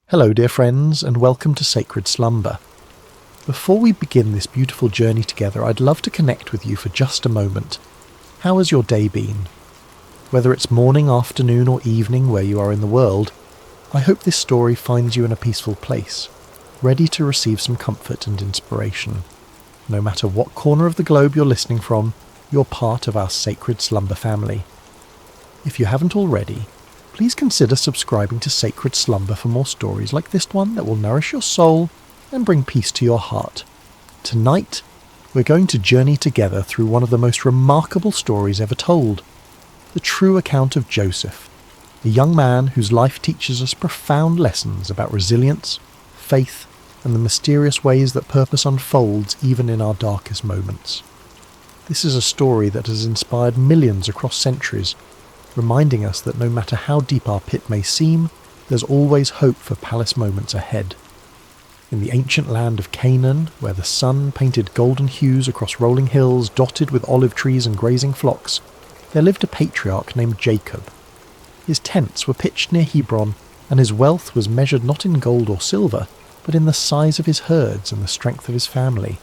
Hello dear friends, and welcome to Sacred Slumber. Before we begin this beautiful journey together, I'd love to connect with you for just a moment. How has your day been? Whether it's morning, afternoon or evening where you are in the world, I hope this story finds you in a peaceful place, ready to receive some comfort and inspiration. No matter what corner of the globe you're listening from, you're part of our Sacred Slumber family. If you haven't already, please consider subscribing to Sacred Slumber for more stories like this one that will nourish your soul and bring peace to your heart. Tonight, we're going to journey together through one of the most remarkable stories ever told, the true account of Joseph, a young man whose life teaches us profound lessons about resilience, faith, and the mysterious ways that purpose unfolds even in our darkest moments. This is a story that has inspired millions across centuries, reminding us that no matter how deep our pit may seem, there's always hope for palace moments ahead. In the ancient land of Canaan, where the sun painted golden hues across rolling hills dotted with olive trees and grazing flocks, there lived a patriarch named Jacob. His tents were pitched near Hebron, and his wealth was measured not in gold or silver, but in the size of his herds and the strength of his family.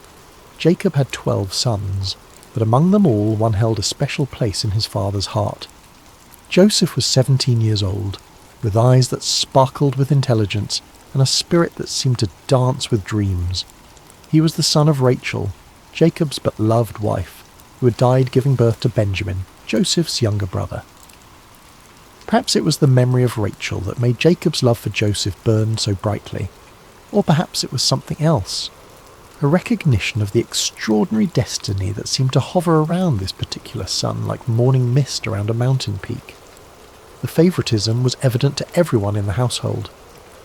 Jacob had 12 sons, but among them all one held a special place in his father's heart. Joseph was 17 years old, with eyes that sparkled with intelligence and a spirit that seemed to dance with dreams. He was the son of Rachel, Jacob's beloved wife, who had died giving birth to Benjamin, Joseph's younger brother. Perhaps it was the memory of Rachel that made Jacob's love for Joseph burn so brightly, or perhaps it was something else, a recognition of the extraordinary destiny that seemed to hover around this particular son like morning mist around a mountain peak. The favouritism was evident to everyone in the household.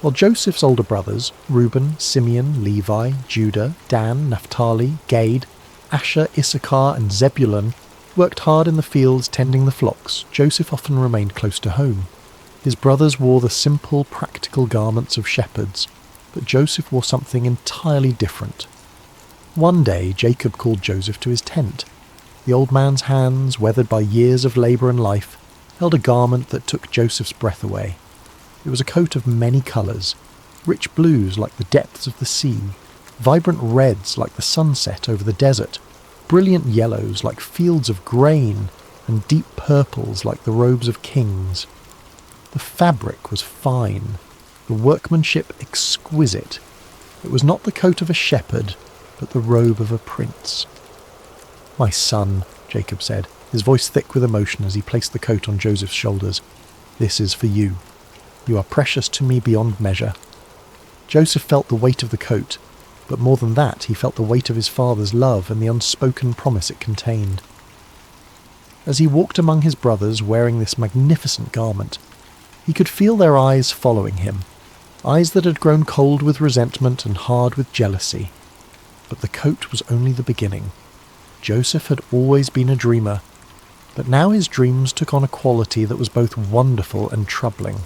While Joseph's older brothers, Reuben, Simeon, Levi, Judah, Dan, Naphtali, Gad, Asher, Issachar and Zebulun worked hard in the fields tending the flocks, Joseph often remained close to home. His brothers wore the simple, practical garments of shepherds, but Joseph wore something entirely different. One day Jacob called Joseph to his tent. The old man's hands, weathered by years of labour and life, held a garment that took Joseph's breath away. It was a coat of many colours, rich blues like the depths of the sea, vibrant reds like the sunset over the desert, brilliant yellows like fields of grain, and deep purples like the robes of kings. The fabric was fine, the workmanship exquisite. It was not the coat of a shepherd, but the robe of a prince. "My son," Jacob said, his voice thick with emotion as he placed the coat on Joseph's shoulders, "this is for you. You are precious to me beyond measure." Joseph felt the weight of the coat, but more than that, he felt the weight of his father's love and the unspoken promise it contained. As he walked among his brothers wearing this magnificent garment, he could feel their eyes following him, eyes that had grown cold with resentment and hard with jealousy. But the coat was only the beginning. Joseph had always been a dreamer, but now his dreams took on a quality that was both wonderful and troubling.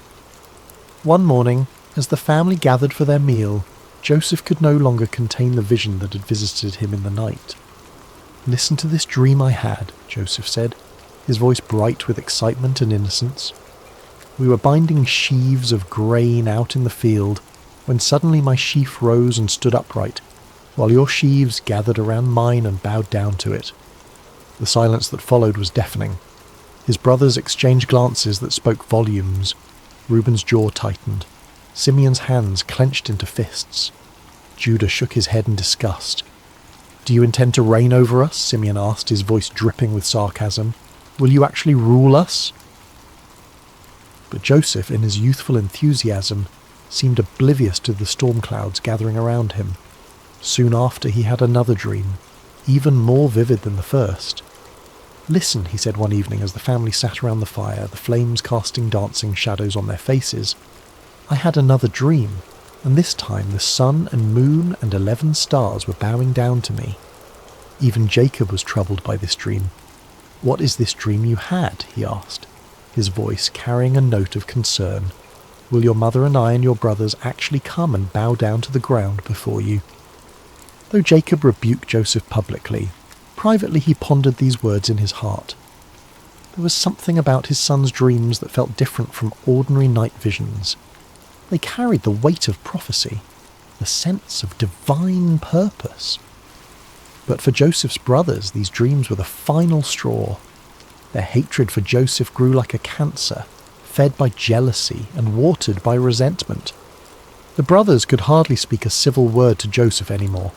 One morning, as the family gathered for their meal, Joseph could no longer contain the vision that had visited him in the night. "Listen to this dream I had," Joseph said, his voice bright with excitement and innocence. "We were binding sheaves of grain out in the field, when suddenly my sheaf rose and stood upright, while your sheaves gathered around mine and bowed down to it." The silence that followed was deafening. His brothers exchanged glances that spoke volumes. Reuben's jaw tightened. Simeon's hands clenched into fists. Judah shook his head in disgust. "Do you intend to reign over us?" Simeon asked, his voice dripping with sarcasm. "Will you actually rule us?" But Joseph, in his youthful enthusiasm, seemed oblivious to the storm clouds gathering around him. Soon after he had another dream, even more vivid than the first. "Listen," he said one evening as the family sat around the fire, the flames casting dancing shadows on their faces. "I had another dream, and this time the sun and moon and 11 stars were bowing down to me." Even Jacob was troubled by this dream. "What is this dream you had?" he asked, his voice carrying a note of concern. "Will your mother and I and your brothers actually come and bow down to the ground before you?" Though Jacob rebuked Joseph publicly, privately he pondered these words in his heart. There was something about his son's dreams that felt different from ordinary night visions. They carried the weight of prophecy, the sense of divine purpose. But for Joseph's brothers, these dreams were the final straw. Their hatred for Joseph grew like a cancer, fed by jealousy and watered by resentment. The brothers could hardly speak a civil word to Joseph anymore.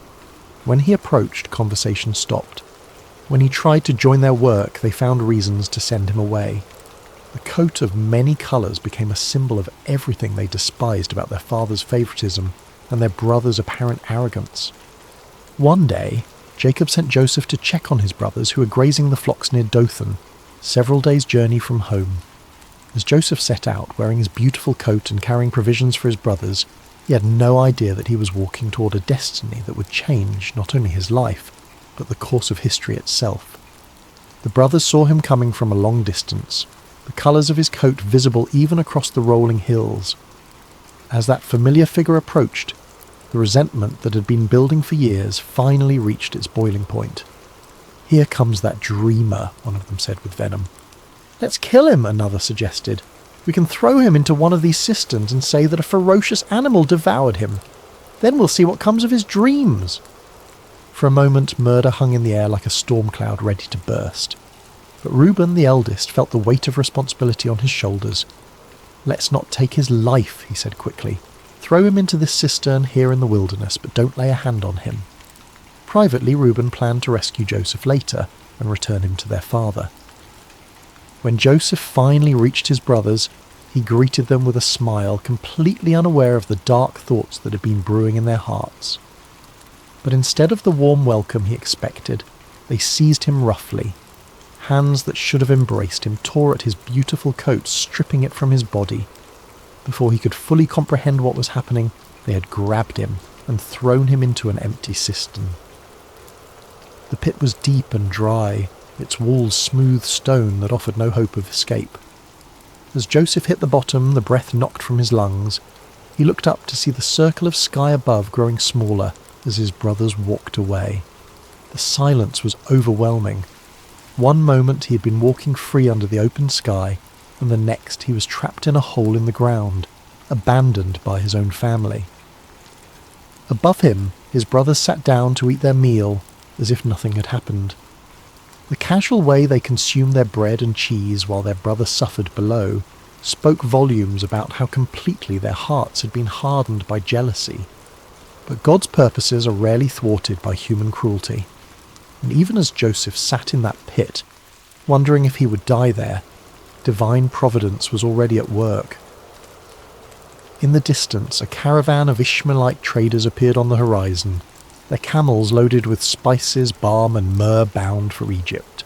When he approached, conversation stopped. When he tried to join their work, they found reasons to send him away. The coat of many colours became a symbol of everything they despised about their father's favouritism and their brother's apparent arrogance. One day, Jacob sent Joseph to check on his brothers who were grazing the flocks near Dothan, several days' journey from home. As Joseph set out, wearing his beautiful coat and carrying provisions for his brothers, he had no idea that he was walking toward a destiny that would change not only his life, but the course of history itself. The brothers saw him coming from a long distance, the colours of his coat visible even across the rolling hills. As that familiar figure approached, the resentment that had been building for years finally reached its boiling point. "Here comes that dreamer," one of them said with venom. "Let's kill him," another suggested. "We can throw him into one of these cisterns and say that a ferocious animal devoured him. Then we'll see what comes of his dreams." For a moment, murder hung in the air like a storm cloud ready to burst. But Reuben, the eldest, felt the weight of responsibility on his shoulders. "Let's not take his life," he said quickly. "Throw him into this cistern here in the wilderness, but don't lay a hand on him." Privately, Reuben planned to rescue Joseph later and return him to their father. When Joseph finally reached his brothers, he greeted them with a smile, completely unaware of the dark thoughts that had been brewing in their hearts. But instead of the warm welcome he expected, they seized him roughly. Hands that should have embraced him tore at his beautiful coat, stripping it from his body. Before he could fully comprehend what was happening, they had grabbed him and thrown him into an empty cistern. The pit was deep and dry, its walls smooth stone that offered no hope of escape. As Joseph hit the bottom, the breath knocked from his lungs. He looked up to see the circle of sky above growing smaller as his brothers walked away. The silence was overwhelming. One moment he had been walking free under the open sky, and the next he was trapped in a hole in the ground, abandoned by his own family. Above him, his brothers sat down to eat their meal as if nothing had happened. The casual way they consumed their bread and cheese while their brother suffered below spoke volumes about how completely their hearts had been hardened by jealousy. But God's purposes are rarely thwarted by human cruelty. And even as Joseph sat in that pit, wondering if he would die there, divine providence was already at work. In the distance, a caravan of Ishmaelite traders appeared on the horizon, their camels loaded with spices, balm and myrrh bound for Egypt.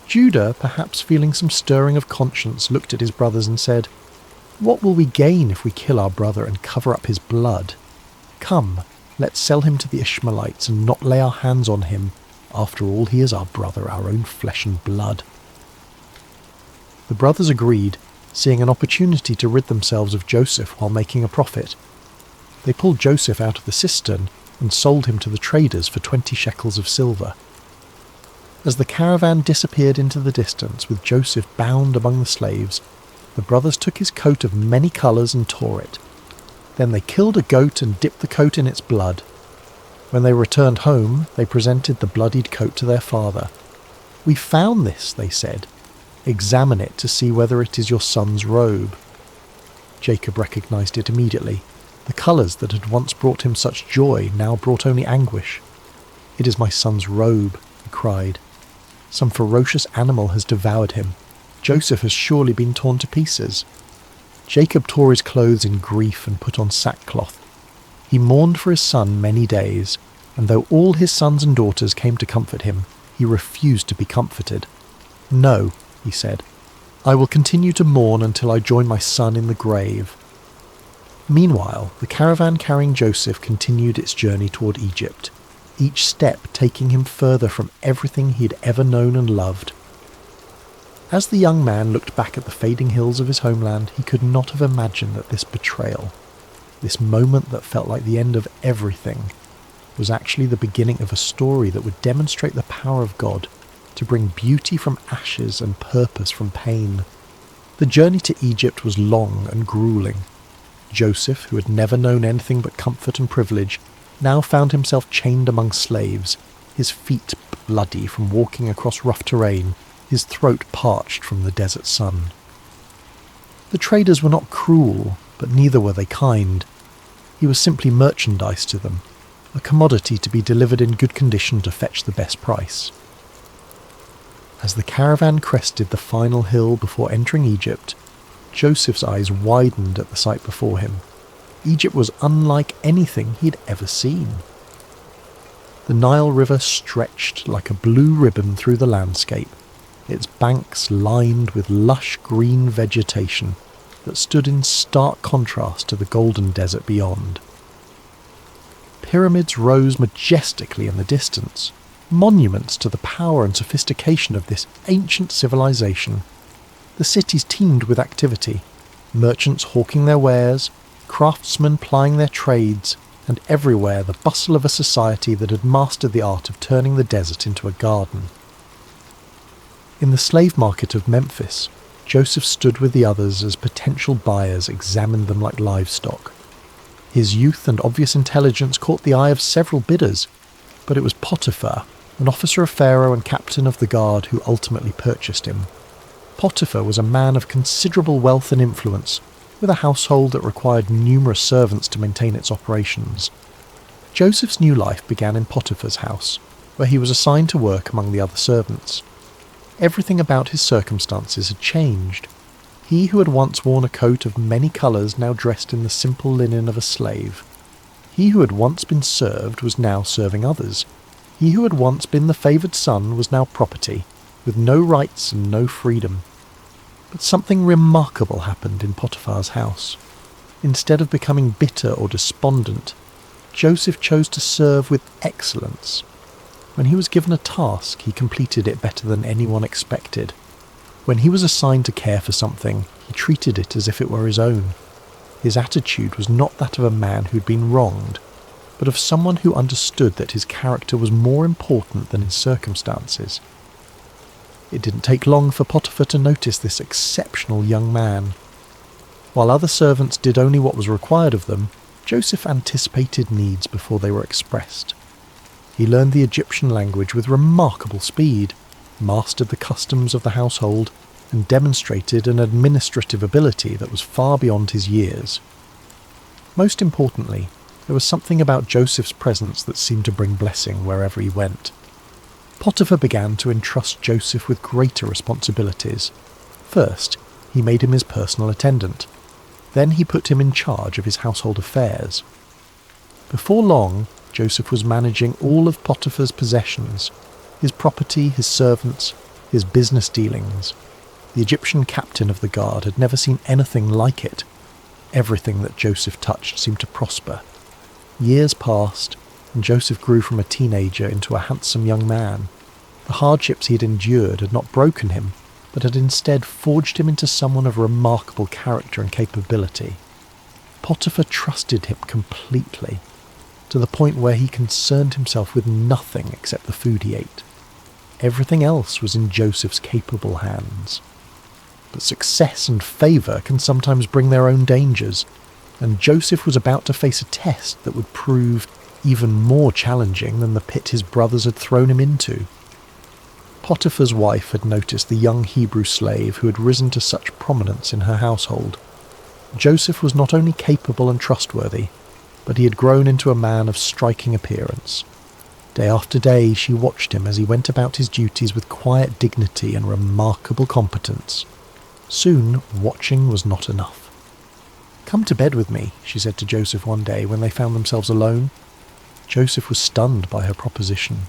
Judah, perhaps feeling some stirring of conscience, looked at his brothers and said, "What will we gain if we kill our brother and cover up his blood? Come, let's sell him to the Ishmaelites and not lay our hands on him. After all, he is our brother, our own flesh and blood." The brothers agreed, seeing an opportunity to rid themselves of Joseph while making a profit. They pulled Joseph out of the cistern and sold him to the traders for 20 shekels of silver. As the caravan disappeared into the distance, with Joseph bound among the slaves, the brothers took his coat of many colours and tore it. Then they killed a goat and dipped the coat in its blood. When they returned home, they presented the bloodied coat to their father. "We found this," they said. "Examine it to see whether it is your son's robe." Jacob recognized it immediately. The colours that had once brought him such joy now brought only anguish. "It is my son's robe," he cried. "Some ferocious animal has devoured him. Joseph has surely been torn to pieces." Jacob tore his clothes in grief and put on sackcloth. He mourned for his son many days, and though all his sons and daughters came to comfort him, he refused to be comforted. "No," he said, "I will continue to mourn until I join my son in the grave." Meanwhile, the caravan carrying Joseph continued its journey toward Egypt, each step taking him further from everything he had ever known and loved. As the young man looked back at the fading hills of his homeland, he could not have imagined that this betrayal, this moment that felt like the end of everything, was actually the beginning of a story that would demonstrate the power of God to bring beauty from ashes and purpose from pain. The journey to Egypt was long and grueling. Joseph, who had never known anything but comfort and privilege, now found himself chained among slaves, his feet bloody from walking across rough terrain, his throat parched from the desert sun. The traders were not cruel, but neither were they kind. He was simply merchandise to them, a commodity to be delivered in good condition to fetch the best price. As the caravan crested the final hill before entering Egypt, Joseph's eyes widened at the sight before him. Egypt was unlike anything he'd ever seen. The Nile River stretched like a blue ribbon through the landscape, its banks lined with lush green vegetation that stood in stark contrast to the golden desert beyond. Pyramids rose majestically in the distance, monuments to the power and sophistication of this ancient civilization. The cities teemed with activity, merchants hawking their wares, craftsmen plying their trades, and everywhere the bustle of a society that had mastered the art of turning the desert into a garden. In the slave market of Memphis, Joseph stood with the others as potential buyers examined them like livestock. His youth and obvious intelligence caught the eye of several bidders, but it was Potiphar, an officer of Pharaoh and captain of the guard, who ultimately purchased him. Potiphar was a man of considerable wealth and influence, with a household that required numerous servants to maintain its operations. Joseph's new life began in Potiphar's house, where he was assigned to work among the other servants. Everything about his circumstances had changed. He who had once worn a coat of many colours now dressed in the simple linen of a slave. He who had once been served was now serving others. He who had once been the favoured son was now property, with no rights and no freedom. But something remarkable happened in Potiphar's house. Instead of becoming bitter or despondent, Joseph chose to serve with excellence. When he was given a task, he completed it better than anyone expected. When he was assigned to care for something, he treated it as if it were his own. His attitude was not that of a man who'd been wronged, but of someone who understood that his character was more important than his circumstances. It didn't take long for Potiphar to notice this exceptional young man. While other servants did only what was required of them, Joseph anticipated needs before they were expressed. He learned the Egyptian language with remarkable speed, mastered the customs of the household, and demonstrated an administrative ability that was far beyond his years. Most importantly, there was something about Joseph's presence that seemed to bring blessing wherever he went. Potiphar began to entrust Joseph with greater responsibilities. First, he made him his personal attendant. Then he put him in charge of his household affairs. Before long, Joseph was managing all of Potiphar's possessions, his property, his servants, his business dealings. The Egyptian captain of the guard had never seen anything like it. Everything that Joseph touched seemed to prosper. Years passed, and Joseph grew from a teenager into a handsome young man. The hardships he had endured had not broken him, but had instead forged him into someone of remarkable character and capability. Potiphar trusted him completely, to the point where he concerned himself with nothing except the food he ate. Everything else was in Joseph's capable hands. But success and favour can sometimes bring their own dangers, and Joseph was about to face a test that would prove even more challenging than the pit his brothers had thrown him into. Potiphar's wife had noticed the young Hebrew slave who had risen to such prominence in her household. Joseph was not only capable and trustworthy, but he had grown into a man of striking appearance. Day after day she watched him as he went about his duties with quiet dignity and remarkable competence. Soon, watching was not enough. "Come to bed with me," she said to Joseph one day when they found themselves alone. Joseph was stunned by her proposition.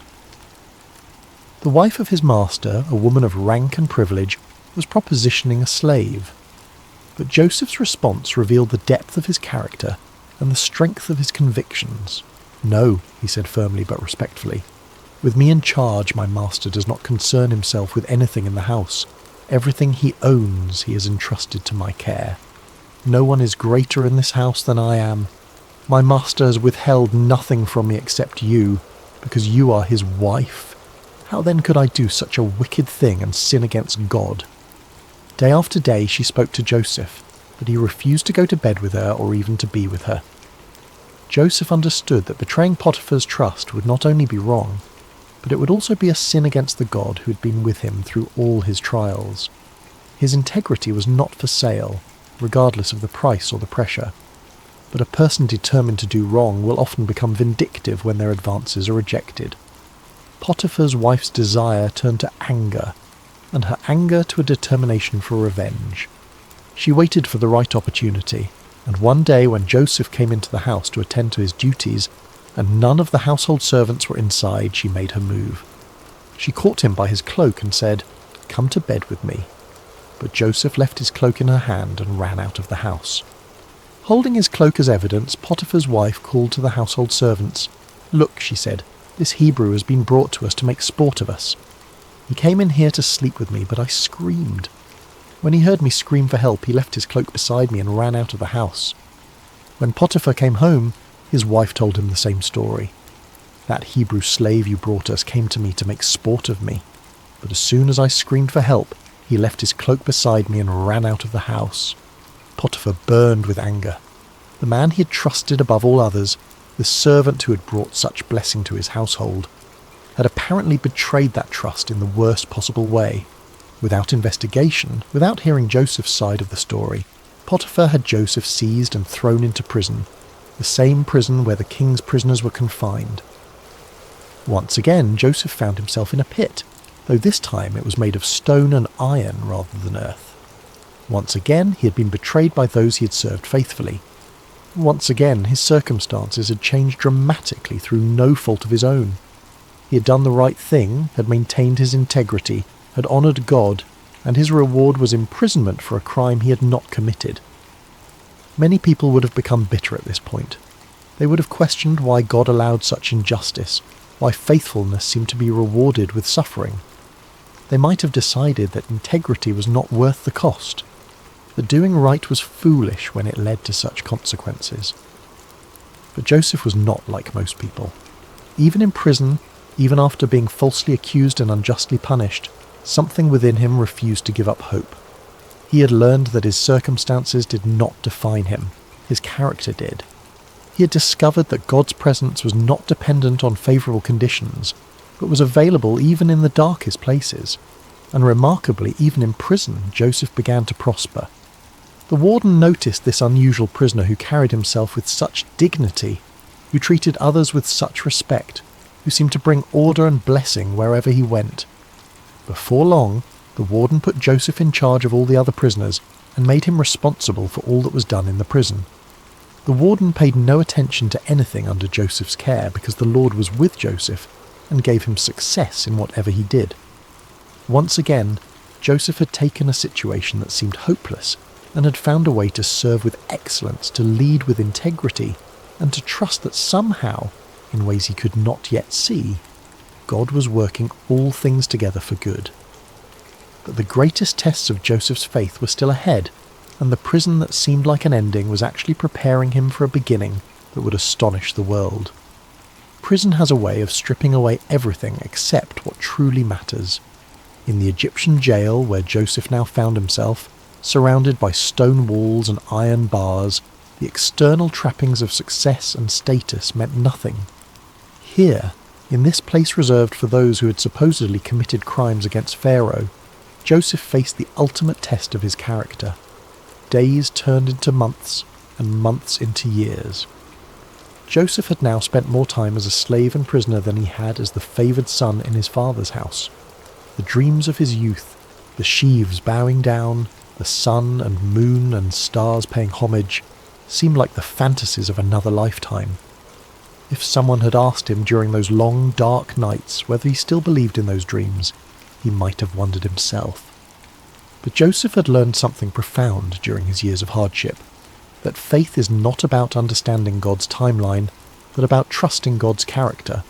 The wife of his master, a woman of rank and privilege, was propositioning a slave. But Joseph's response revealed the depth of his character and the strength of his convictions. "No," he said firmly but respectfully. "With me in charge, my master does not concern himself with anything in the house. Everything he owns he has entrusted to my care. No one is greater in this house than I am. My master has withheld nothing from me except you, because you are his wife. How then could I do such a wicked thing and sin against God?" Day after day she spoke to Joseph, but he refused to go to bed with her or even to be with her. Joseph understood that betraying Potiphar's trust would not only be wrong, but it would also be a sin against the God who had been with him through all his trials. His integrity was not for sale, regardless of the price or the pressure. But a person determined to do wrong will often become vindictive when their advances are rejected. Potiphar's wife's desire turned to anger, and her anger to a determination for revenge. She waited for the right opportunity, and one day when Joseph came into the house to attend to his duties, and none of the household servants were inside, she made her move. She caught him by his cloak and said, "Come to bed with me." But Joseph left his cloak in her hand and ran out of the house. Holding his cloak as evidence, Potiphar's wife called to the household servants. "Look," she said, "this Hebrew has been brought to us to make sport of us. He came in here to sleep with me, but I screamed. When he heard me scream for help, he left his cloak beside me and ran out of the house. When Potiphar came home, his wife told him the same story. That Hebrew slave you brought us came to me to make sport of me, but as soon as I screamed for help, he left his cloak beside me and ran out of the house." Potiphar burned with anger. The man he had trusted above all others, the servant who had brought such blessing to his household, had apparently betrayed that trust in the worst possible way. Without investigation, without hearing Joseph's side of the story, Potiphar had Joseph seized and thrown into prison, the same prison where the king's prisoners were confined. Once again, Joseph found himself in a pit, though this time it was made of stone and iron rather than earth. Once again, he had been betrayed by those he had served faithfully. Once again, his circumstances had changed dramatically through no fault of his own. He had done the right thing, had maintained his integrity, had honoured God, and his reward was imprisonment for a crime he had not committed. Many people would have become bitter at this point. They would have questioned why God allowed such injustice, why faithfulness seemed to be rewarded with suffering. They might have decided that integrity was not worth the cost, that doing right was foolish when it led to such consequences. But Joseph was not like most people. Even in prison, even after being falsely accused and unjustly punished, something within him refused to give up hope. He had learned that his circumstances did not define him, his character did. He had discovered that God's presence was not dependent on favourable conditions, but was available even in the darkest places. And remarkably, even in prison, Joseph began to prosper. The warden noticed this unusual prisoner who carried himself with such dignity, who treated others with such respect, who seemed to bring order and blessing wherever he went. Before long, the warden put Joseph in charge of all the other prisoners and made him responsible for all that was done in the prison. The warden paid no attention to anything under Joseph's care because the Lord was with Joseph and gave him success in whatever he did. Once again, Joseph had taken a situation that seemed hopeless and had found a way to serve with excellence, to lead with integrity, and to trust that somehow, in ways he could not yet see, God was working all things together for good. But the greatest tests of Joseph's faith were still ahead, and the prison that seemed like an ending was actually preparing him for a beginning that would astonish the world. Prison has a way of stripping away everything except what truly matters. In the Egyptian jail where Joseph now found himself, surrounded by stone walls and iron bars, the external trappings of success and status meant nothing. Here, in this place reserved for those who had supposedly committed crimes against Pharaoh, Joseph faced the ultimate test of his character. Days turned into months, and months into years. Joseph had now spent more time as a slave and prisoner than he had as the favoured son in his father's house. The dreams of his youth, the sheaves bowing down, the sun and moon and stars paying homage, seemed like the fantasies of another lifetime. If someone had asked him during those long, dark nights whether he still believed in those dreams, he might have wondered himself. But Joseph had learned something profound during his years of hardship, that faith is not about understanding God's timeline, but about trusting God's character.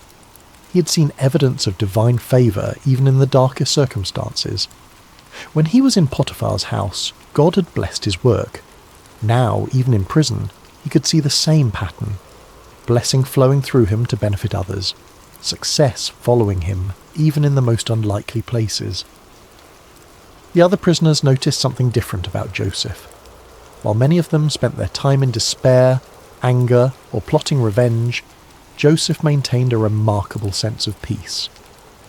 He had seen evidence of divine favour even in the darkest circumstances. When he was in Potiphar's house, God had blessed his work. Now, even in prison, he could see the same pattern. Blessing flowing through him to benefit others. Success following him, even in the most unlikely places. The other prisoners noticed something different about Joseph. While many of them spent their time in despair, anger, or plotting revenge, Joseph maintained a remarkable sense of peace.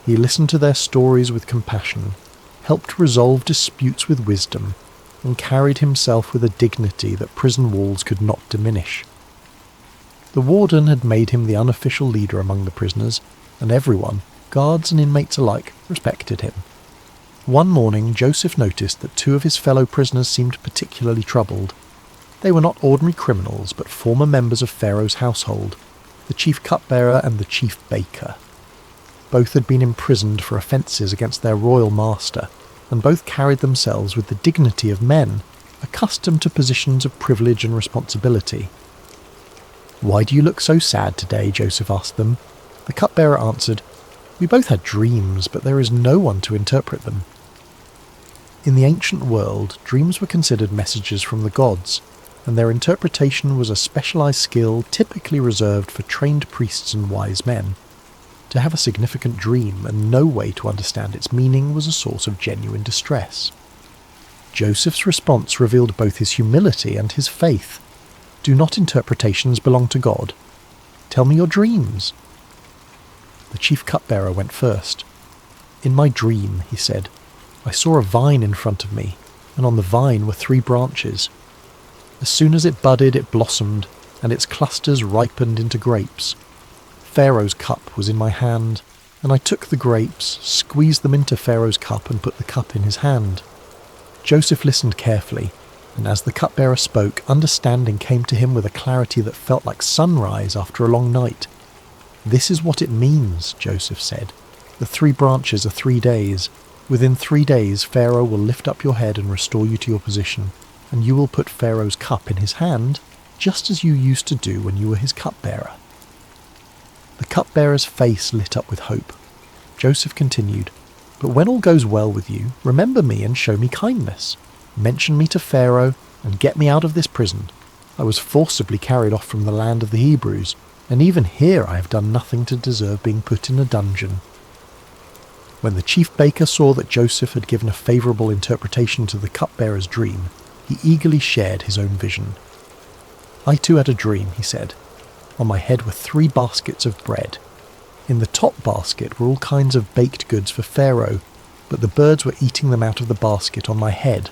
He listened to their stories with compassion, helped resolve disputes with wisdom, and carried himself with a dignity that prison walls could not diminish. The warden had made him the unofficial leader among the prisoners, and everyone, guards and inmates alike, respected him. One morning, Joseph noticed that 2 of his fellow prisoners seemed particularly troubled. They were not ordinary criminals, but former members of Pharaoh's household, the chief cupbearer and the chief baker. Both had been imprisoned for offences against their royal master, and both carried themselves with the dignity of men, accustomed to positions of privilege and responsibility. "Why do you look so sad today?" Joseph asked them. The cupbearer answered, "We both had dreams, but there is no one to interpret them." In the ancient world, dreams were considered messages from the gods, and their interpretation was a specialised skill typically reserved for trained priests and wise men. To have a significant dream and no way to understand its meaning was a source of genuine distress. Joseph's response revealed both his humility and his faith. "Do not interpretations belong to God? Tell me your dreams." The chief cupbearer went first. "In my dream," he said, "I saw a vine in front of me, and on the vine were 3 branches. As soon as it budded, it blossomed, and its clusters ripened into grapes. Pharaoh's cup was in my hand, and I took the grapes, squeezed them into Pharaoh's cup, and put the cup in his hand." Joseph listened carefully, and as the cupbearer spoke, understanding came to him with a clarity that felt like sunrise after a long night. "This is what it means," Joseph said. "The 3 branches are 3 days. Within 3 days, Pharaoh will lift up your head and restore you to your position, and you will put Pharaoh's cup in his hand, just as you used to do when you were his cupbearer." The cupbearer's face lit up with hope. Joseph continued, "But when all goes well with you, remember me and show me kindness. Mention me to Pharaoh and get me out of this prison. I was forcibly carried off from the land of the Hebrews, and even here I have done nothing to deserve being put in a dungeon." When the chief baker saw that Joseph had given a favourable interpretation to the cupbearer's dream, he eagerly shared his own vision. "I too had a dream," he said. "On my head were 3 baskets of bread. In the top basket were all kinds of baked goods for Pharaoh, but the birds were eating them out of the basket on my head."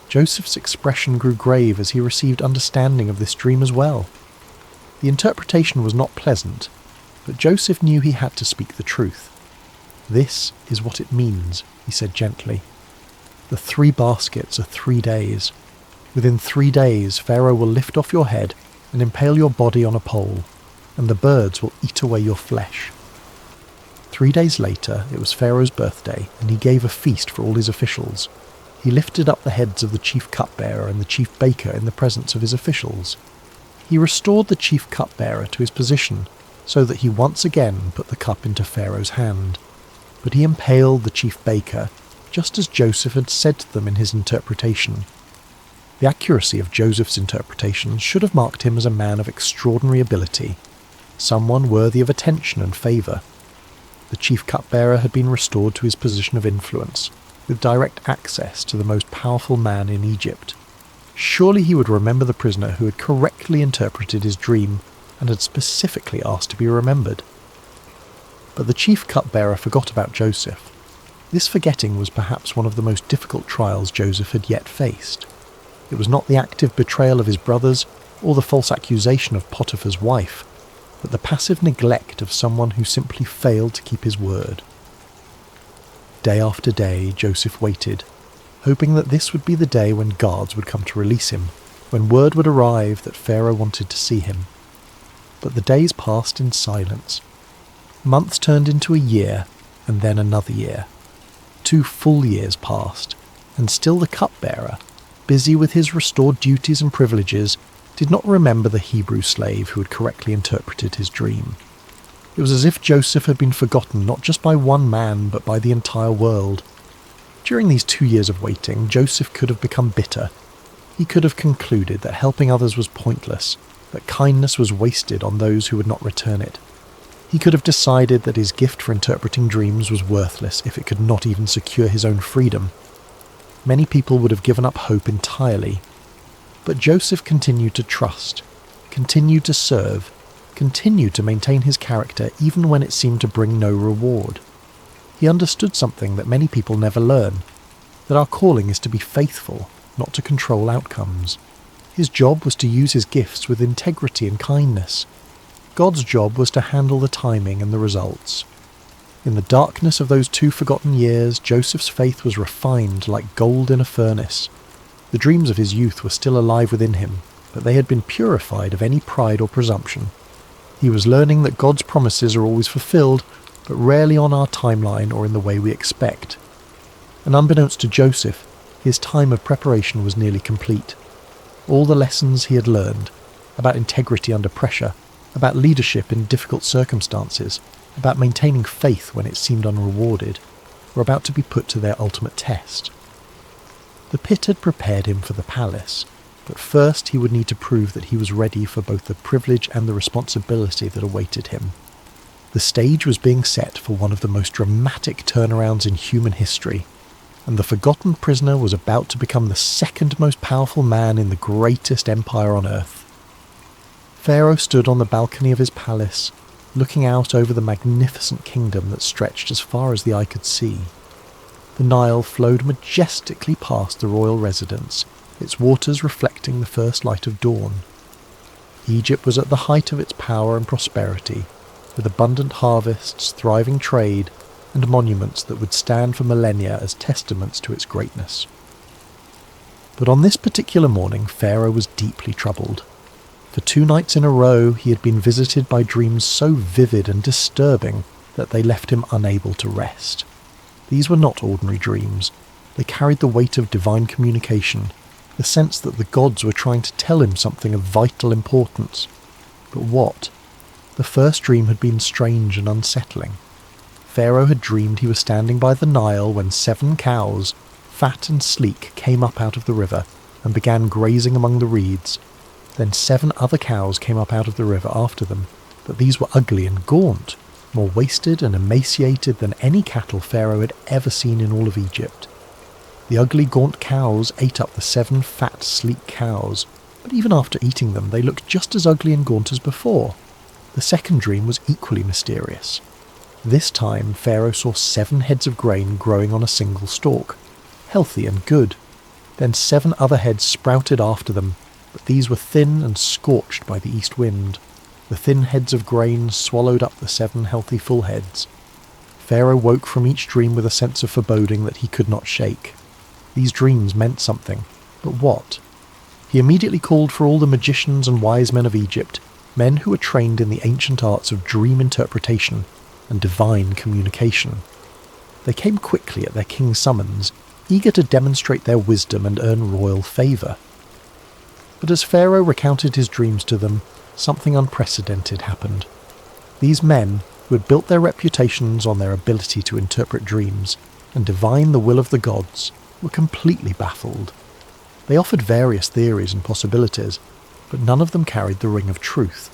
Joseph's expression grew grave as he received understanding of this dream as well. The interpretation was not pleasant, but Joseph knew he had to speak the truth. "This is what it means," he said gently. "The 3 baskets are 3 days. Within 3 days, Pharaoh will lift off your head and impale your body on a pole, and the birds will eat away your flesh." 3 days later, it was Pharaoh's birthday, and he gave a feast for all his officials. He lifted up the heads of the chief cupbearer and the chief baker in the presence of his officials. He restored the chief cupbearer to his position, so that he once again put the cup into Pharaoh's hand. But he impaled the chief baker, just as Joseph had said to them in his interpretation. The accuracy of Joseph's interpretation should have marked him as a man of extraordinary ability, someone worthy of attention and favour. The chief cupbearer had been restored to his position of influence, with direct access to the most powerful man in Egypt. Surely he would remember the prisoner who had correctly interpreted his dream and had specifically asked to be remembered. But the chief cupbearer forgot about Joseph. This forgetting was perhaps one of the most difficult trials Joseph had yet faced. It was not the active betrayal of his brothers or the false accusation of Potiphar's wife, but the passive neglect of someone who simply failed to keep his word. Day after day, Joseph waited, hoping that this would be the day when guards would come to release him, when word would arrive that Pharaoh wanted to see him. But the days passed in silence. Months turned into a year, and then another year. 2 full years passed, and still the cupbearer, busy with his restored duties and privileges, did not remember the Hebrew slave who had correctly interpreted his dream. It was as if Joseph had been forgotten not just by one man, but by the entire world. During these 2 years of waiting, Joseph could have become bitter. He could have concluded that helping others was pointless, that kindness was wasted on those who would not return it. He could have decided that his gift for interpreting dreams was worthless if it could not even secure his own freedom. Many people would have given up hope entirely. But Joseph continued to trust, continued to serve, continued to maintain his character even when it seemed to bring no reward. He understood something that many people never learn, that our calling is to be faithful, not to control outcomes. His job was to use his gifts with integrity and kindness. God's job was to handle the timing and the results. In the darkness of those 2 forgotten years, Joseph's faith was refined like gold in a furnace. The dreams of his youth were still alive within him, but they had been purified of any pride or presumption. He was learning that God's promises are always fulfilled, but rarely on our timeline or in the way we expect. And unbeknownst to Joseph, his time of preparation was nearly complete. All the lessons he had learned about integrity under pressure, about leadership in difficult circumstances, about maintaining faith when it seemed unrewarded, were about to be put to their ultimate test. The pit had prepared him for the palace, but first he would need to prove that he was ready for both the privilege and the responsibility that awaited him. The stage was being set for one of the most dramatic turnarounds in human history, and the forgotten prisoner was about to become the second most powerful man in the greatest empire on earth. Pharaoh stood on the balcony of his palace, looking out over the magnificent kingdom that stretched as far as the eye could see. The Nile flowed majestically past the royal residence, its waters reflecting the first light of dawn. Egypt was at the height of its power and prosperity, with abundant harvests, thriving trade, and monuments that would stand for millennia as testaments to its greatness. But on this particular morning, Pharaoh was deeply troubled. For 2 nights in a row, he had been visited by dreams so vivid and disturbing that they left him unable to rest. These were not ordinary dreams. They carried the weight of divine communication, the sense that the gods were trying to tell him something of vital importance. But what? The first dream had been strange and unsettling. Pharaoh had dreamed he was standing by the Nile when 7 cows, fat and sleek, came up out of the river and began grazing among the reeds. Then 7 other cows came up out of the river after them, but these were ugly and gaunt, more wasted and emaciated than any cattle Pharaoh had ever seen in all of Egypt. The ugly, gaunt cows ate up the 7 fat, sleek cows, but even after eating them, they looked just as ugly and gaunt as before. The second dream was equally mysterious. This time, Pharaoh saw 7 heads of grain growing on a single stalk, healthy and good. Then 7 other heads sprouted after them, but these were thin and scorched by the east wind. The thin heads of grain swallowed up the 7 healthy full heads. Pharaoh woke from each dream with a sense of foreboding that he could not shake. These dreams meant something, but what? He immediately called for all the magicians and wise men of Egypt, men who were trained in the ancient arts of dream interpretation and divine communication. They came quickly at their king's summons, eager to demonstrate their wisdom and earn royal favour. But as Pharaoh recounted his dreams to them, something unprecedented happened. These men, who had built their reputations on their ability to interpret dreams and divine the will of the gods, were completely baffled. They offered various theories and possibilities, but none of them carried the ring of truth.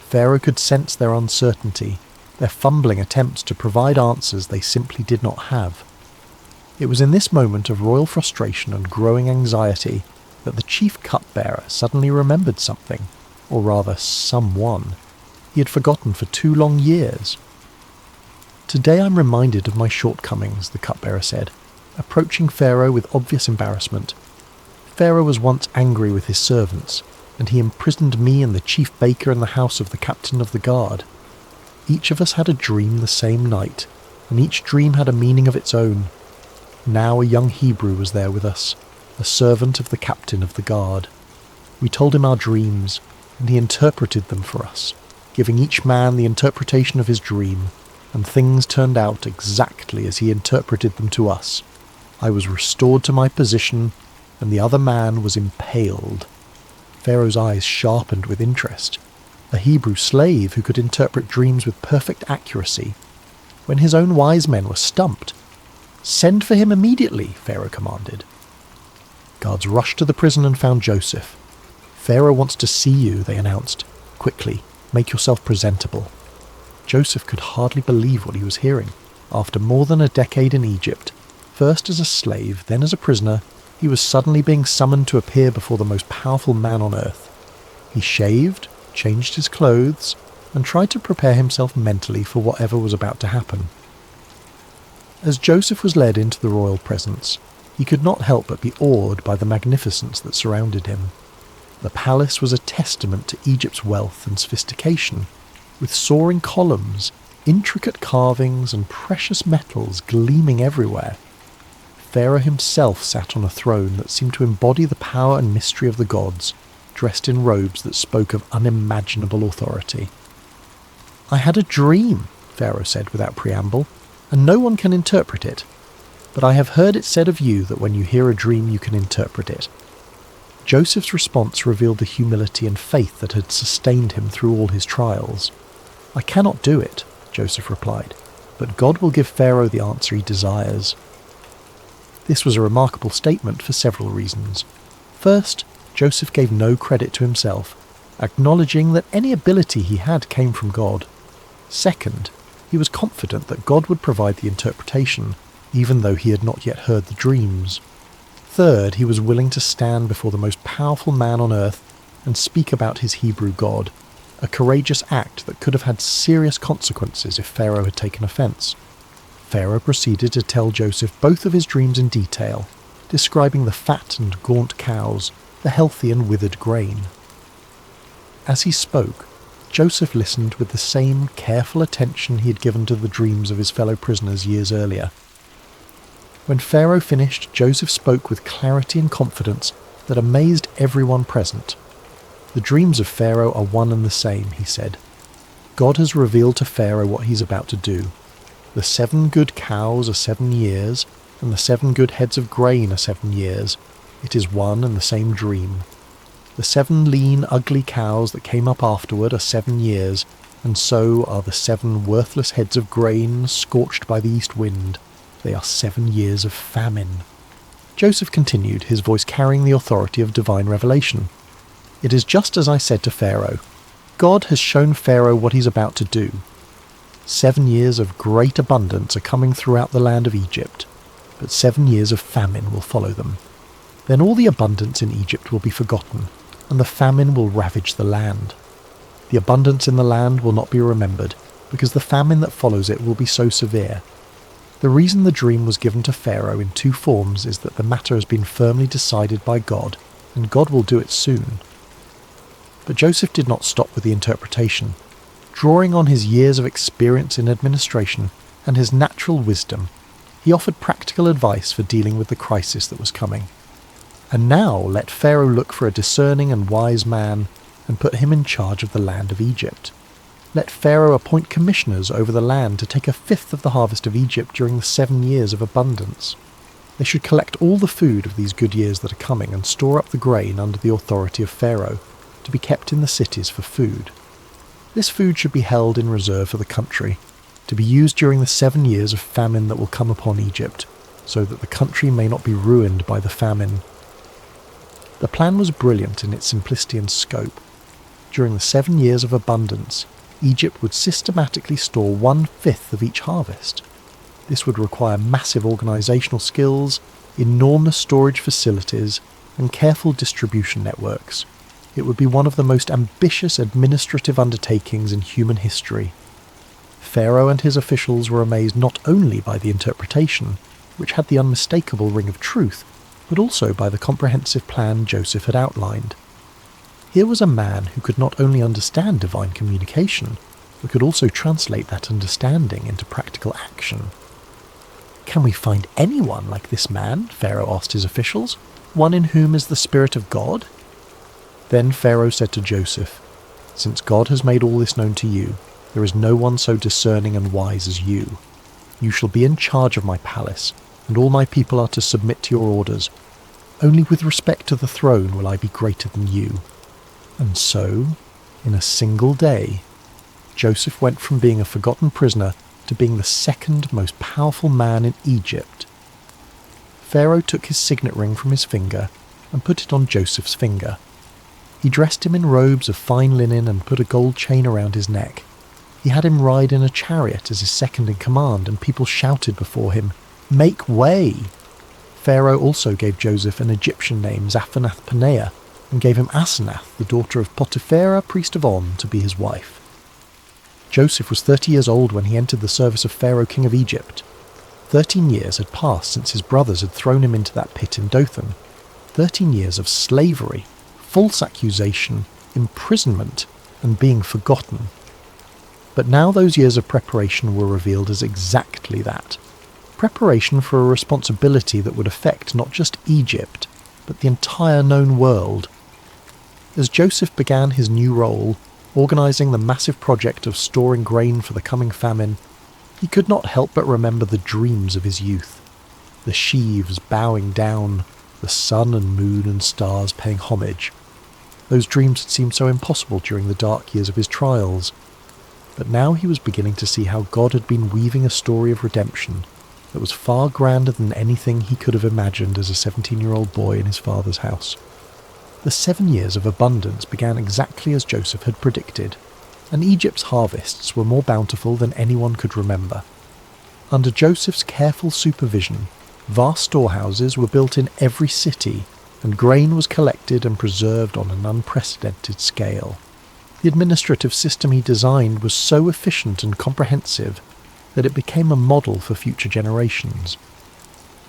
Pharaoh could sense their uncertainty, their fumbling attempts to provide answers they simply did not have. It was in this moment of royal frustration and growing anxiety that the chief cupbearer suddenly remembered something, or rather someone, he had forgotten for 2 long years. "Today I'm reminded of my shortcomings," the cupbearer said, approaching Pharaoh with obvious embarrassment. "Pharaoh was once angry with his servants, and he imprisoned me and the chief baker in the house of the captain of the guard. Each of us had a dream the same night, and each dream had a meaning of its own. Now a young Hebrew was there with us, a servant of the captain of the guard. We told him our dreams, and he interpreted them for us, giving each man the interpretation of his dream, and things turned out exactly as he interpreted them to us. I was restored to my position, and the other man was impaled." Pharaoh's eyes sharpened with interest. A Hebrew slave who could interpret dreams with perfect accuracy, when his own wise men were stumped. "Send for him immediately," Pharaoh commanded. Guards rushed to the prison and found Joseph. "Pharaoh wants to see you," they announced. "Quickly, make yourself presentable." Joseph could hardly believe what he was hearing. After more than a decade in Egypt, first as a slave, then as a prisoner, He was suddenly being summoned to appear before the most powerful man on earth. He shaved, changed his clothes, and tried to prepare himself mentally for whatever was about to happen. As Joseph was led into the royal presence, he could not help but be awed by the magnificence that surrounded him. The palace was a testament to Egypt's wealth and sophistication, with soaring columns, intricate carvings, and precious metals gleaming everywhere. Pharaoh himself sat on a throne that seemed to embody the power and mystery of the gods, dressed in robes that spoke of unimaginable authority. "I had a dream," Pharaoh said without preamble, "and no one can interpret it. But I have heard it said of you that when you hear a dream you can interpret it." Joseph's response revealed the humility and faith that had sustained him through all his trials. "I cannot do it," Joseph replied, "but God will give Pharaoh the answer he desires." This was a remarkable statement for several reasons. First, Joseph gave no credit to himself, acknowledging that any ability he had came from God. Second, he was confident that God would provide the interpretation, even though he had not yet heard the dreams. Third, he was willing to stand before the most powerful man on earth and speak about his Hebrew God, a courageous act that could have had serious consequences if Pharaoh had taken offense. Pharaoh proceeded to tell Joseph both of his dreams in detail, describing the fat and gaunt cows, the healthy and withered grain. As he spoke, Joseph listened with the same careful attention he had given to the dreams of his fellow prisoners years earlier. When Pharaoh finished, Joseph spoke with clarity and confidence that amazed everyone present. "The dreams of Pharaoh are one and the same," he said. "God has revealed to Pharaoh what he's about to do. The 7 good cows are 7 years, and the 7 good heads of grain are 7 years. It is one and the same dream. The 7 lean, ugly cows that came up afterward are 7 years, and so are the 7 worthless heads of grain scorched by the east wind. They are 7 years of famine." Joseph continued, his voice carrying the authority of divine revelation. "It is just as I said to Pharaoh. God has shown Pharaoh what he's about to do. 7 years of great abundance are coming throughout the land of Egypt, but 7 years of famine will follow them. Then all the abundance in Egypt will be forgotten, and the famine will ravage the land. The abundance in the land will not be remembered, because the famine that follows it will be so severe. The reason the dream was given to Pharaoh in 2 forms is that the matter has been firmly decided by God, and God will do it soon." But Joseph did not stop with the interpretation. Drawing on his years of experience in administration and his natural wisdom, he offered practical advice for dealing with the crisis that was coming. "And now let Pharaoh look for a discerning and wise man and put him in charge of the land of Egypt. Let Pharaoh appoint commissioners over the land to take 1/5 of the harvest of Egypt during the 7 years of abundance. They should collect all the food of these good years that are coming and store up the grain under the authority of Pharaoh, to be kept in the cities for food. This food should be held in reserve for the country, to be used during the 7 years of famine that will come upon Egypt, so that the country may not be ruined by the famine." The plan was brilliant in its simplicity and scope. During the 7 years of abundance, Egypt would systematically store 1/5 of each harvest. This would require massive organisational skills, enormous storage facilities, and careful distribution networks. It would be one of the most ambitious administrative undertakings in human history. Pharaoh and his officials were amazed not only by the interpretation, which had the unmistakable ring of truth, but also by the comprehensive plan Joseph had outlined. Here was a man who could not only understand divine communication, but could also translate that understanding into practical action. "Can we find anyone like this man?" Pharaoh asked his officials. "One in whom is the Spirit of God?" Then Pharaoh said to Joseph, "Since God has made all this known to you, there is no one so discerning and wise as you. You shall be in charge of my palace, and all my people are to submit to your orders. Only with respect to the throne will I be greater than you." And so, in a single day, Joseph went from being a forgotten prisoner to being the 2nd most powerful man in Egypt. Pharaoh took his signet ring from his finger and put it on Joseph's finger. He dressed him in robes of fine linen and put a gold chain around his neck. He had him ride in a chariot as his second in command, and people shouted before him, "Make way!" Pharaoh also gave Joseph an Egyptian name, Zaphanath-Paneah, and gave him Asenath, the daughter of Potiphera, priest of On, to be his wife. Joseph was 30 years old when he entered the service of Pharaoh, king of Egypt. 13 years had passed since his brothers had thrown him into that pit in Dothan. 13 years of slavery, false accusation, imprisonment, and being forgotten. But now those years of preparation were revealed as exactly that. Preparation for a responsibility that would affect not just Egypt, but the entire known world. As Joseph began his new role, organising the massive project of storing grain for the coming famine, he could not help but remember the dreams of his youth. The sheaves bowing down, the sun and moon and stars paying homage. Those dreams had seemed so impossible during the dark years of his trials. But now he was beginning to see how God had been weaving a story of redemption that was far grander than anything he could have imagined as a 17-year-old boy in his father's house. The 7 years of abundance began exactly as Joseph had predicted, and Egypt's harvests were more bountiful than anyone could remember. Under Joseph's careful supervision, vast storehouses were built in every city, and grain was collected and preserved on an unprecedented scale. The administrative system he designed was so efficient and comprehensive that it became a model for future generations.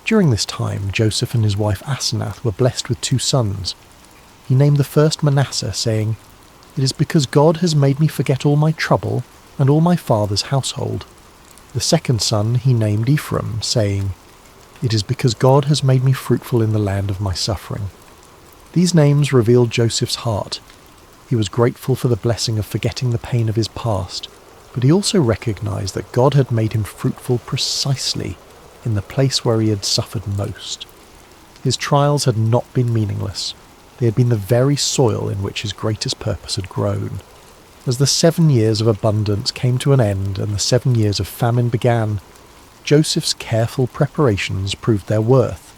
During this time, Joseph and his wife Asenath were blessed with 2 sons. He named the first Manasseh, saying, "It is because God has made me forget all my trouble and all my father's household." The second son he named Ephraim, saying, "It is because God has made me fruitful in the land of my suffering." These names revealed Joseph's heart. He was grateful for the blessing of forgetting the pain of his past, but he also recognized that God had made him fruitful precisely in the place where he had suffered most. His trials had not been meaningless. They had been the very soil in which his greatest purpose had grown. As the 7 years of abundance came to an end and the 7 years of famine began, Joseph's careful preparations proved their worth.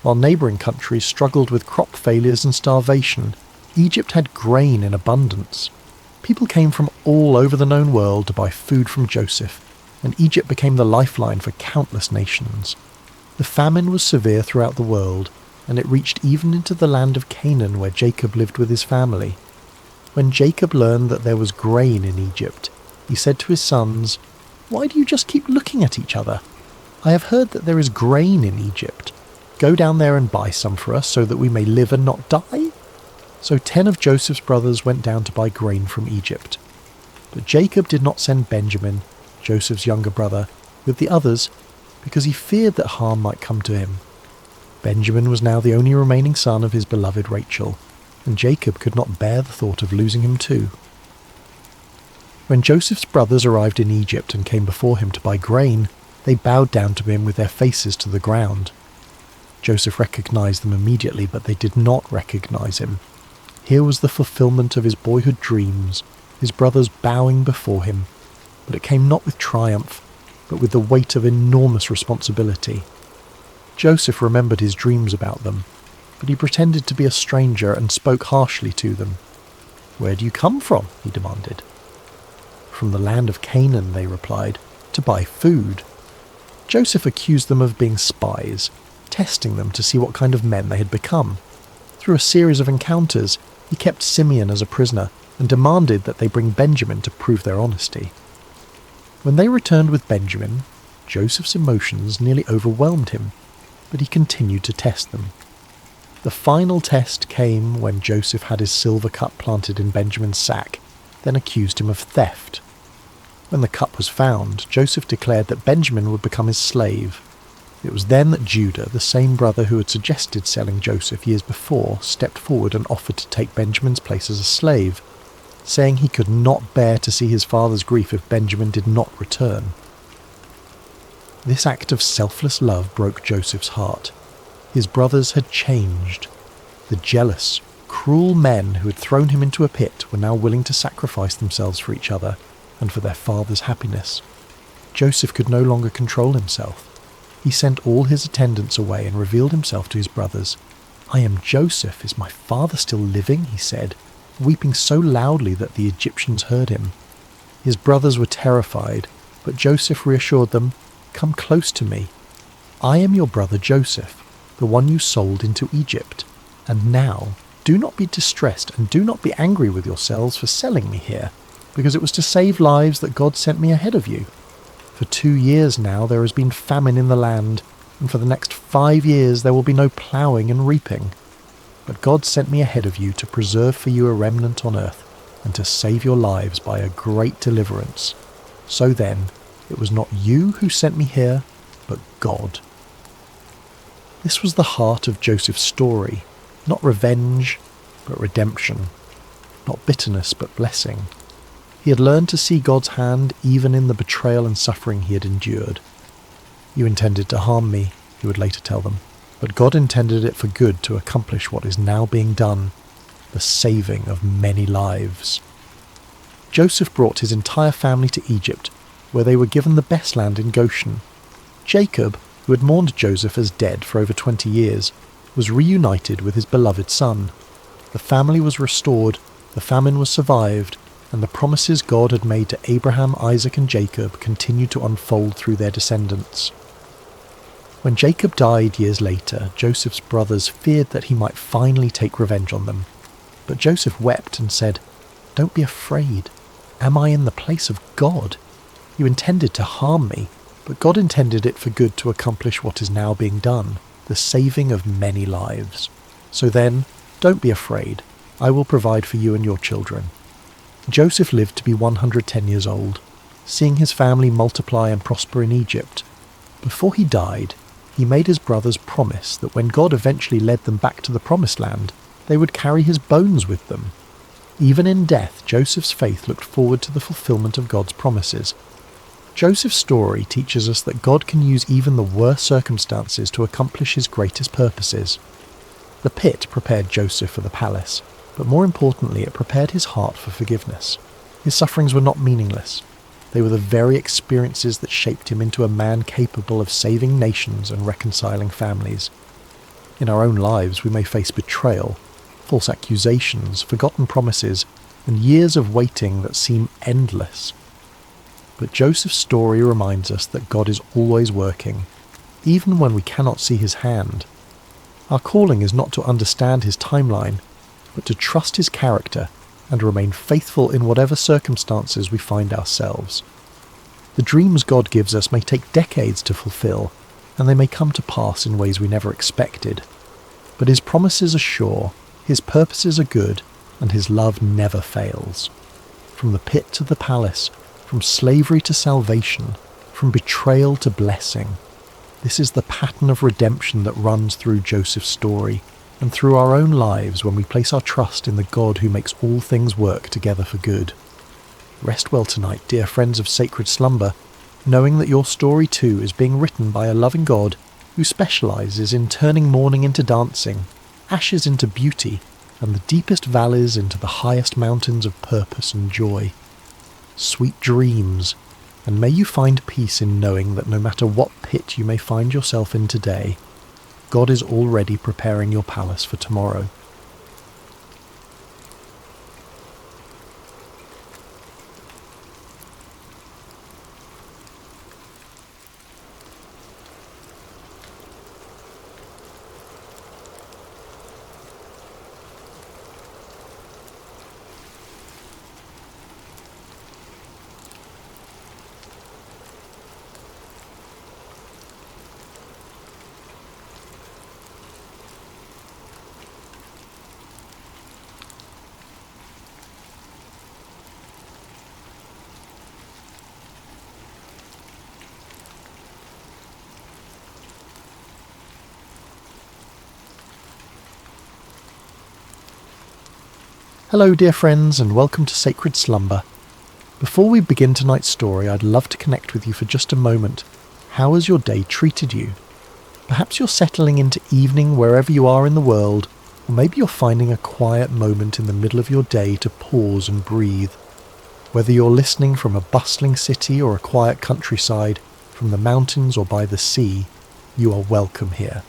While neighbouring countries struggled with crop failures and starvation, Egypt had grain in abundance. People came from all over the known world to buy food from Joseph, and Egypt became the lifeline for countless nations. The famine was severe throughout the world, and it reached even into the land of Canaan where Jacob lived with his family. When Jacob learned that there was grain in Egypt, he said to his sons, "Why do you just keep looking at each other? I have heard that there is grain in Egypt. Go down there and buy some for us so that we may live and not die." So 10 of Joseph's brothers went down to buy grain from Egypt. But Jacob did not send Benjamin, Joseph's younger brother, with the others because he feared that harm might come to him. Benjamin was now the only remaining son of his beloved Rachel, and Jacob could not bear the thought of losing him too. When Joseph's brothers arrived in Egypt and came before him to buy grain, they bowed down to him with their faces to the ground. Joseph recognized them immediately, but they did not recognize him. Here was the fulfillment of his boyhood dreams, his brothers bowing before him, but it came not with triumph, but with the weight of enormous responsibility. Joseph remembered his dreams about them, but he pretended to be a stranger and spoke harshly to them. "Where do you come from?" he demanded. "From the land of Canaan," they replied, "to buy food." Joseph accused them of being spies, testing them to see what kind of men they had become. Through a series of encounters, he kept Simeon as a prisoner and demanded that they bring Benjamin to prove their honesty. When they returned with Benjamin, Joseph's emotions nearly overwhelmed him, but he continued to test them. The final test came when Joseph had his silver cup planted in Benjamin's sack, then accused him of theft. When the cup was found, Joseph declared that Benjamin would become his slave. It was then that Judah, the same brother who had suggested selling Joseph years before, stepped forward and offered to take Benjamin's place as a slave, saying he could not bear to see his father's grief if Benjamin did not return. This act of selfless love broke Joseph's heart. His brothers had changed. The jealous, cruel men who had thrown him into a pit were now willing to sacrifice themselves for each other and for their father's happiness. Joseph could no longer control himself. He sent all his attendants away and revealed himself to his brothers. "I am Joseph. Is my father still living?" he said, weeping so loudly that the Egyptians heard him. His brothers were terrified, but Joseph reassured them, "Come close to me. I am your brother Joseph. the one you sold into Egypt. And now, do not be distressed and do not be angry with yourselves for selling me here, because it was to save lives that God sent me ahead of you. For 2 years now there has been famine in the land, and for the next 5 years there will be no ploughing and reaping. But God sent me ahead of you to preserve for you a remnant on earth, and to save your lives by a great deliverance. So then, it was not you who sent me here, but God. This was the heart of Joseph's story, not revenge, but redemption, not bitterness, but blessing. He had learned to see God's hand even in the betrayal and suffering he had endured. You intended to harm me, he would later tell them, but God intended it for good to accomplish what is now being done, the saving of many lives. Joseph brought his entire family to Egypt, where they were given the best land in Goshen. Jacob, who had mourned Joseph as dead for over 20 years, was reunited with his beloved son. The family was restored, the famine was survived, and the promises God had made to Abraham, Isaac and Jacob continued to unfold through their descendants. When Jacob died years later, Joseph's brothers feared that he might finally take revenge on them. But Joseph wept and said, "Don't be afraid. Am I in the place of God? You intended to harm me, but God intended it for good to accomplish what is now being done, the saving of many lives. So then, don't be afraid. I will provide for you and your children." Joseph lived to be 110 years old, seeing his family multiply and prosper in Egypt. Before he died, he made his brothers promise that when God eventually led them back to the Promised Land, they would carry his bones with them. Even in death, Joseph's faith looked forward to the fulfillment of God's promises. Joseph's story teaches us that God can use even the worst circumstances to accomplish his greatest purposes. The pit prepared Joseph for the palace, but more importantly it prepared his heart for forgiveness. His sufferings were not meaningless. They were the very experiences that shaped him into a man capable of saving nations and reconciling families. In our own lives we may face betrayal, false accusations, forgotten promises, and years of waiting that seem endless. But Joseph's story reminds us that God is always working, even when we cannot see his hand. Our calling is not to understand his timeline, but to trust his character and remain faithful in whatever circumstances we find ourselves. The dreams God gives us may take decades to fulfill, and they may come to pass in ways we never expected. But his promises are sure, his purposes are good, and his love never fails. From the pit to the palace, from slavery to salvation, from betrayal to blessing. This is the pattern of redemption that runs through Joseph's story, and through our own lives when we place our trust in the God who makes all things work together for good. Rest well tonight, dear friends of Sacred Slumber, knowing that your story too is being written by a loving God who specialises in turning mourning into dancing, ashes into beauty, and the deepest valleys into the highest mountains of purpose and joy. Sweet dreams, and may you find peace in knowing that no matter what pit you may find yourself in today, God is already preparing your palace for tomorrow. Hello dear friends, and welcome to Sacred Slumber. Before we begin tonight's story, I'd love to connect with you for just a moment. How has your day treated you? Perhaps you're settling into evening wherever you are in the world, or maybe you're finding a quiet moment in the middle of your day to pause and breathe. Whether you're listening from a bustling city or a quiet countryside, from the mountains or by the sea, you are welcome here.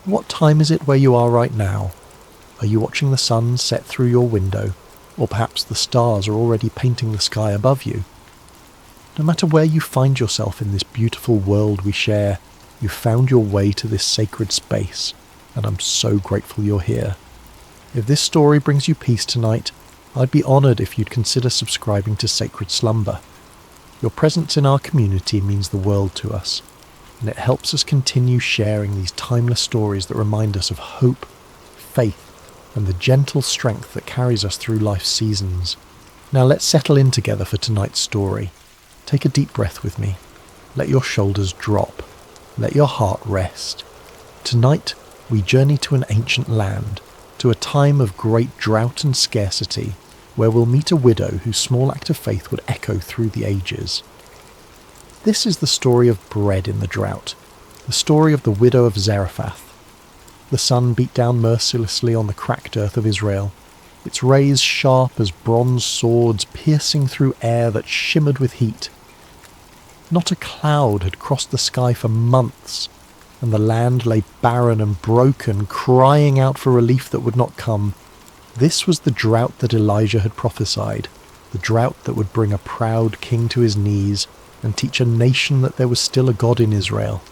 What time is it where you are right now? Are you watching the sun set through your window, or perhaps the stars are already painting the sky above you? No matter where you find yourself in this beautiful world we share, You found your way to this sacred space, and I'm so grateful you're here. If this story brings you peace tonight, I'd be honoured if you'd consider subscribing to Sacred Slumber. Your presence in our community means the world to us, and it helps us continue sharing these timeless stories that remind us of hope, faith, and the gentle strength that carries us through life's seasons. Now let's settle in together for tonight's story. Take a deep breath with me. Let your shoulders drop. Let your heart rest. Tonight, we journey to an ancient land, to a time of great drought and scarcity, where we'll meet a widow whose small act of faith would echo through the ages. This is the story of bread in the drought, the story of the widow of Zarephath. The sun beat down mercilessly on the cracked earth of Israel, its rays sharp as bronze swords piercing through air that shimmered with heat. Not a cloud had crossed the sky for months, and the land lay barren and broken, crying out for relief that would not come. This was the drought that Elijah had prophesied, the drought that would bring a proud king to his knees and teach a nation that there was still a God in Israel.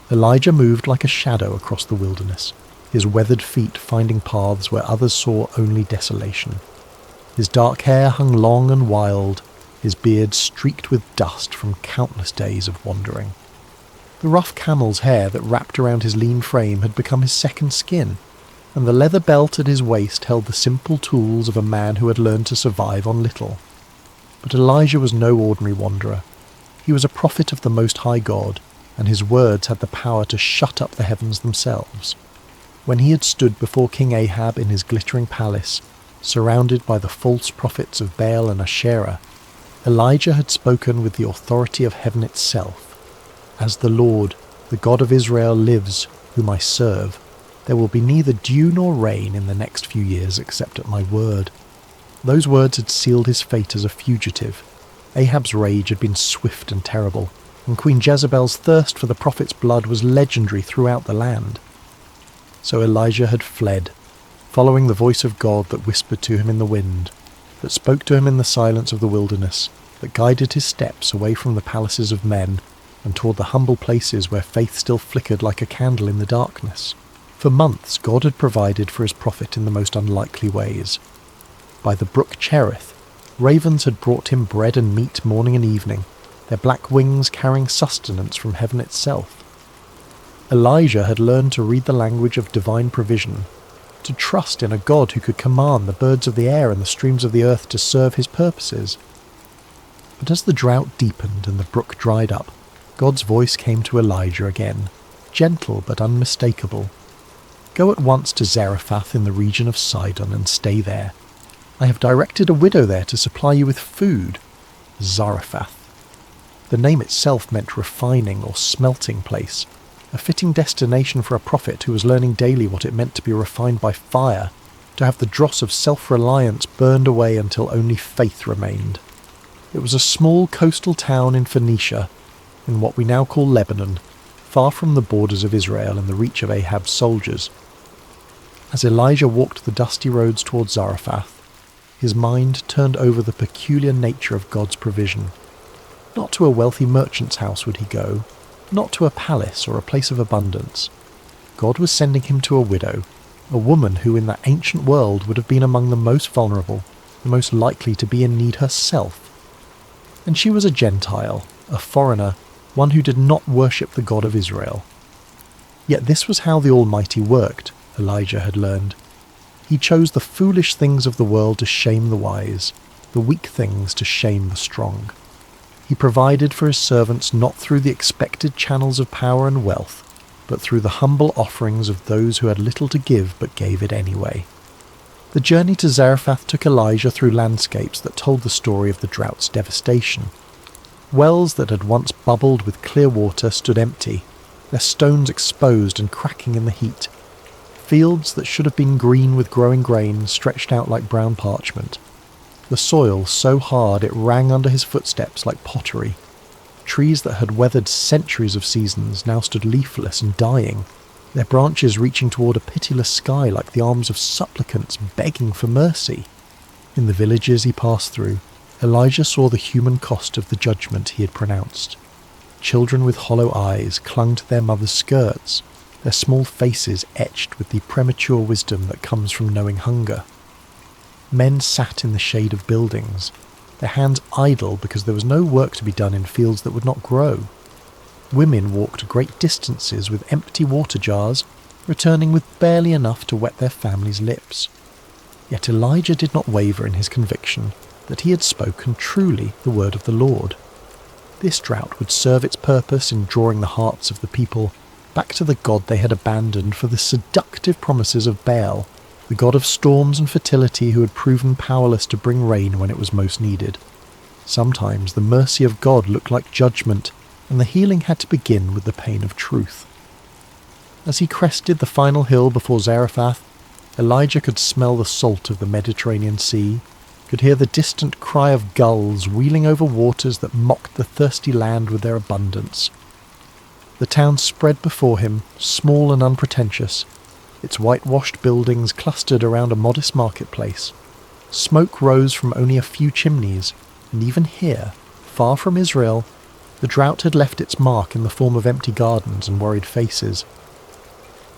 Elijah moved like a shadow across the wilderness, his weathered feet finding paths where others saw only desolation. His dark hair hung long and wild, his beard streaked with dust from countless days of wandering. The rough camel's hair that wrapped around his lean frame had become his second skin, and the leather belt at his waist held the simple tools of a man who had learned to survive on little. But Elijah was no ordinary wanderer. He was a prophet of the Most High God, and his words had the power to shut up the heavens themselves. When he had stood before King Ahab in his glittering palace, surrounded by the false prophets of Baal and Asherah, Elijah had spoken with the authority of heaven itself. As the Lord, the God of Israel, lives, whom I serve, there will be neither dew nor rain in the next few years except at my word. Those words had sealed his fate as a fugitive. Ahab's rage had been swift and terrible, and Queen Jezebel's thirst for the prophet's blood was legendary throughout the land. So Elijah had fled, following the voice of God that whispered to him in the wind, that spoke to him in the silence of the wilderness, that guided his steps away from the palaces of men and toward the humble places where faith still flickered like a candle in the darkness. For months God had provided for his prophet in the most unlikely ways. By the brook Cherith, ravens had brought him bread and meat morning and evening, their black wings carrying sustenance from heaven itself. Elijah had learned to read the language of divine provision, to trust in a God who could command the birds of the air and the streams of the earth to serve his purposes. But as the drought deepened and the brook dried up, God's voice came to Elijah again, gentle but unmistakable. Go at once to Zarephath in the region of Sidon and stay there. I have directed a widow there to supply you with food. Zarephath. The name itself meant refining or smelting place, a fitting destination for a prophet who was learning daily what it meant to be refined by fire, to have the dross of self-reliance burned away until only faith remained. It was a small coastal town in Phoenicia, in what we now call Lebanon, far from the borders of Israel and the reach of Ahab's soldiers. As Elijah walked the dusty roads towards Zarephath, his mind turned over the peculiar nature of God's provision. Not to a wealthy merchant's house would he go, not to a palace or a place of abundance. God was sending him to a widow, a woman who in that ancient world would have been among the most vulnerable, the most likely to be in need herself. And she was a Gentile, a foreigner, one who did not worship the God of Israel. Yet this was how the Almighty worked, Elijah had learned. He chose the foolish things of the world to shame the wise, the weak things to shame the strong. He provided for his servants not through the expected channels of power and wealth, but through the humble offerings of those who had little to give but gave it anyway. The journey to Zarephath took Elijah through landscapes that told the story of the drought's devastation. Wells that had once bubbled with clear water stood empty, their stones exposed and cracking in the heat. Fields that should have been green with growing grain stretched out like brown parchment. The soil so hard it rang under his footsteps like pottery. Trees that had weathered centuries of seasons now stood leafless and dying, their branches reaching toward a pitiless sky like the arms of supplicants begging for mercy. In the villages he passed through, Elijah saw the human cost of the judgment he had pronounced. Children with hollow eyes clung to their mothers' skirts, their small faces etched with the premature wisdom that comes from knowing hunger. Men sat in the shade of buildings, their hands idle because there was no work to be done in fields that would not grow. Women walked great distances with empty water jars, returning with barely enough to wet their families' lips. Yet Elijah did not waver in his conviction that he had spoken truly the word of the Lord. This drought would serve its purpose in drawing the hearts of the people back to the God they had abandoned for the seductive promises of Baal, the god of storms and fertility who had proven powerless to bring rain when it was most needed. Sometimes the mercy of God looked like judgment, and the healing had to begin with the pain of truth. As he crested the final hill before Zarephath, Elijah could smell the salt of the Mediterranean Sea, could hear the distant cry of gulls wheeling over waters that mocked the thirsty land with their abundance. The town spread before him, small and unpretentious, its whitewashed buildings clustered around a modest marketplace. Smoke rose from only a few chimneys, and even here, far from Israel, the drought had left its mark in the form of empty gardens and worried faces.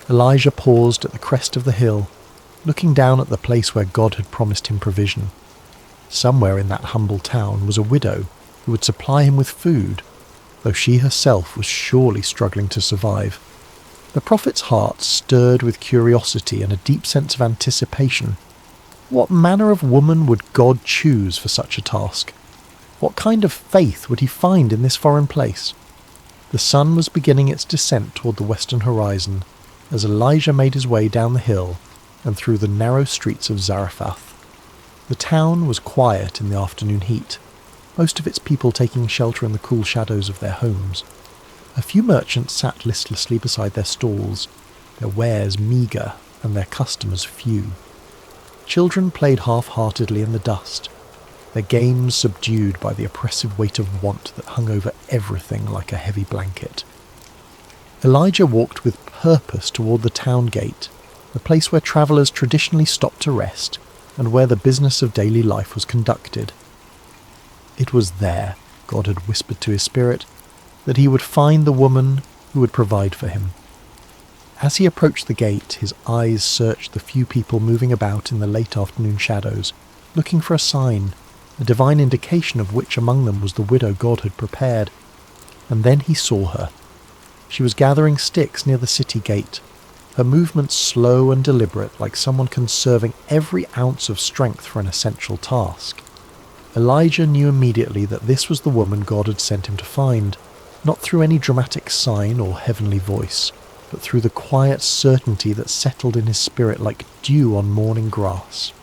Elijah paused at the crest of the hill, looking down at the place where God had promised him provision. Somewhere in that humble town was a widow who would supply him with food, though she herself was surely struggling to survive. The prophet's heart stirred with curiosity and a deep sense of anticipation. What manner of woman would God choose for such a task? What kind of faith would he find in this foreign place? The sun was beginning its descent toward the western horizon as Elijah made his way down the hill and through the narrow streets of Zarephath. The town was quiet in the afternoon heat, most of its people taking shelter in the cool shadows of their homes. A few merchants sat listlessly beside their stalls, their wares meagre and their customers few. Children played half-heartedly in the dust, their games subdued by the oppressive weight of want that hung over everything like a heavy blanket. Elijah walked with purpose toward the town gate, the place where travellers traditionally stopped to rest, and where the business of daily life was conducted. It was there, God had whispered to his spirit, that he would find the woman who would provide for him. As he approached the gate, his eyes searched the few people moving about in the late afternoon shadows, looking for a sign, a divine indication of which among them was the widow God had prepared. And then he saw her. She was gathering sticks near the city gate, her movements slow and deliberate, like someone conserving every ounce of strength for an essential task. Elijah knew immediately that this was the woman God had sent him to find, not through any dramatic sign or heavenly voice, but through the quiet certainty that settled in his spirit like dew on morning grass.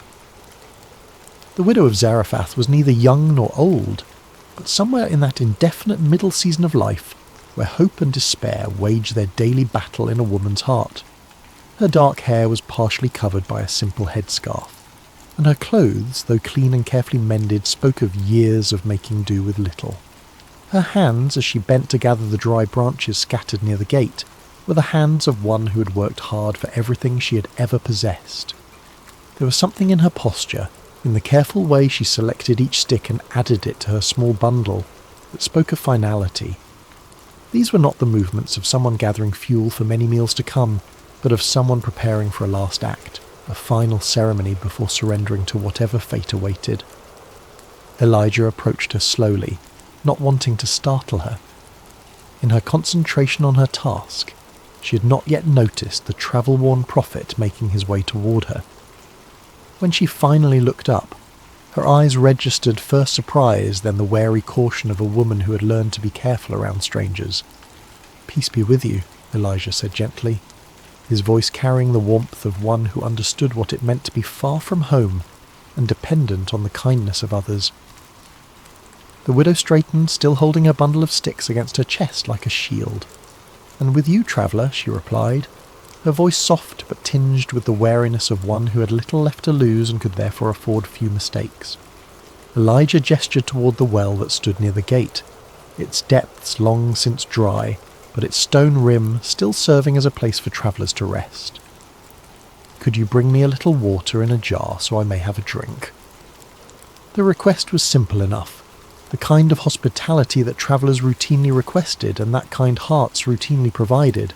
The widow of Zarephath was neither young nor old, but somewhere in that indefinite middle season of life, where hope and despair wage their daily battle in a woman's heart. Her dark hair was partially covered by a simple headscarf, and her clothes, though clean and carefully mended, spoke of years of making do with little. Her hands, as she bent to gather the dry branches scattered near the gate, were the hands of one who had worked hard for everything she had ever possessed. There was something in her posture, in the careful way she selected each stick and added it to her small bundle, that spoke of finality. These were not the movements of someone gathering fuel for many meals to come, but of someone preparing for a last act, a final ceremony before surrendering to whatever fate awaited. Elijah approached her slowly, not wanting to startle her. In her concentration on her task, she had not yet noticed the travel-worn prophet making his way toward her. When she finally looked up, her eyes registered first surprise, then the wary caution of a woman who had learned to be careful around strangers. "Peace be with you," Elijah said gently, his voice carrying the warmth of one who understood what it meant to be far from home and dependent on the kindness of others. The widow straightened, still holding her bundle of sticks against her chest like a shield. "And with you, traveller," she replied, her voice soft but tinged with the wariness of one who had little left to lose and could therefore afford few mistakes. Elijah gestured toward the well that stood near the gate, its depths long since dry, but its stone rim still serving as a place for travellers to rest. "Could you bring me a little water in a jar so I may have a drink?" The request was simple enough, the kind of hospitality that travellers routinely requested and that kind hearts routinely provided.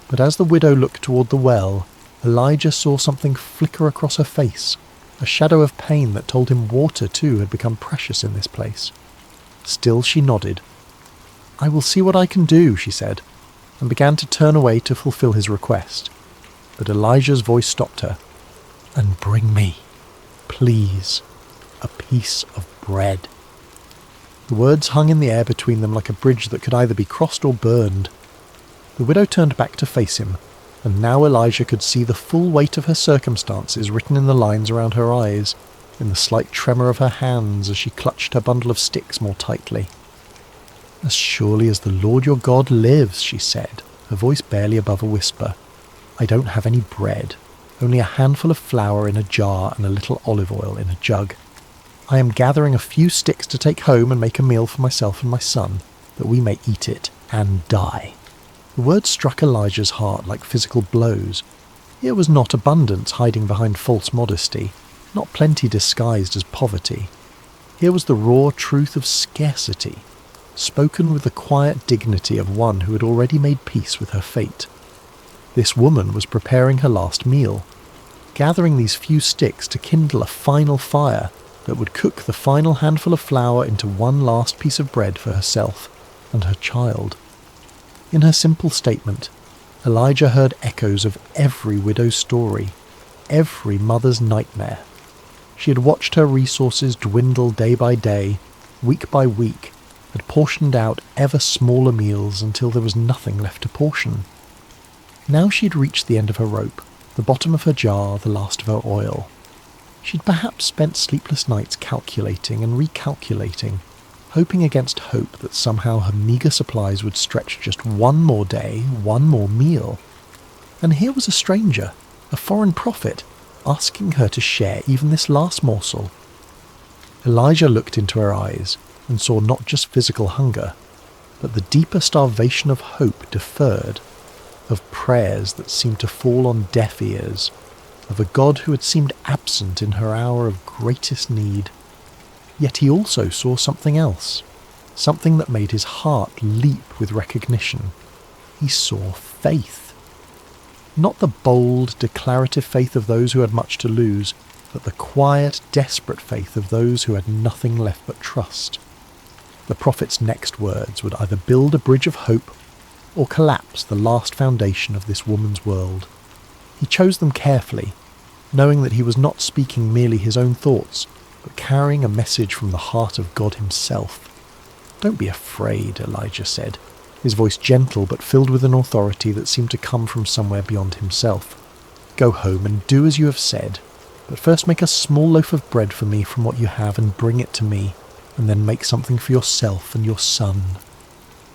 But as the widow looked toward the well, Elijah saw something flicker across her face, a shadow of pain that told him water too had become precious in this place. Still she nodded. "I will see what I can do," she said, and began to turn away to fulfill his request. But Elijah's voice stopped her. "And bring me, please, a piece of bread." The words hung in the air between them like a bridge that could either be crossed or burned. The widow turned back to face him, and now Elijah could see the full weight of her circumstances written in the lines around her eyes, in the slight tremor of her hands as she clutched her bundle of sticks more tightly. "As surely as the Lord your God lives," she said, her voice barely above a whisper, "I don't have any bread, only a handful of flour in a jar and a little olive oil in a jug. I am gathering a few sticks to take home and make a meal for myself and my son, that we may eat it and die." The words struck Elijah's heart like physical blows. Here was not abundance hiding behind false modesty, not plenty disguised as poverty. Here was the raw truth of scarcity, spoken with the quiet dignity of one who had already made peace with her fate. This woman was preparing her last meal, gathering these few sticks to kindle a final fire that would cook the final handful of flour into one last piece of bread for herself and her child. In her simple statement, Elijah heard echoes of every widow's story, every mother's nightmare. She had watched her resources dwindle day by day, week by week, had portioned out ever smaller meals until there was nothing left to portion. Now she had reached the end of her rope, the bottom of her jar, the last of her oil. She'd perhaps spent sleepless nights calculating and recalculating, hoping against hope that somehow her meagre supplies would stretch just one more day, one more meal. And here was a stranger, a foreign prophet, asking her to share even this last morsel. Elijah looked into her eyes and saw not just physical hunger, but the deeper starvation of hope deferred, of prayers that seemed to fall on deaf ears, of a God who had seemed absent in her hour of greatest need. Yet he also saw something else, something that made his heart leap with recognition. He saw faith. Not the bold, declarative faith of those who had much to lose, but the quiet, desperate faith of those who had nothing left but trust. The prophet's next words would either build a bridge of hope or collapse the last foundation of this woman's world. He chose them carefully, knowing that he was not speaking merely his own thoughts, but carrying a message from the heart of God himself. "Don't be afraid," Elijah said, his voice gentle but filled with an authority that seemed to come from somewhere beyond himself. "Go home and do as you have said, but first make a small loaf of bread for me from what you have and bring it to me, and then make something for yourself and your son."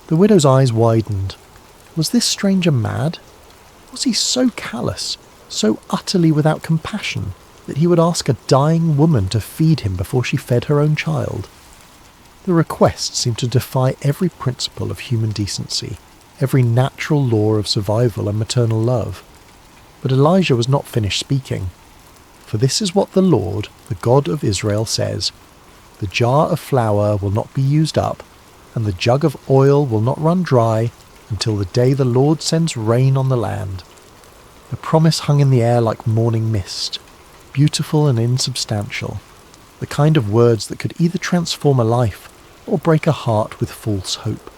The widow's eyes widened. Was this stranger mad? Was he so callous, so utterly without compassion, that he would ask a dying woman to feed him before she fed her own child? The request seemed to defy every principle of human decency, every natural law of survival and maternal love. But Elijah was not finished speaking. "For this is what the Lord, the God of Israel, says, the jar of flour will not be used up, and the jug of oil will not run dry, until the day the Lord sends rain on the land." The promise hung in the air like morning mist, beautiful and insubstantial, the kind of words that could either transform a life or break a heart with false hope.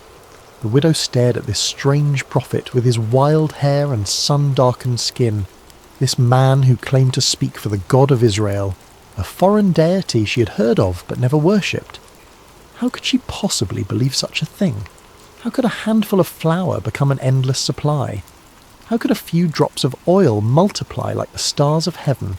The widow stared at this strange prophet with his wild hair and sun-darkened skin, this man who claimed to speak for the God of Israel, a foreign deity she had heard of but never worshipped. How could she possibly believe such a thing? How could a handful of flour become an endless supply? How could a few drops of oil multiply like the stars of heaven?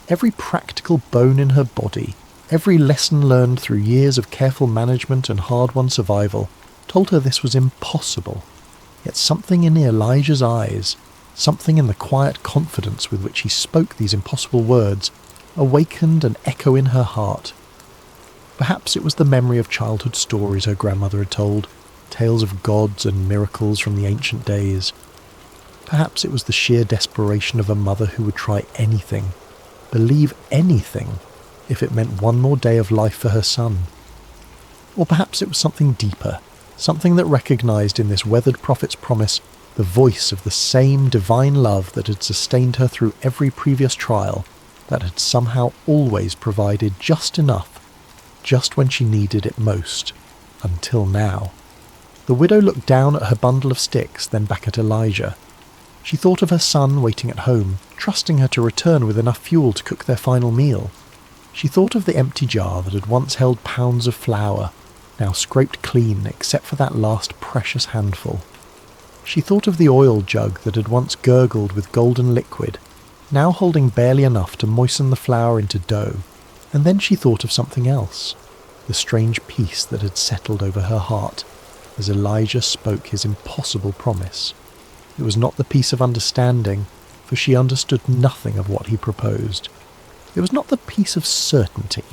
Every practical bone in her body, every lesson learned through years of careful management and hard-won survival, told her this was impossible. Yet something in Elijah's eyes, something in the quiet confidence with which he spoke these impossible words, awakened an echo in her heart. Perhaps it was the memory of childhood stories her grandmother had told, tales of gods and miracles from the ancient days. Perhaps it was the sheer desperation of a mother who would try anything, believe anything, if it meant one more day of life for her son. Or perhaps it was something deeper, something that recognized in this weathered prophet's promise the voice of the same divine love that had sustained her through every previous trial, that had somehow always provided just enough, just when she needed it most, until now. The widow looked down at her bundle of sticks, then back at Elijah. She thought of her son waiting at home, trusting her to return with enough fuel to cook their final meal. She thought of the empty jar that had once held pounds of flour, now scraped clean except for that last precious handful. She thought of the oil jug that had once gurgled with golden liquid, now holding barely enough to moisten the flour into dough. And then she thought of something else, the strange peace that had settled over her heart as Elijah spoke his impossible promise. It was not the peace of understanding, for she understood nothing of what he proposed. It was not the peace of certainty,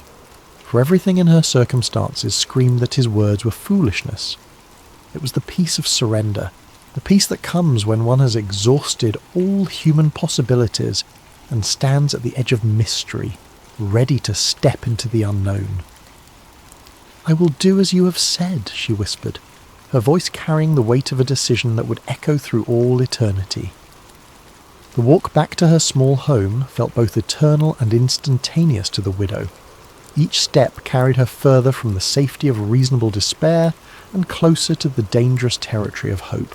for everything in her circumstances screamed that his words were foolishness. It was the peace of surrender, the peace that comes when one has exhausted all human possibilities and stands at the edge of mystery, ready to step into the unknown. "I will do as you have said," she whispered, her voice carrying the weight of a decision that would echo through all eternity. The walk back to her small home felt both eternal and instantaneous to the widow. Each step carried her further from the safety of reasonable despair and closer to the dangerous territory of hope.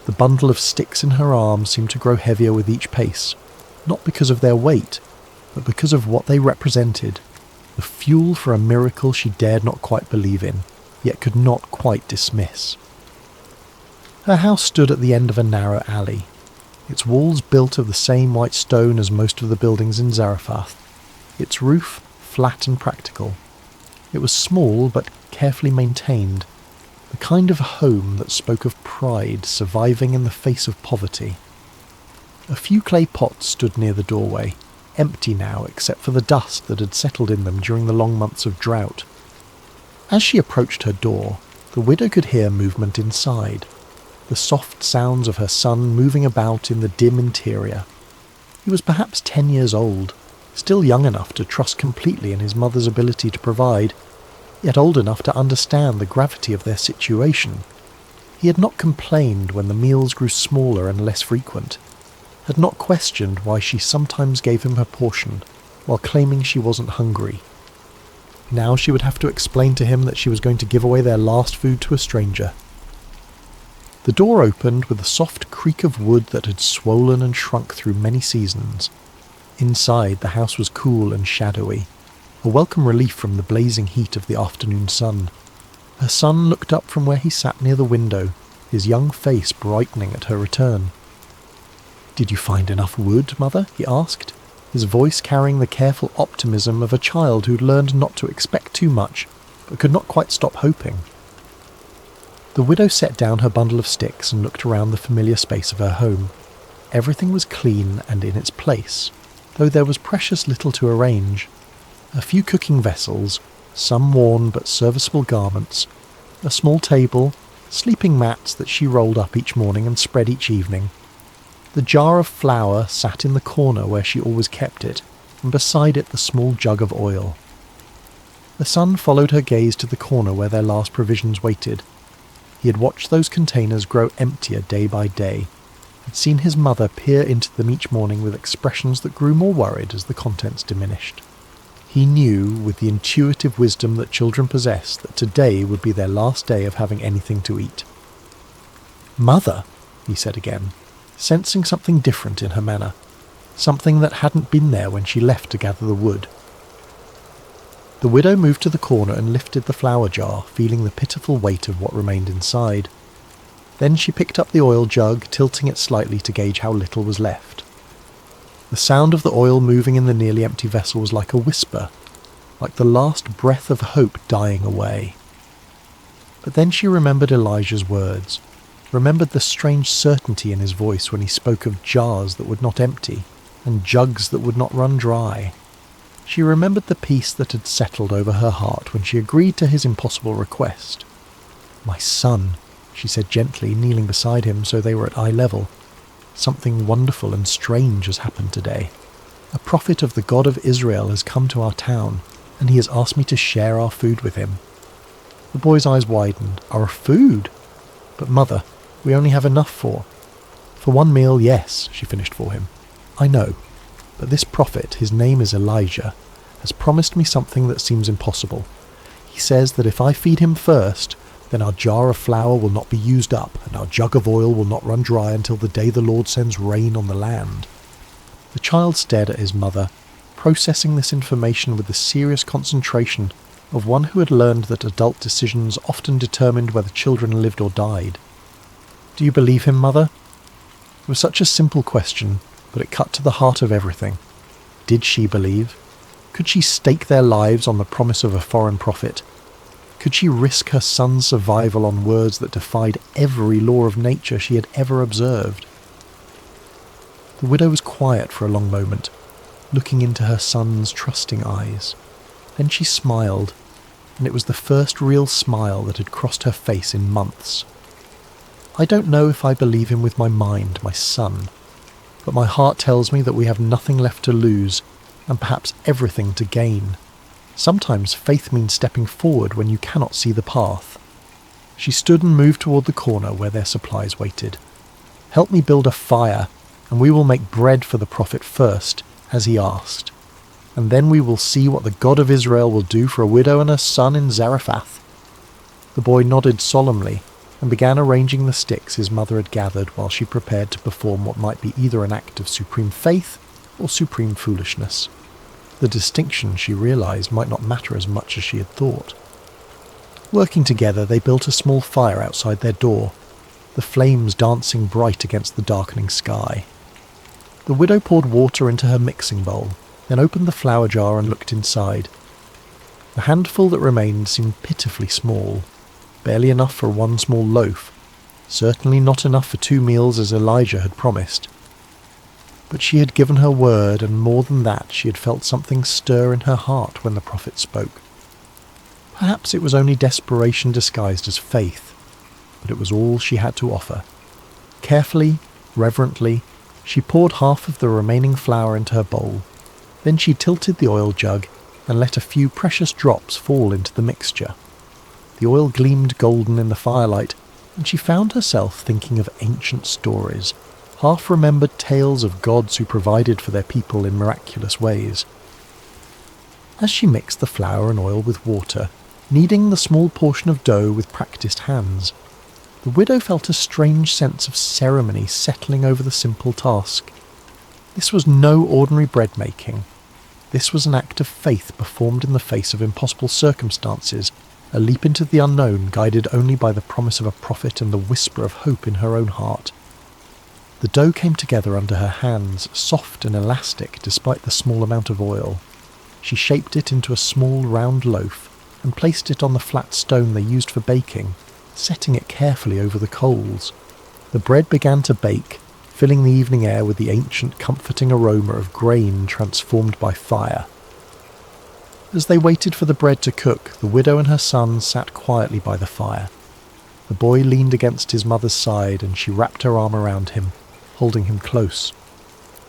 The bundle of sticks in her arms seemed to grow heavier with each pace, not because of their weight, but because of what they represented, the fuel for a miracle she dared not quite believe in, yet could not quite dismiss. Her house stood at the end of a narrow alley, its walls built of the same white stone as most of the buildings in Zarephath, its roof flat and practical. It was small but carefully maintained, the kind of home that spoke of pride surviving in the face of poverty. A few clay pots stood near the doorway, empty now except for the dust that had settled in them during the long months of drought. As she approached her door, the widow could hear movement inside, the soft sounds of her son moving about in the dim interior. He was perhaps 10 years old, still young enough to trust completely in his mother's ability to provide, yet old enough to understand the gravity of their situation. He had not complained when the meals grew smaller and less frequent, had not questioned why she sometimes gave him her portion while claiming she wasn't hungry. Now she would have to explain to him that she was going to give away their last food to a stranger. The door opened with a soft creak of wood that had swollen and shrunk through many seasons. Inside, the house was cool and shadowy, a welcome relief from the blazing heat of the afternoon sun. Her son looked up from where he sat near the window, his young face brightening at her return. "Did you find enough wood, Mother?" he asked, his voice carrying the careful optimism of a child who'd learned not to expect too much, but could not quite stop hoping. The widow set down her bundle of sticks and looked around the familiar space of her home. Everything was clean and in its place, though there was precious little to arrange. A few cooking vessels, some worn but serviceable garments, a small table, sleeping mats that she rolled up each morning and spread each evening. The jar of flour sat in the corner where she always kept it, and beside it the small jug of oil. The son followed her gaze to the corner where their last provisions waited. He had watched those containers grow emptier day by day, had seen his mother peer into them each morning with expressions that grew more worried as the contents diminished. He knew, with the intuitive wisdom that children possess, that today would be their last day of having anything to eat. "Mother," he said again, sensing something different in her manner, something that hadn't been there when she left to gather the wood. The widow moved to the corner and lifted the flour jar, feeling the pitiful weight of what remained inside. Then she picked up the oil jug, tilting it slightly to gauge how little was left. The sound of the oil moving in the nearly empty vessel was like a whisper, like the last breath of hope dying away. But then she remembered Elijah's words, remembered the strange certainty in his voice when he spoke of jars that would not empty, and jugs that would not run dry. She remembered the peace that had settled over her heart when she agreed to his impossible request. "My son," she said gently, kneeling beside him so they were at eye level. "Something wonderful and strange has happened today. A prophet of the God of Israel has come to our town, and he has asked me to share our food with him." The boy's eyes widened. Our food? But mother, we only have enough for one meal, yes, she finished for him. I know, but this prophet, his name is Elijah, has promised me something that seems impossible. He says that if I feed him first, then our jar of flour will not be used up, and our jug of oil will not run dry until the day the Lord sends rain on the land. The child stared at his mother, processing this information with the serious concentration of one who had learned that adult decisions often determined whether children lived or died. Do you believe him, mother? It was such a simple question, but it cut to the heart of everything. Did she believe? Could she stake their lives on the promise of a foreign prophet? Could she risk her son's survival on words that defied every law of nature she had ever observed? The widow was quiet for a long moment, looking into her son's trusting eyes. Then she smiled, and it was the first real smile that had crossed her face in months. I don't know if I believe him with my mind, my son, but my heart tells me that we have nothing left to lose, and perhaps everything to gain. Sometimes faith means stepping forward when you cannot see the path. She stood and moved toward the corner where their supplies waited. Help me build a fire, and we will make bread for the prophet first, as he asked. And then we will see what the God of Israel will do for a widow and her son in Zarephath. The boy nodded solemnly and began arranging the sticks his mother had gathered while she prepared to perform what might be either an act of supreme faith or supreme foolishness. The distinction, she realized, might not matter as much as she had thought. Working together, they built a small fire outside their door, the flames dancing bright against the darkening sky. The widow poured water into her mixing bowl, then opened the flour jar and looked inside. The handful that remained seemed pitifully small, barely enough for one small loaf, certainly not enough for 2 meals as Elijah had promised. But she had given her word, and more than that, she had felt something stir in her heart when the prophet spoke. Perhaps it was only desperation disguised as faith, but it was all she had to offer. Carefully, reverently, she poured half of the remaining flour into her bowl. Then she tilted the oil jug and let a few precious drops fall into the mixture. The oil gleamed golden in the firelight, and she found herself thinking of ancient stories, half-remembered tales of gods who provided for their people in miraculous ways. As she mixed the flour and oil with water, kneading the small portion of dough with practiced hands, the widow felt a strange sense of ceremony settling over the simple task. This was no ordinary bread-making. This was an act of faith performed in the face of impossible circumstances, a leap into the unknown guided only by the promise of a prophet and the whisper of hope in her own heart. The dough came together under her hands, soft and elastic despite the small amount of oil. She shaped it into a small round loaf and placed it on the flat stone they used for baking, setting it carefully over the coals. The bread began to bake, filling the evening air with the ancient comforting aroma of grain transformed by fire. As they waited for the bread to cook, the widow and her son sat quietly by the fire. The boy leaned against his mother's side, and she wrapped her arm around him, holding him close.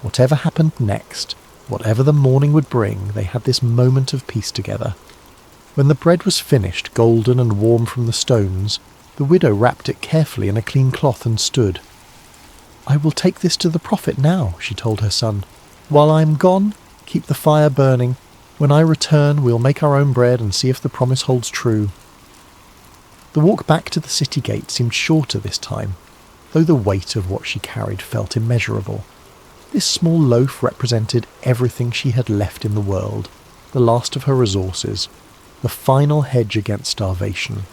Whatever happened next, whatever the morning would bring, they had this moment of peace together. When the bread was finished, golden and warm from the stones, the widow wrapped it carefully in a clean cloth and stood. "I will take this to the prophet now," she told her son. "While I am gone, keep the fire burning. When I return, we'll make our own bread and see if the promise holds true." The walk back to the city gate seemed shorter this time, though the weight of what she carried felt immeasurable. This small loaf represented everything she had left in the world, the last of her resources, the final hedge against starvation.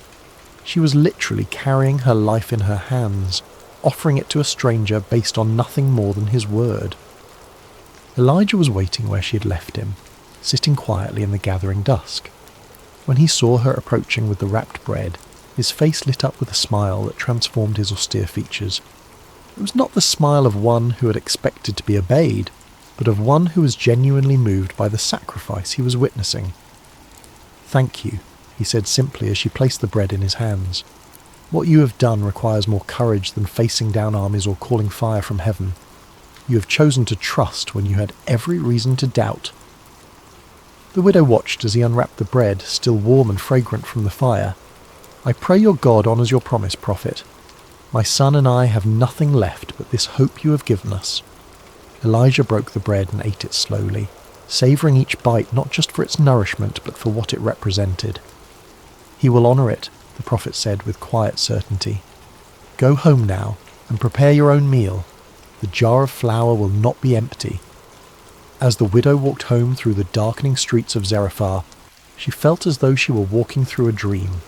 She was literally carrying her life in her hands, offering it to a stranger based on nothing more than his word. Elijah was waiting where she had left him, sitting quietly in the gathering dusk. When he saw her approaching with the wrapped bread, his face lit up with a smile that transformed his austere features. It was not the smile of one who had expected to be obeyed, but of one who was genuinely moved by the sacrifice he was witnessing. "Thank you," he said simply as she placed the bread in his hands. "What you have done requires more courage than facing down armies or calling fire from heaven. You have chosen to trust when you had every reason to doubt." The widow watched as he unwrapped the bread, still warm and fragrant from the fire. I pray your God honours your promise, prophet. My son and I have nothing left but this hope you have given us." Elijah broke the bread and ate it slowly, savouring each bite not just for its nourishment but for what it represented. "He will honour it," the prophet said with quiet certainty. "Go home now and prepare your own meal. The jar of flour will not be empty." As the widow walked home through the darkening streets of Zarephath, she felt as though she were walking through a dream.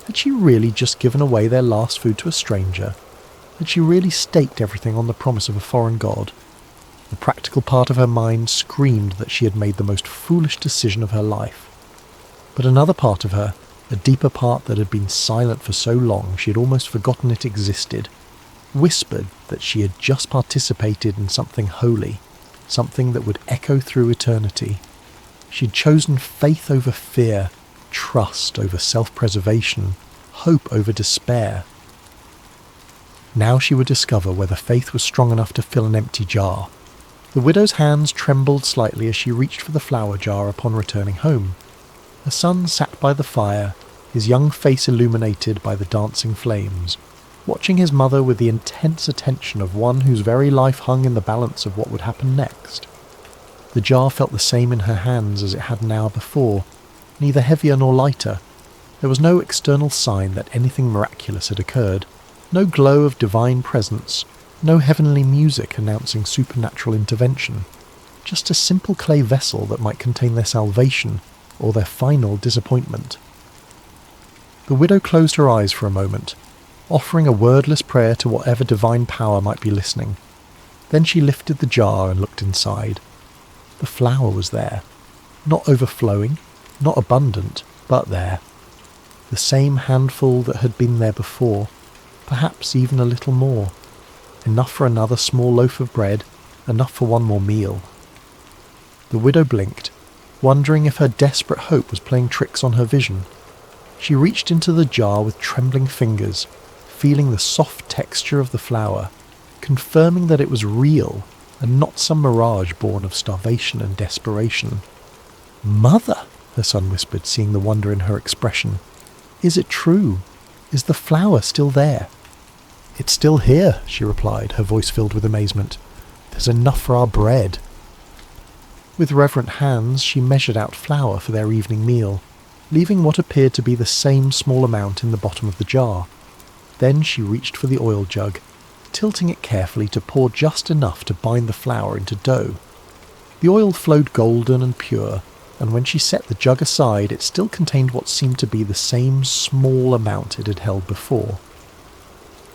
Had she really just given away their last food to a stranger? Had she really staked everything on the promise of a foreign god? The practical part of her mind screamed that she had made the most foolish decision of her life. But another part of her, a deeper part that had been silent for so long she had almost forgotten it existed, whispered that she had just participated in something holy, something that would echo through eternity. She'd chosen faith over fear, trust over self-preservation, hope over despair. Now she would discover whether faith was strong enough to fill an empty jar. The widow's hands trembled slightly as she reached for the flour jar upon returning home. Her son sat by the fire, his young face illuminated by the dancing flames, watching his mother with the intense attention of one whose very life hung in the balance of what would happen next. The jar felt the same in her hands as it had an hour before, neither heavier nor lighter. There was no external sign that anything miraculous had occurred, no glow of divine presence, no heavenly music announcing supernatural intervention, just a simple clay vessel that might contain their salvation or their final disappointment. The widow closed her eyes for a moment, offering a wordless prayer to whatever divine power might be listening. Then she lifted the jar and looked inside. The flour was there, not overflowing, not abundant, but there. The same handful that had been there before, perhaps even a little more. Enough for another small loaf of bread, enough for one more meal. The widow blinked, wondering if her desperate hope was playing tricks on her vision. She reached into the jar with trembling fingers, feeling the soft texture of the flour, confirming that it was real and not some mirage born of starvation and desperation. "Mother," her son whispered, seeing the wonder in her expression. "Is it true? Is the flour still there?" "It's still here," she replied, her voice filled with amazement. "There's enough for our bread." With reverent hands she measured out flour for their evening meal, leaving what appeared to be the same small amount in the bottom of the jar. Then she reached for the oil jug, tilting it carefully to pour just enough to bind the flour into dough. The oil flowed golden and pure, and when she set the jug aside it still contained what seemed to be the same small amount it had held before.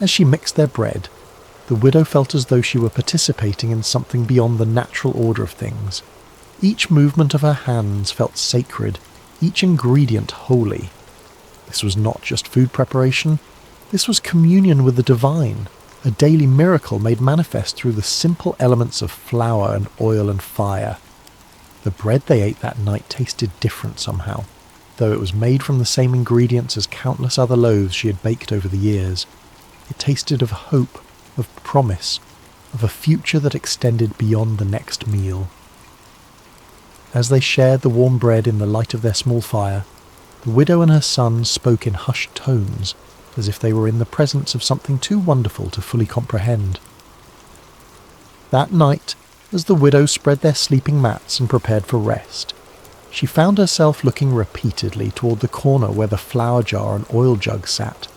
As she mixed their bread, the widow felt as though she were participating in something beyond the natural order of things. Each movement of her hands felt sacred, each ingredient holy. This was not just food preparation, this was communion with the divine, a daily miracle made manifest through the simple elements of flour and oil and fire. The bread they ate that night tasted different somehow, though it was made from the same ingredients as countless other loaves she had baked over the years. It tasted of hope, of promise, of a future that extended beyond the next meal. As they shared the warm bread in the light of their small fire, the widow and her son spoke in hushed tones, as if they were in the presence of something too wonderful to fully comprehend. That night, as the widow spread their sleeping mats and prepared for rest, she found herself looking repeatedly toward the corner where the flour jar and oil jug sat.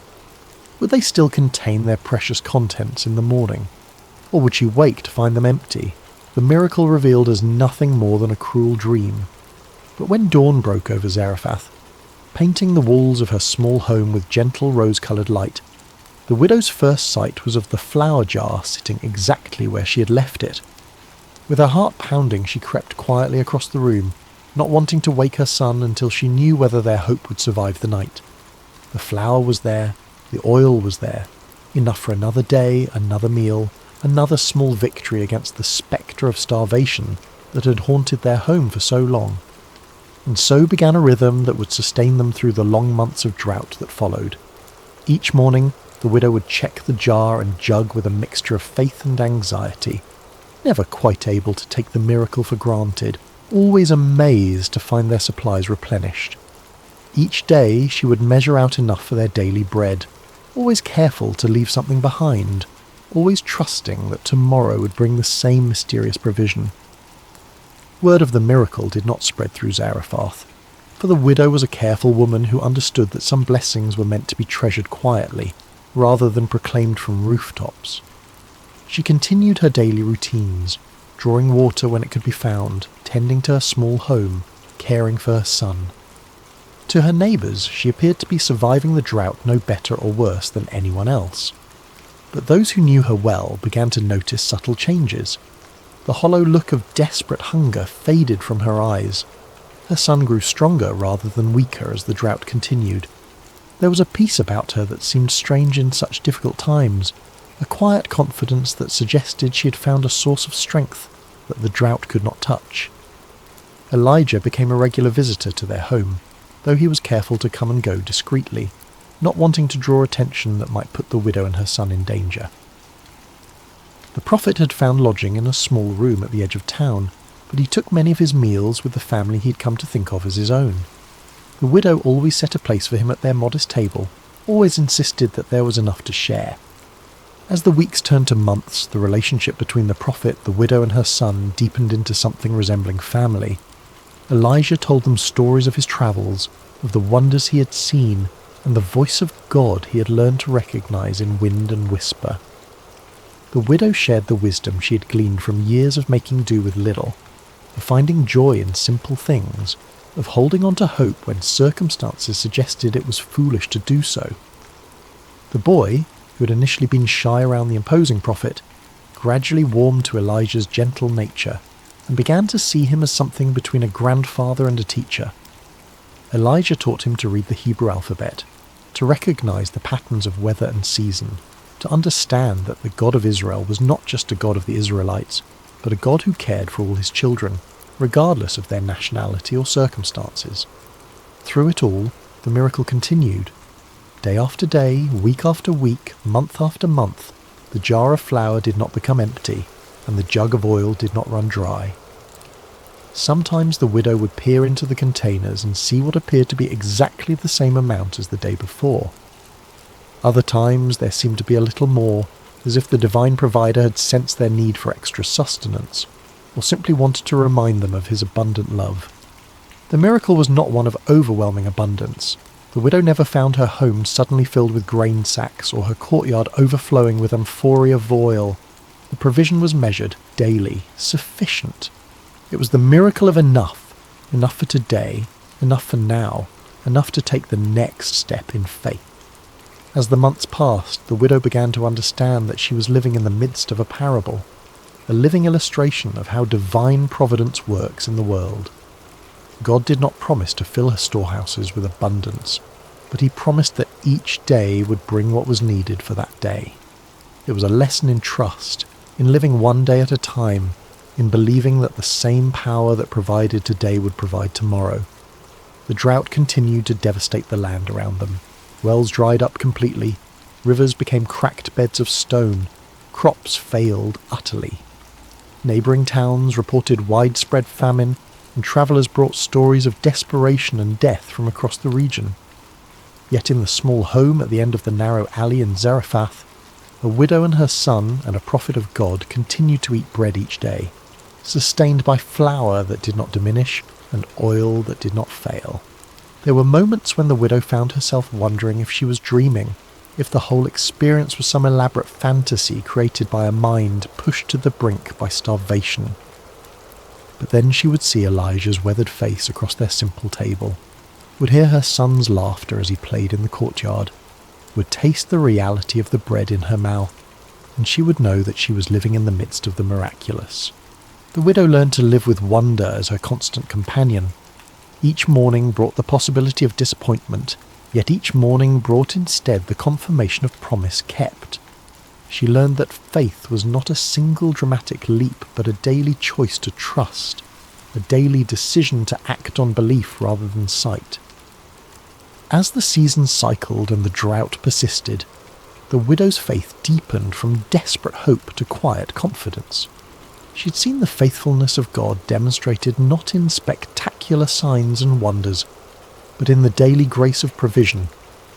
Would they still contain their precious contents in the morning? Or would she wake to find them empty, the miracle revealed as nothing more than a cruel dream? But when dawn broke over Zarephath, painting the walls of her small home with gentle rose-coloured light, the widow's first sight was of the flour jar sitting exactly where she had left it. With her heart pounding, she crept quietly across the room, not wanting to wake her son until she knew whether their hope would survive the night. The flour was there, the oil was there, enough for another day, another meal, another small victory against the spectre of starvation that had haunted their home for so long. And so began a rhythm that would sustain them through the long months of drought that followed. Each morning, the widow would check the jar and jug with a mixture of faith and anxiety, never quite able to take the miracle for granted, always amazed to find their supplies replenished. Each day she would measure out enough for their daily bread, always careful to leave something behind, always trusting that tomorrow would bring the same mysterious provision. Word of the miracle did not spread through Zarephath, for the widow was a careful woman who understood that some blessings were meant to be treasured quietly, rather than proclaimed from rooftops. She continued her daily routines, drawing water when it could be found, tending to her small home, caring for her son. To her neighbours, she appeared to be surviving the drought no better or worse than anyone else. But those who knew her well began to notice subtle changes. The hollow look of desperate hunger faded from her eyes. Her son grew stronger rather than weaker as the drought continued. There was a peace about her that seemed strange in such difficult times, a quiet confidence that suggested she had found a source of strength that the drought could not touch. Elijah became a regular visitor to their home, though he was careful to come and go discreetly, not wanting to draw attention that might put the widow and her son in danger. The prophet had found lodging in a small room at the edge of town, but he took many of his meals with the family he had come to think of as his own. The widow always set a place for him at their modest table, always insisted that there was enough to share. As the weeks turned to months, the relationship between the prophet, the widow and her son deepened into something resembling family. Elijah told them stories of his travels, of the wonders he had seen, and the voice of God he had learned to recognize in wind and whisper. The widow shared the wisdom she had gleaned from years of making do with little, of finding joy in simple things, of holding on to hope when circumstances suggested it was foolish to do so. The boy, who had initially been shy around the imposing prophet, gradually warmed to Elijah's gentle nature and began to see him as something between a grandfather and a teacher. Elijah taught him to read the Hebrew alphabet, to recognize the patterns of weather and season, to understand that the God of Israel was not just a God of the Israelites, but a God who cared for all his children, regardless of their nationality or circumstances. Through it all, the miracle continued. Day after day, week after week, month after month, the jar of flour did not become empty, and the jug of oil did not run dry. Sometimes the widow would peer into the containers and see what appeared to be exactly the same amount as the day before. Other times there seemed to be a little more, as if the divine provider had sensed their need for extra sustenance, or simply wanted to remind them of his abundant love. The miracle was not one of overwhelming abundance. The widow never found her home suddenly filled with grain sacks or her courtyard overflowing with amphorae of oil. The provision was measured daily, sufficient. It was the miracle of enough for today, enough for now, enough to take the next step in faith. As the months passed, the widow began to understand that she was living in the midst of a parable, a living illustration of how divine providence works in the world. God did not promise to fill her storehouses with abundance, but he promised that each day would bring what was needed for that day. It was a lesson in trust, in living one day at a time, in believing that the same power that provided today would provide tomorrow. The drought continued to devastate the land around them. Wells dried up completely, rivers became cracked beds of stone, crops failed utterly. Neighbouring towns reported widespread famine, and travellers brought stories of desperation and death from across the region. Yet in the small home at the end of the narrow alley in Zarephath, a widow and her son and a prophet of God continued to eat bread each day, sustained by flour that did not diminish and oil that did not fail. There were moments when the widow found herself wondering if she was dreaming, if the whole experience was some elaborate fantasy created by a mind pushed to the brink by starvation. But then she would see Elijah's weathered face across their simple table, would hear her son's laughter as he played in the courtyard, would taste the reality of the bread in her mouth, and she would know that she was living in the midst of the miraculous. The widow learned to live with wonder as her constant companion. Each morning brought the possibility of disappointment, yet each morning brought instead the confirmation of promise kept. She learned that faith was not a single dramatic leap, but a daily choice to trust, a daily decision to act on belief rather than sight. As the seasons cycled and the drought persisted, the widow's faith deepened from desperate hope to quiet confidence. She had seen the faithfulness of God demonstrated not in spectacular signs and wonders, but in the daily grace of provision,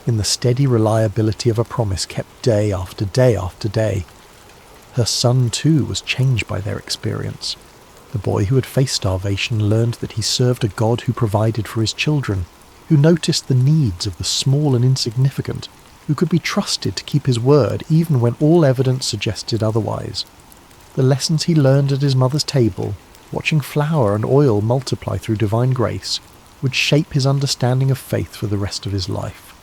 in the steady reliability of a promise kept day after day after day. Her son, too, was changed by their experience. The boy who had faced starvation learned that he served a God who provided for his children, who noticed the needs of the small and insignificant, who could be trusted to keep his word even when all evidence suggested otherwise. The lessons he learned at his mother's table, watching flour and oil multiply through divine grace, would shape his understanding of faith for the rest of his life.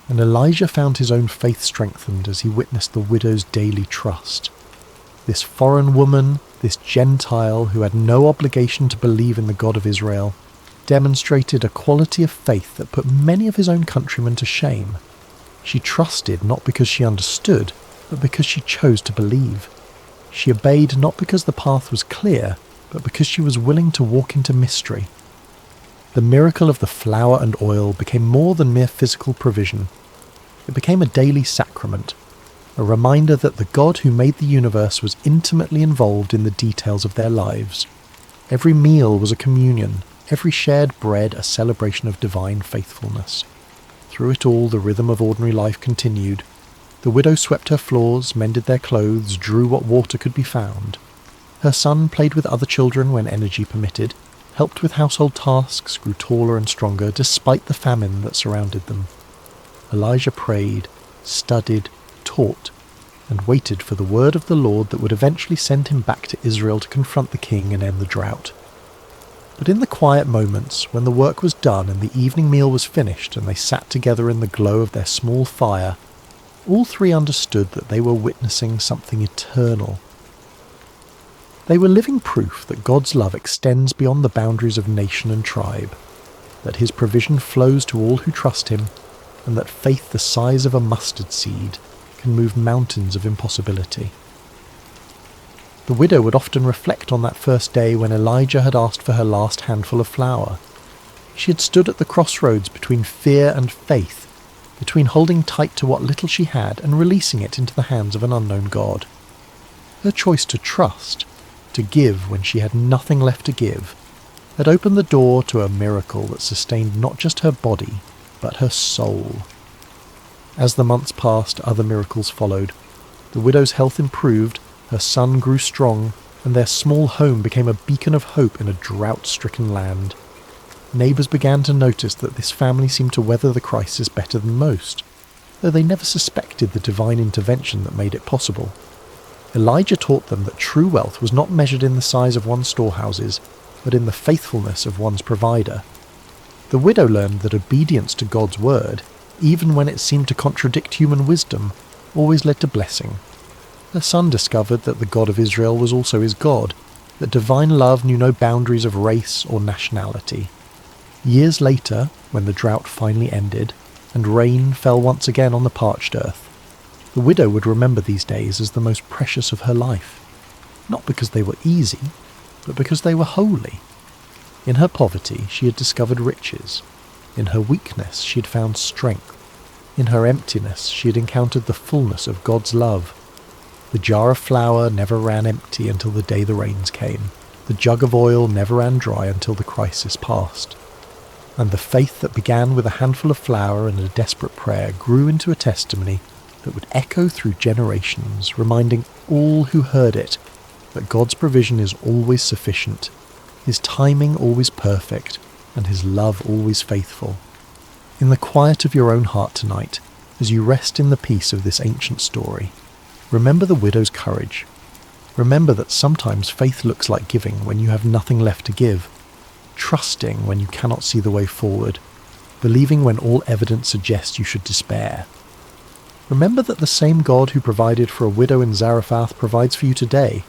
And Elijah found his own faith strengthened as he witnessed the widow's daily trust. This foreign woman, this Gentile who had no obligation to believe in the God of Israel, demonstrated a quality of faith that put many of his own countrymen to shame. She trusted not because she understood, but because she chose to believe. She obeyed not because the path was clear, but because she was willing to walk into mystery. The miracle of the flour and oil became more than mere physical provision. It became a daily sacrament, a reminder that the God who made the universe was intimately involved in the details of their lives. Every meal was a communion, every shared bread a celebration of divine faithfulness. Through it all, the rhythm of ordinary life continued. The widow swept her floors, mended their clothes, drew what water could be found. Her son played with other children when energy permitted, helped with household tasks, grew taller and stronger despite the famine that surrounded them. Elijah prayed, studied, taught, and waited for the word of the Lord that would eventually send him back to Israel to confront the king and end the drought. But in the quiet moments, when the work was done and the evening meal was finished and they sat together in the glow of their small fire, all three understood that they were witnessing something eternal. They were living proof that God's love extends beyond the boundaries of nation and tribe, that his provision flows to all who trust him, and that faith the size of a mustard seed can move mountains of impossibility. The widow would often reflect on that first day when Elijah had asked for her last handful of flour. She had stood at the crossroads between fear and faith, between holding tight to what little she had and releasing it into the hands of an unknown God. Her choice to trust, to give when she had nothing left to give, had opened the door to a miracle that sustained not just her body, but her soul. As the months passed, other miracles followed. The widow's health improved, her son grew strong, and their small home became a beacon of hope in a drought-stricken land. Neighbours began to notice that this family seemed to weather the crisis better than most, though they never suspected the divine intervention that made it possible. Elijah taught them that true wealth was not measured in the size of one's storehouses, but in the faithfulness of one's provider. The widow learned that obedience to God's word, even when it seemed to contradict human wisdom, always led to blessing. Her son discovered that the God of Israel was also his God, that divine love knew no boundaries of race or nationality. Years later, when the drought finally ended, and rain fell once again on the parched earth, the widow would remember these days as the most precious of her life, not because they were easy, but because they were holy. In her poverty, she had discovered riches. In her weakness, she had found strength. In her emptiness, she had encountered the fullness of God's love. The jar of flour never ran empty until the day the rains came. The jug of oil never ran dry until the crisis passed. And the faith that began with a handful of flour and a desperate prayer grew into a testimony that would echo through generations, reminding all who heard it that God's provision is always sufficient, his timing always perfect, and his love always faithful. In the quiet of your own heart tonight, as you rest in the peace of this ancient story, remember the widow's courage. Remember that sometimes faith looks like giving when you have nothing left to give, trusting when you cannot see the way forward, believing when all evidence suggests you should despair. Remember that the same God who provided for a widow in Zarephath provides for you today.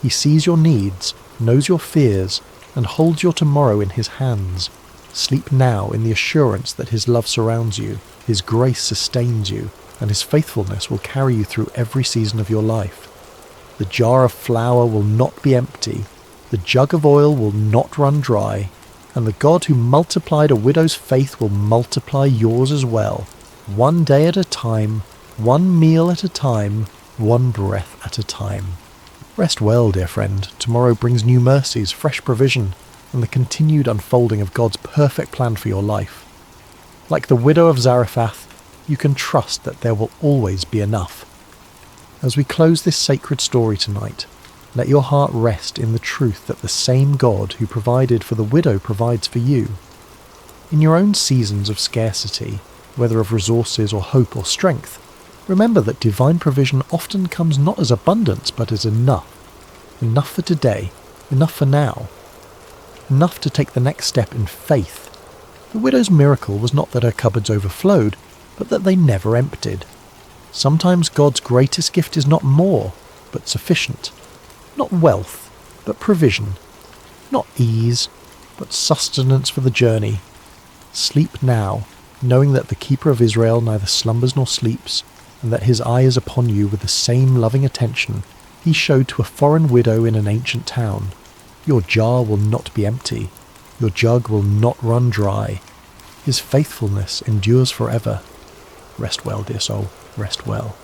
He sees your needs, knows your fears, and holds your tomorrow in his hands. Sleep now in the assurance that his love surrounds you, his grace sustains you, and his faithfulness will carry you through every season of your life. The jar of flour will not be empty, the jug of oil will not run dry, and the God who multiplied a widow's faith will multiply yours as well, one day at a time, one meal at a time, one breath at a time. Rest well, dear friend. Tomorrow brings new mercies, fresh provision, and the continued unfolding of God's perfect plan for your life. Like the widow of Zarephath, you can trust that there will always be enough. As we close this sacred story tonight, let your heart rest in the truth that the same God who provided for the widow provides for you. In your own seasons of scarcity, whether of resources or hope or strength, remember that divine provision often comes not as abundance but as enough. Enough for today, enough for now. Enough to take the next step in faith. The widow's miracle was not that her cupboards overflowed, but that they never emptied. Sometimes God's greatest gift is not more, but sufficient. Not wealth, but provision. Not ease, but sustenance for the journey. Sleep now, knowing that the Keeper of Israel neither slumbers nor sleeps, and that his eye is upon you with the same loving attention he showed to a foreign widow in an ancient town. Your jar will not be empty. Your jug will not run dry. His faithfulness endures forever. Rest well, dear soul, rest well.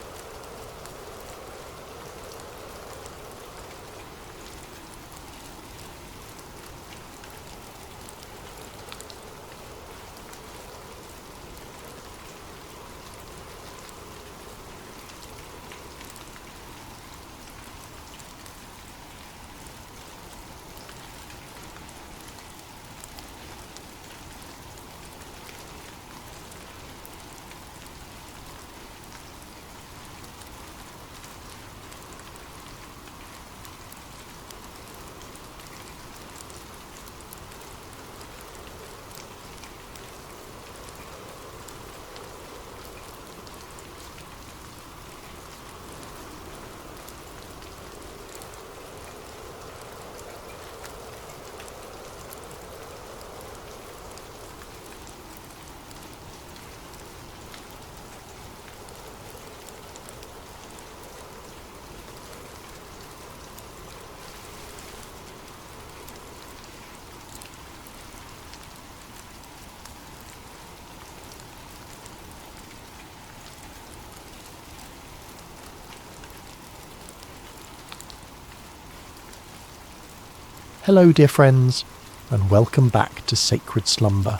Hello dear friends, and welcome back to Sacred Slumber.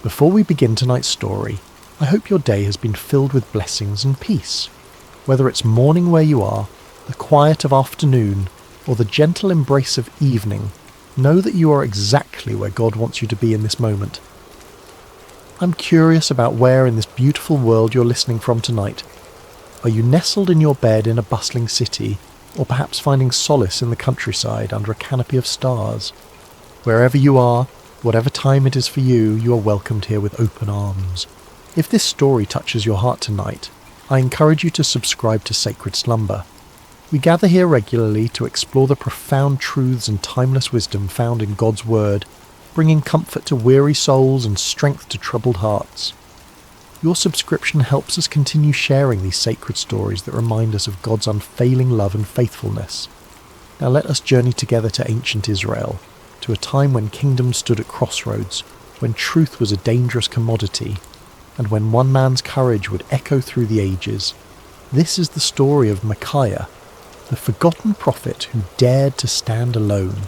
Before we begin tonight's story, I hope your day has been filled with blessings and peace. Whether it's morning where you are, the quiet of afternoon, or the gentle embrace of evening, know that you are exactly where God wants you to be in this moment. I'm curious about where in this beautiful world you're listening from tonight. Are you nestled in your bed in a bustling city, or perhaps finding solace in the countryside under a canopy of stars? Wherever you are, whatever time it is for you, you are welcomed here with open arms. If this story touches your heart tonight, I encourage you to subscribe to Sacred Slumber. We gather here regularly to explore the profound truths and timeless wisdom found in God's Word, bringing comfort to weary souls and strength to troubled hearts. Your subscription helps us continue sharing these sacred stories that remind us of God's unfailing love and faithfulness. Now let us journey together to ancient Israel, to a time when kingdoms stood at crossroads, when truth was a dangerous commodity, and when one man's courage would echo through the ages. This is the story of Micaiah, the forgotten prophet who dared to stand alone.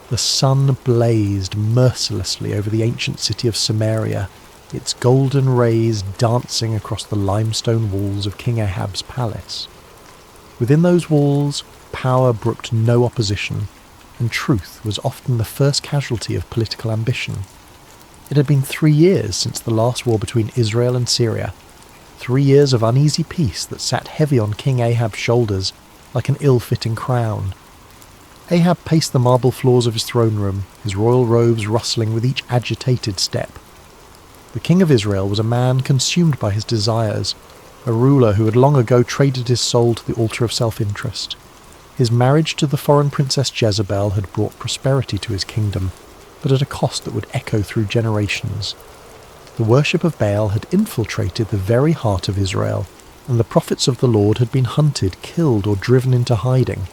The sun blazed mercilessly over the ancient city of Samaria, its golden rays dancing across the limestone walls of King Ahab's palace. Within those walls, power brooked no opposition, and truth was often the first casualty of political ambition. It had been 3 years since the last war between Israel and Syria, 3 years of uneasy peace that sat heavy on King Ahab's shoulders like an ill-fitting crown. Ahab paced the marble floors of his throne room, his royal robes rustling with each agitated step. The king of Israel was a man consumed by his desires, a ruler who had long ago traded his soul to the altar of self-interest. His marriage to the foreign princess Jezebel had brought prosperity to his kingdom, but at a cost that would echo through generations. The worship of Baal had infiltrated the very heart of Israel, and the prophets of the Lord had been hunted, killed, or driven into hiding.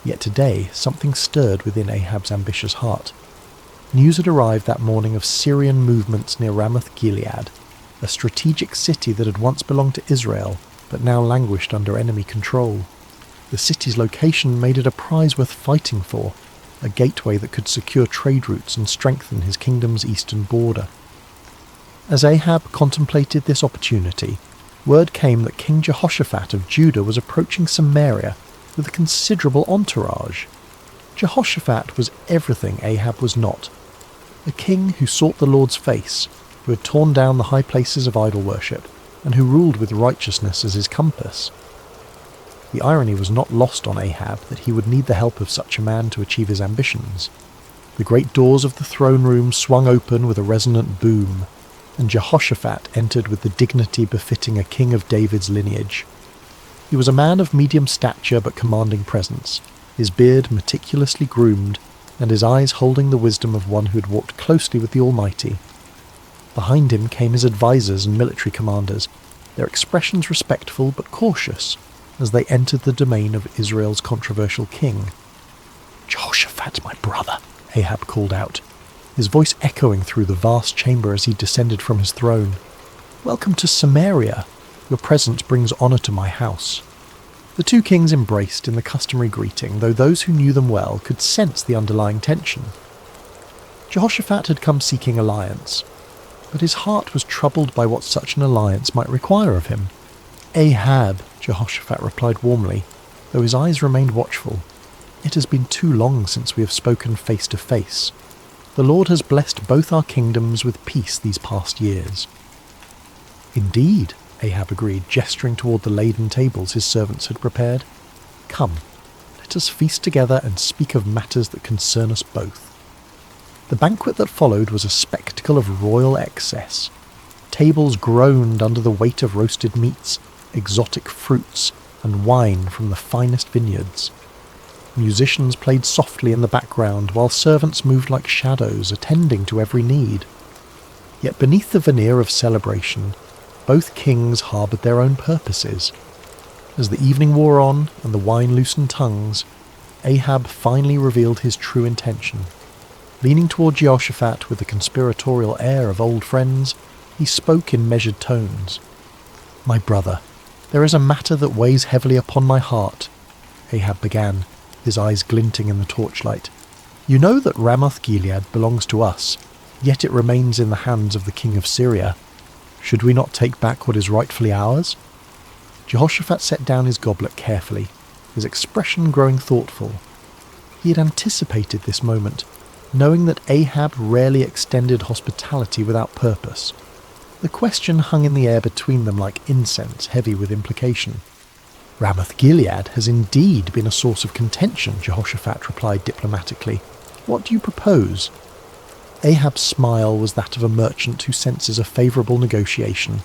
Yet today something stirred within Ahab's ambitious heart. News had arrived that morning of Syrian movements near Ramoth-Gilead, a strategic city that had once belonged to Israel, but now languished under enemy control. The city's location made it a prize worth fighting for, a gateway that could secure trade routes and strengthen his kingdom's eastern border. As Ahab contemplated this opportunity, word came that King Jehoshaphat of Judah was approaching Samaria with a considerable entourage. Jehoshaphat was everything Ahab was not, a king who sought the Lord's face, who had torn down the high places of idol worship, and who ruled with righteousness as his compass. The irony was not lost on Ahab that he would need the help of such a man to achieve his ambitions. The great doors of the throne room swung open with a resonant boom, and Jehoshaphat entered with the dignity befitting a king of David's lineage. He was a man of medium stature but commanding presence, his beard meticulously groomed, and his eyes holding the wisdom of one who had walked closely with the Almighty. Behind him came his advisers and military commanders, their expressions respectful but cautious, as they entered the domain of Israel's controversial king. "Jehoshaphat, my brother," Ahab called out, his voice echoing through the vast chamber as he descended from his throne. "Welcome to Samaria. Your presence brings honour to my house." The two kings embraced in the customary greeting, though those who knew them well could sense the underlying tension. Jehoshaphat had come seeking alliance, but his heart was troubled by what such an alliance might require of him. "Ahab," Jehoshaphat replied warmly, though his eyes remained watchful. "It has been too long since we have spoken face to face. The Lord has blessed both our kingdoms with peace these past years." "Indeed," Ahab agreed, gesturing toward the laden tables his servants had prepared. "Come, let us feast together and speak of matters that concern us both." The banquet that followed was a spectacle of royal excess. Tables groaned under the weight of roasted meats, exotic fruits, and wine from the finest vineyards. Musicians played softly in the background, while servants moved like shadows, attending to every need. Yet beneath the veneer of celebration, both kings harboured their own purposes. As the evening wore on and the wine loosened tongues, Ahab finally revealed his true intention. Leaning toward Jehoshaphat with the conspiratorial air of old friends, he spoke in measured tones. "My brother, there is a matter that weighs heavily upon my heart," Ahab began, his eyes glinting in the torchlight. "You know that Ramoth-Gilead belongs to us, yet it remains in the hands of the king of Syria. Should we not take back what is rightfully ours?" Jehoshaphat set down his goblet carefully, his expression growing thoughtful. He had anticipated this moment, knowing that Ahab rarely extended hospitality without purpose. The question hung in the air between them like incense, heavy with implication. "Ramoth-Gilead has indeed been a source of contention," Jehoshaphat replied diplomatically. "What do you propose?" Ahab's smile was that of a merchant who senses a favourable negotiation.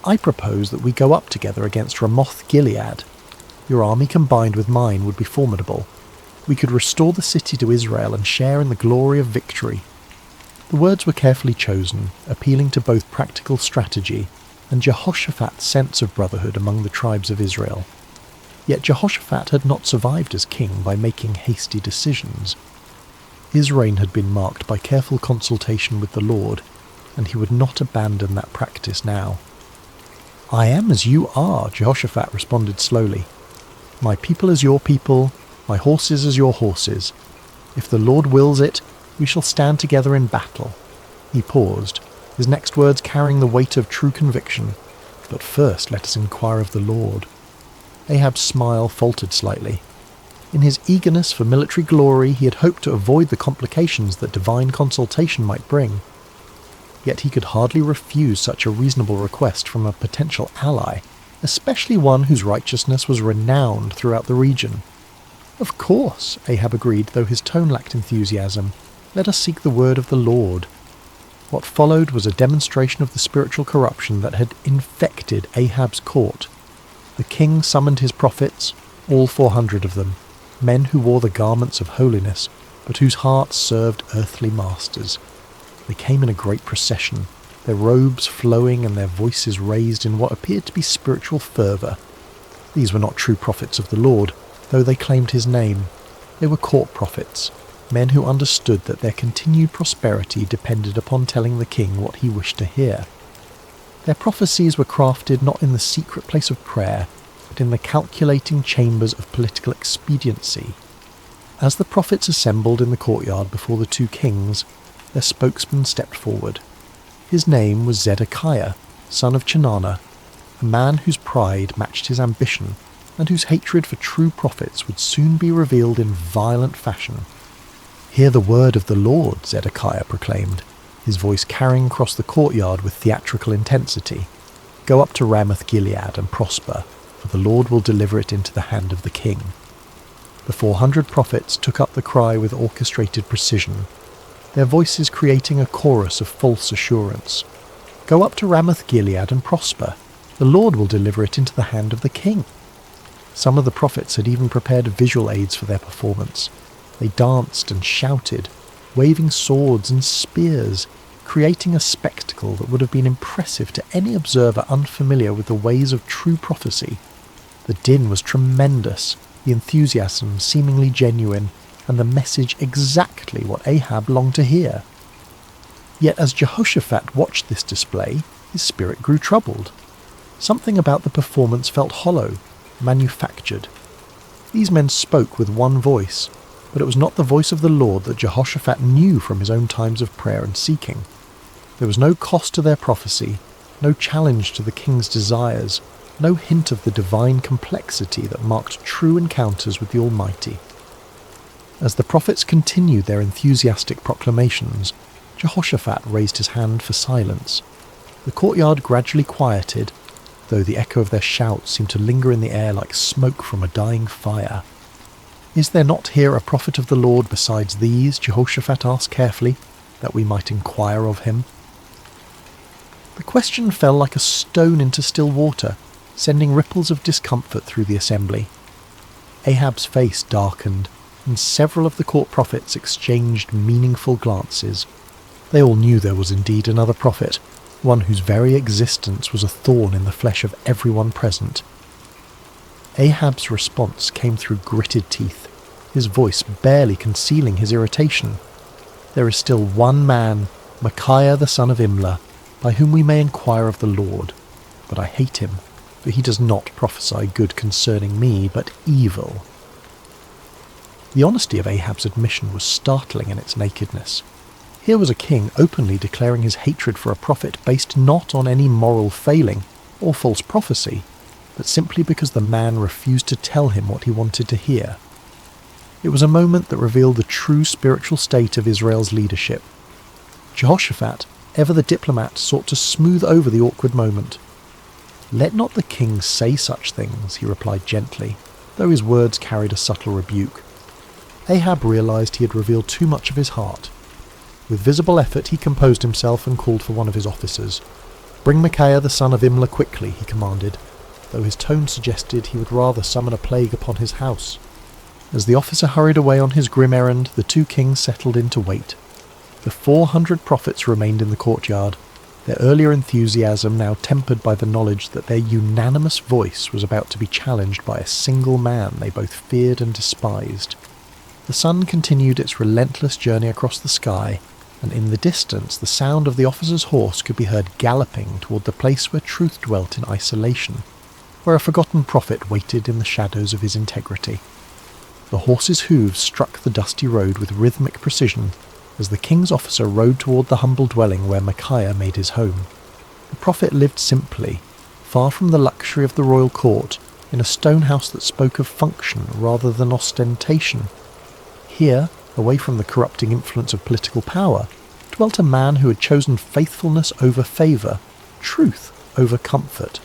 "I propose that we go up together against Ramoth-Gilead. Your army combined with mine would be formidable. We could restore the city to Israel and share in the glory of victory." The words were carefully chosen, appealing to both practical strategy and Jehoshaphat's sense of brotherhood among the tribes of Israel. Yet Jehoshaphat had not survived as king by making hasty decisions. His reign had been marked by careful consultation with the Lord, and he would not abandon that practice now. "I am as you are," Jehoshaphat responded slowly. "My people as your people, my horses as your horses. If the Lord wills it, we shall stand together in battle." He paused, his next words carrying the weight of true conviction. "But first let us inquire of the Lord." Ahab's smile faltered slightly. In his eagerness for military glory, he had hoped to avoid the complications that divine consultation might bring. Yet he could hardly refuse such a reasonable request from a potential ally, especially one whose righteousness was renowned throughout the region. "Of course," Ahab agreed, though his tone lacked enthusiasm. "Let us seek the word of the Lord." What followed was a demonstration of the spiritual corruption that had infected Ahab's court. The king summoned his prophets, all 400 of them, men who wore the garments of holiness, but whose hearts served earthly masters. They came in a great procession, their robes flowing and their voices raised in what appeared to be spiritual fervour. These were not true prophets of the Lord, though they claimed his name. They were court prophets, men who understood that their continued prosperity depended upon telling the king what he wished to hear. Their prophecies were crafted not in the secret place of prayer, but in the calculating chambers of political expediency. As the prophets assembled in the courtyard before the two kings, their spokesman stepped forward. His name was Zedekiah, son of Chenana, a man whose pride matched his ambition and whose hatred for true prophets would soon be revealed in violent fashion. "Hear the word of the Lord," Zedekiah proclaimed, his voice carrying across the courtyard with theatrical intensity. "Go up to Ramoth-Gilead and prosper, for the Lord will deliver it into the hand of the king." The 400 prophets took up the cry with orchestrated precision, their voices creating a chorus of false assurance. "Go up to Ramoth-Gilead and prosper. The Lord will deliver it into the hand of the king." Some of the prophets had even prepared visual aids for their performance. They danced and shouted, waving swords and spears, creating a spectacle that would have been impressive to any observer unfamiliar with the ways of true prophecy. The din was tremendous, the enthusiasm seemingly genuine, and the message exactly what Ahab longed to hear. Yet as Jehoshaphat watched this display, his spirit grew troubled. Something about the performance felt hollow, manufactured. These men spoke with one voice, but it was not the voice of the Lord that Jehoshaphat knew from his own times of prayer and seeking. There was no cost to their prophecy, no challenge to the king's desires, no hint of the divine complexity that marked true encounters with the Almighty. As the prophets continued their enthusiastic proclamations, Jehoshaphat raised his hand for silence. The courtyard gradually quieted, though the echo of their shouts seemed to linger in the air like smoke from a dying fire. "Is there not here a prophet of the Lord besides these?" Jehoshaphat asked carefully, "that we might inquire of him?" The question fell like a stone into still water, sending ripples of discomfort through the assembly. Ahab's face darkened, and several of the court prophets exchanged meaningful glances. They all knew there was indeed another prophet, one whose very existence was a thorn in the flesh of everyone present. Ahab's response came through gritted teeth, his voice barely concealing his irritation. "There is still one man, Micaiah the son of Imlah, by whom we may inquire of the Lord, but I hate him, for he does not prophesy good concerning me, but evil." The honesty of Ahab's admission was startling in its nakedness. Here was a king openly declaring his hatred for a prophet based not on any moral failing or false prophecy, but simply because the man refused to tell him what he wanted to hear. It was a moment that revealed the true spiritual state of Israel's leadership. Jehoshaphat, ever the diplomat, sought to smooth over the awkward moment. "Let not the king say such things," he replied gently, though his words carried a subtle rebuke. Ahab realized he had revealed too much of his heart. With visible effort he composed himself and called for one of his officers. "Bring Micaiah the son of Imlah quickly," he commanded, though his tone suggested he would rather summon a plague upon his house. As the officer hurried away on his grim errand, the two kings settled in to wait. The 400 prophets remained in the courtyard, their earlier enthusiasm now tempered by the knowledge that their unanimous voice was about to be challenged by a single man they both feared and despised. The sun continued its relentless journey across the sky, and in the distance the sound of the officer's horse could be heard galloping toward the place where truth dwelt in isolation, where a forgotten prophet waited in the shadows of his integrity. The horse's hooves struck the dusty road with rhythmic precision as the king's officer rode toward the humble dwelling where Micaiah made his home. The prophet lived simply, far from the luxury of the royal court, in a stone house that spoke of function rather than ostentation. Here, away from the corrupting influence of political power, dwelt a man who had chosen faithfulness over favour, truth over comfort.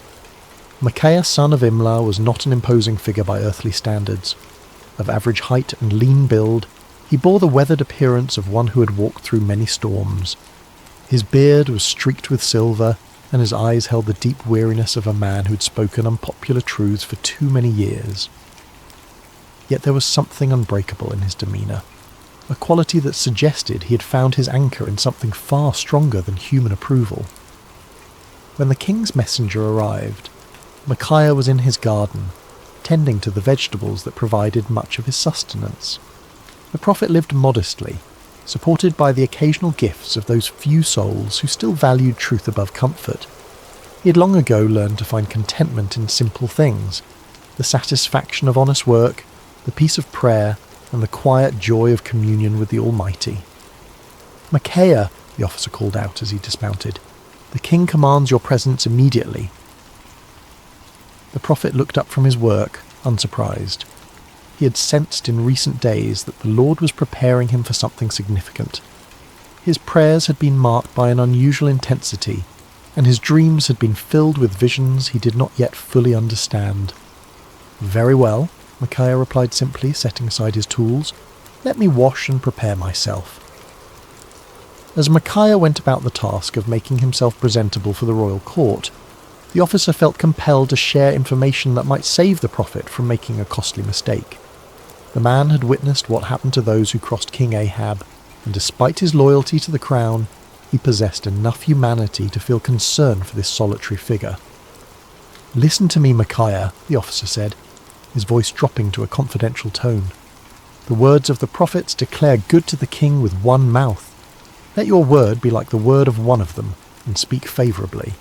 Micaiah son of Imlah was not an imposing figure by earthly standards. Of average height and lean build, he bore the weathered appearance of one who had walked through many storms. His beard was streaked with silver, and his eyes held the deep weariness of a man who had spoken unpopular truths for too many years. Yet there was something unbreakable in his demeanour, a quality that suggested he had found his anchor in something far stronger than human approval. When the king's messenger arrived, Micaiah was in his garden, tending to the vegetables that provided much of his sustenance. The prophet lived modestly, supported by the occasional gifts of those few souls who still valued truth above comfort. He had long ago learned to find contentment in simple things, the satisfaction of honest work, the peace of prayer, and the quiet joy of communion with the Almighty. "Micaiah," the officer called out as he dismounted, The king commands your presence immediately." The prophet looked up from his work, unsurprised. He had sensed in recent days that the Lord was preparing him for something significant. His prayers had been marked by an unusual intensity, and his dreams had been filled with visions he did not yet fully understand. "Very well," Micaiah replied simply, setting aside his tools. "Let me wash and prepare myself." As Micaiah went about the task of making himself presentable for the royal court, the officer felt compelled to share information that might save the prophet from making a costly mistake. The man had witnessed what happened to those who crossed King Ahab, and despite his loyalty to the crown, he possessed enough humanity to feel concern for this solitary figure. "Listen to me, Micaiah," the officer said, his voice dropping to a confidential tone. "The words of the prophets declare good to the king with one mouth. Let your word be like the word of one of them, and speak favourably."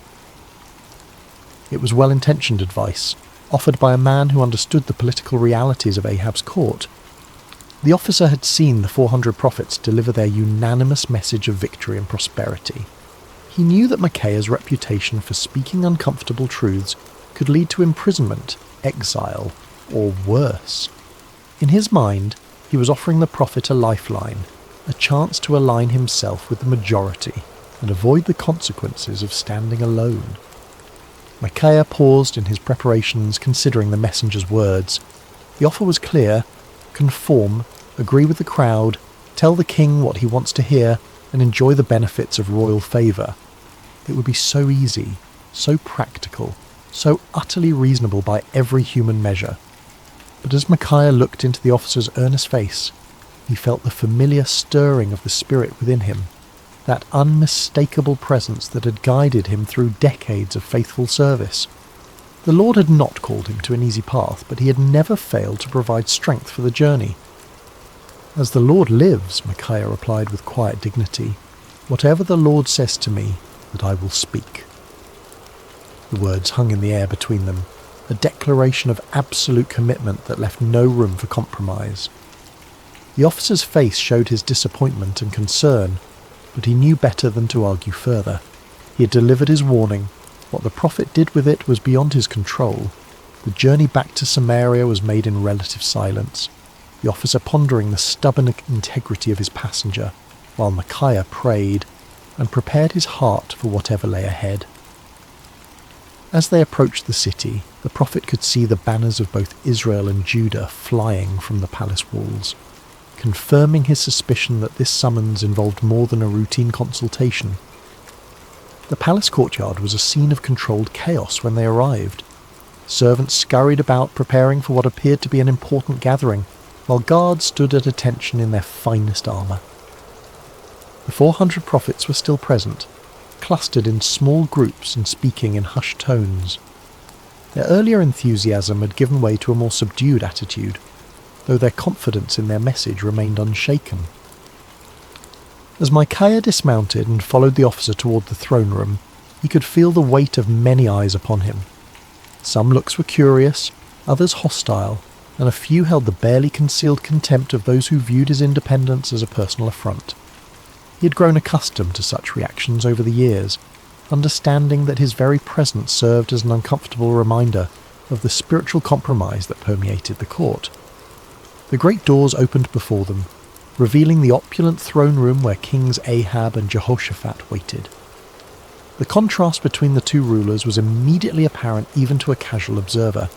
It was well-intentioned advice, offered by a man who understood the political realities of Ahab's court. The officer had seen the 400 prophets deliver their unanimous message of victory and prosperity. He knew that Micaiah's reputation for speaking uncomfortable truths could lead to imprisonment, exile, or worse. In his mind, he was offering the prophet a lifeline, a chance to align himself with the majority and avoid the consequences of standing alone. Micaiah paused in his preparations, considering the messenger's words. The offer was clear: conform, agree with the crowd, tell the king what he wants to hear, and enjoy the benefits of royal favour. It would be so easy, so practical, so utterly reasonable by every human measure. But as Micaiah looked into the officer's earnest face, he felt the familiar stirring of the spirit within him, that unmistakable presence that had guided him through decades of faithful service. The Lord had not called him to an easy path, but he had never failed to provide strength for the journey. "As the Lord lives," Micaiah replied with quiet dignity, "whatever the Lord says to me, that I will speak." The words hung in the air between them, a declaration of absolute commitment that left no room for compromise. The officer's face showed his disappointment and concern, but he knew better than to argue further. He had delivered his warning. What the prophet did with it was beyond his control. The journey back to Samaria was made in relative silence, the officer pondering the stubborn integrity of his passenger, while Micaiah prayed and prepared his heart for whatever lay ahead. As they approached the city, the prophet could see the banners of both Israel and Judah flying from the palace walls, confirming his suspicion that this summons involved more than a routine consultation. The palace courtyard was a scene of controlled chaos when they arrived. Servants scurried about preparing for what appeared to be an important gathering, while guards stood at attention in their finest armour. The 400 prophets were still present, clustered in small groups and speaking in hushed tones. Their earlier enthusiasm had given way to a more subdued attitude, though their confidence in their message remained unshaken. As Micaiah dismounted and followed the officer toward the throne room, he could feel the weight of many eyes upon him. Some looks were curious, others hostile, and a few held the barely concealed contempt of those who viewed his independence as a personal affront. He had grown accustomed to such reactions over the years, understanding that his very presence served as an uncomfortable reminder of the spiritual compromise that permeated the court. The great doors opened before them, revealing the opulent throne room where Kings Ahab and Jehoshaphat waited. The contrast between the two rulers was immediately apparent even to a casual observer.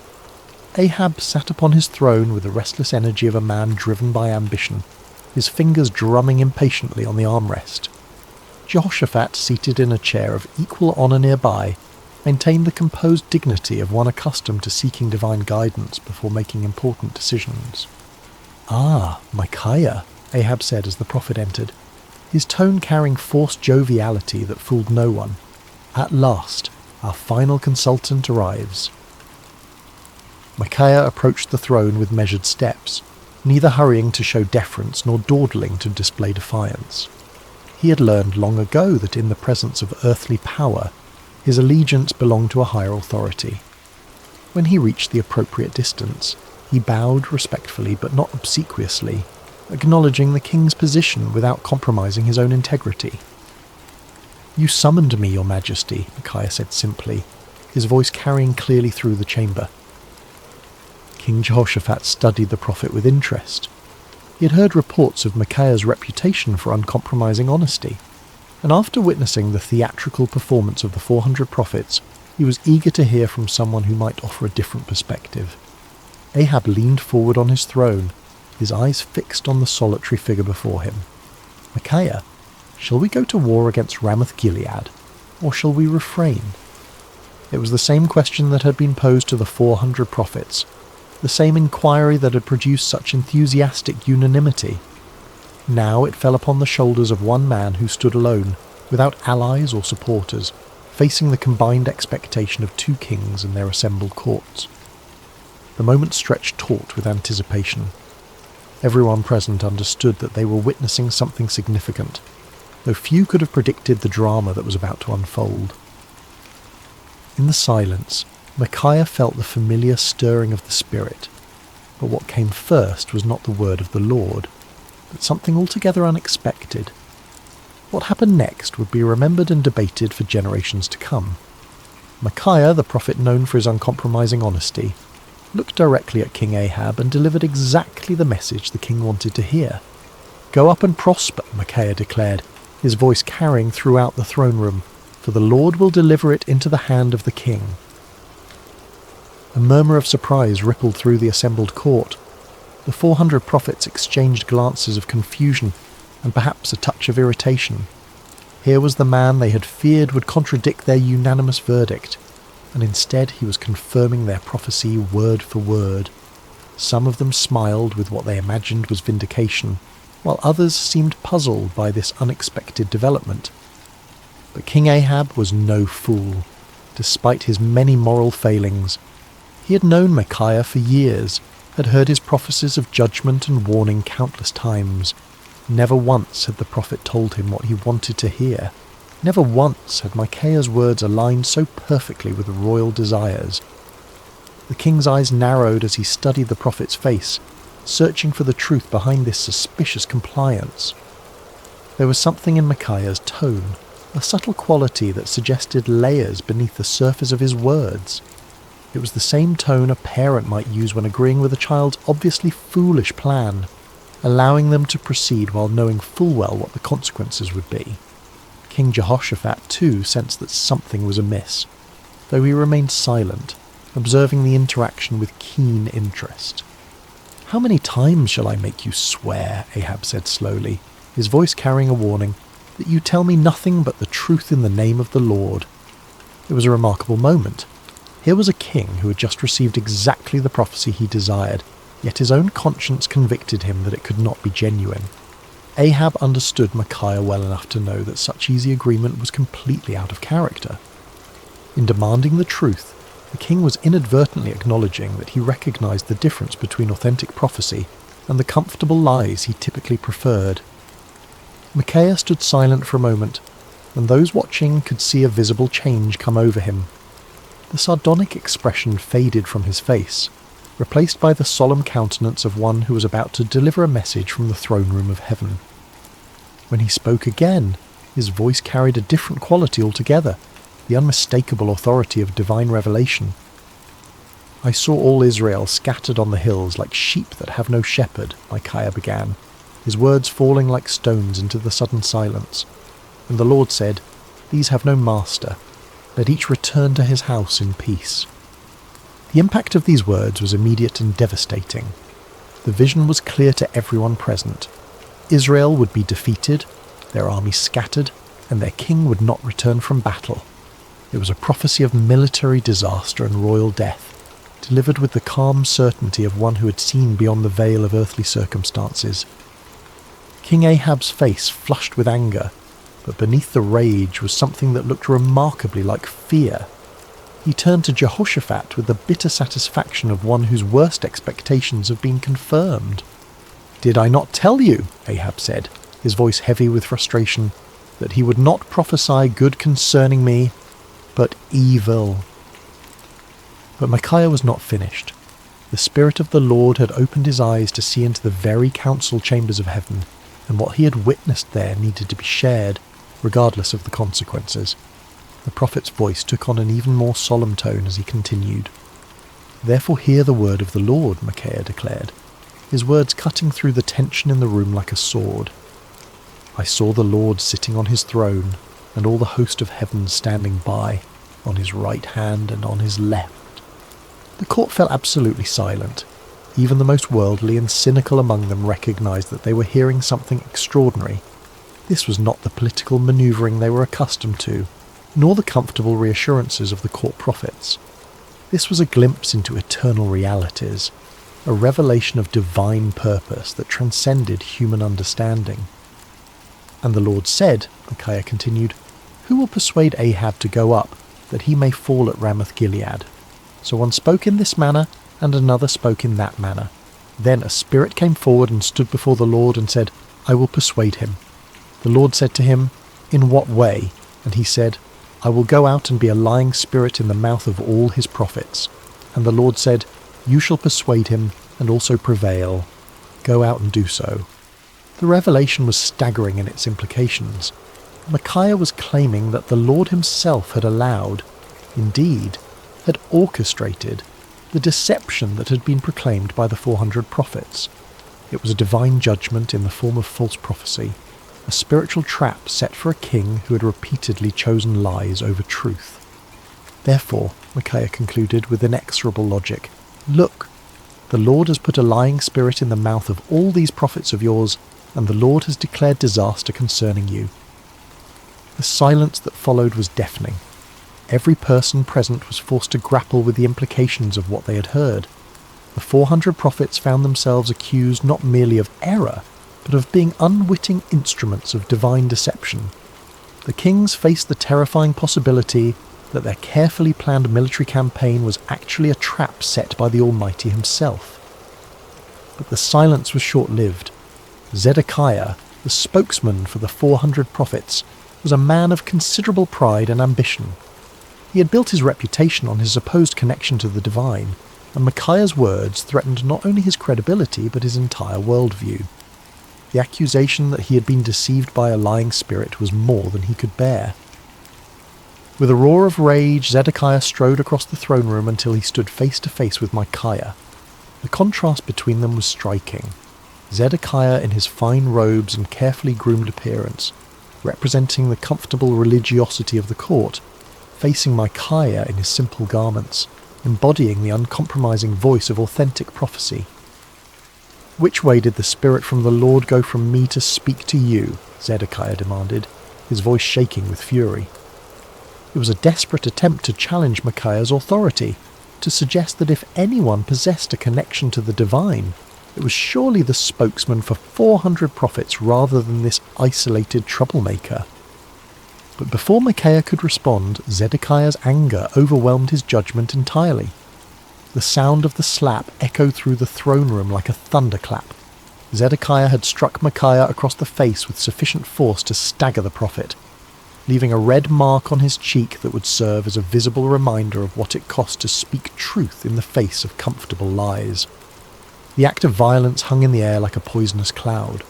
Ahab sat upon his throne with the restless energy of a man driven by ambition, his fingers drumming impatiently on the armrest. Jehoshaphat, seated in a chair of equal honour nearby, maintained the composed dignity of one accustomed to seeking divine guidance before making important decisions. "Ah, Micaiah," Ahab said as the prophet entered, his tone carrying forced joviality that fooled no one. "At last, our final consultant arrives." Micaiah approached the throne with measured steps, neither hurrying to show deference nor dawdling to display defiance. He had learned long ago that in the presence of earthly power, his allegiance belonged to a higher authority. When he reached the appropriate distance, he bowed respectfully but not obsequiously, acknowledging the king's position without compromising his own integrity. "You summoned me, your majesty," Micaiah said simply, his voice carrying clearly through the chamber. King Jehoshaphat studied the prophet with interest. He had heard reports of Micaiah's reputation for uncompromising honesty, and after witnessing the theatrical performance of the 400 prophets, he was eager to hear from someone who might offer a different perspective. Ahab leaned forward on his throne, his eyes fixed on the solitary figure before him. "Micaiah, shall we go to war against Ramoth-Gilead, or shall we refrain?" It was the same question that had been posed to the 400 prophets, the same inquiry that had produced such enthusiastic unanimity. Now it fell upon the shoulders of one man who stood alone, without allies or supporters, facing the combined expectation of two kings and their assembled courts. The moment stretched taut with anticipation. Everyone present understood that they were witnessing something significant, though few could have predicted the drama that was about to unfold. In the silence, Micaiah felt the familiar stirring of the spirit, but what came first was not the word of the Lord, but something altogether unexpected. What happened next would be remembered and debated for generations to come. Micaiah, the prophet known for his uncompromising honesty, looked directly at King Ahab and delivered exactly the message the king wanted to hear. "Go up and prosper," Micaiah declared, his voice carrying throughout the throne room, "for the Lord will deliver it into the hand of the king." A murmur of surprise rippled through the assembled court. The 400 prophets exchanged glances of confusion and perhaps a touch of irritation. Here was the man they had feared would contradict their unanimous verdict, and instead he was confirming their prophecy word for word. Some of them smiled with what they imagined was vindication, while others seemed puzzled by this unexpected development. But King Ahab was no fool. Despite his many moral failings, he had known Micaiah for years, had heard his prophecies of judgment and warning countless times. Never once had the prophet told him what he wanted to hear. Never once had Micaiah's words aligned so perfectly with royal desires. The king's eyes narrowed as he studied the prophet's face, searching for the truth behind this suspicious compliance. There was something in Micaiah's tone, a subtle quality that suggested layers beneath the surface of his words. It was the same tone a parent might use when agreeing with a child's obviously foolish plan, allowing them to proceed while knowing full well what the consequences would be. King Jehoshaphat, too, sensed that something was amiss, though he remained silent, observing the interaction with keen interest. "How many times shall I make you swear," Ahab said slowly, his voice carrying a warning, "that you tell me nothing but the truth in the name of the Lord?" It was a remarkable moment. Here was a king who had just received exactly the prophecy he desired, yet his own conscience convicted him that it could not be genuine. Ahab understood Micaiah well enough to know that such easy agreement was completely out of character. In demanding the truth, the king was inadvertently acknowledging that he recognized the difference between authentic prophecy and the comfortable lies he typically preferred. Micaiah stood silent for a moment, and those watching could see a visible change come over him. The sardonic expression faded from his face, replaced by the solemn countenance of one who was about to deliver a message from the throne room of heaven. When he spoke again, his voice carried a different quality altogether, the unmistakable authority of divine revelation. "I saw all Israel scattered on the hills like sheep that have no shepherd," Micaiah began, his words falling like stones into the sudden silence. "And the Lord said, 'These have no master. Let each return to his house in peace.'" The impact of these words was immediate and devastating. The vision was clear to everyone present. Israel would be defeated, their army scattered, and their king would not return from battle. It was a prophecy of military disaster and royal death, delivered with the calm certainty of one who had seen beyond the veil of earthly circumstances. King Ahab's face flushed with anger, but beneath the rage was something that looked remarkably like fear. He turned to Jehoshaphat with the bitter satisfaction of one whose worst expectations have been confirmed. "Did I not tell you," Ahab said, his voice heavy with frustration, "that he would not prophesy good concerning me, but evil?" But Micaiah was not finished. The Spirit of the Lord had opened his eyes to see into the very council chambers of heaven, and what he had witnessed there needed to be shared. regardless of the consequences. The prophet's voice took on an even more solemn tone as he continued. "Therefore hear the word of the Lord," Micaiah declared, his words cutting through the tension in the room like a sword. "I saw the Lord sitting on his throne, and all the host of heaven standing by, on his right hand and on his left." The court fell absolutely silent. Even the most worldly and cynical among them recognized that they were hearing something extraordinary. This was not the political manoeuvring they were accustomed to, nor the comfortable reassurances of the court prophets. This was a glimpse into eternal realities, a revelation of divine purpose that transcended human understanding. "And the Lord said," Micaiah continued, "Who will persuade Ahab to go up, that he may fall at Ramoth-Gilead?" So one spoke in this manner, and another spoke in that manner. Then a spirit came forward and stood before the Lord and said, "I will persuade him." The Lord said to him, "In what way?" And he said, "I will go out and be a lying spirit in the mouth of all his prophets." And the Lord said, "You shall persuade him and also prevail. Go out and do so." The revelation was staggering in its implications. Micaiah was claiming that the Lord himself had allowed, indeed, had orchestrated, the deception that had been proclaimed by the 400 prophets. It was a divine judgment in the form of false prophecy, a spiritual trap set for a king who had repeatedly chosen lies over truth. Therefore, Micaiah concluded with inexorable logic, "Look, the Lord has put a lying spirit in the mouth of all these prophets of yours, and the Lord has declared disaster concerning you." The silence that followed was deafening. Every person present was forced to grapple with the implications of what they had heard. The 400 prophets found themselves accused not merely of error, but of being unwitting instruments of divine deception. The kings faced the terrifying possibility that their carefully planned military campaign was actually a trap set by the Almighty himself. But the silence was short-lived. Zedekiah, the spokesman for the 400 prophets, was a man of considerable pride and ambition. He had built his reputation on his supposed connection to the divine, and Micaiah's words threatened not only his credibility but his entire worldview. The accusation that he had been deceived by a lying spirit was more than he could bear. With a roar of rage, Zedekiah strode across the throne room until he stood face to face with Micaiah. The contrast between them was striking. Zedekiah in his fine robes and carefully groomed appearance, representing the comfortable religiosity of the court, facing Micaiah in his simple garments, embodying the uncompromising voice of authentic prophecy. "Which way did the Spirit from the Lord go from me to speak to you?" Zedekiah demanded, his voice shaking with fury. It was a desperate attempt to challenge Micaiah's authority, to suggest that if anyone possessed a connection to the divine, it was surely the spokesman for 400 prophets rather than this isolated troublemaker. But before Micaiah could respond, Zedekiah's anger overwhelmed his judgment entirely. The sound of the slap echoed through the throne room like a thunderclap. Zedekiah had struck Micaiah across the face with sufficient force to stagger the prophet, leaving a red mark on his cheek that would serve as a visible reminder of what it cost to speak truth in the face of comfortable lies. The act of violence hung in the air like a poisonous cloud.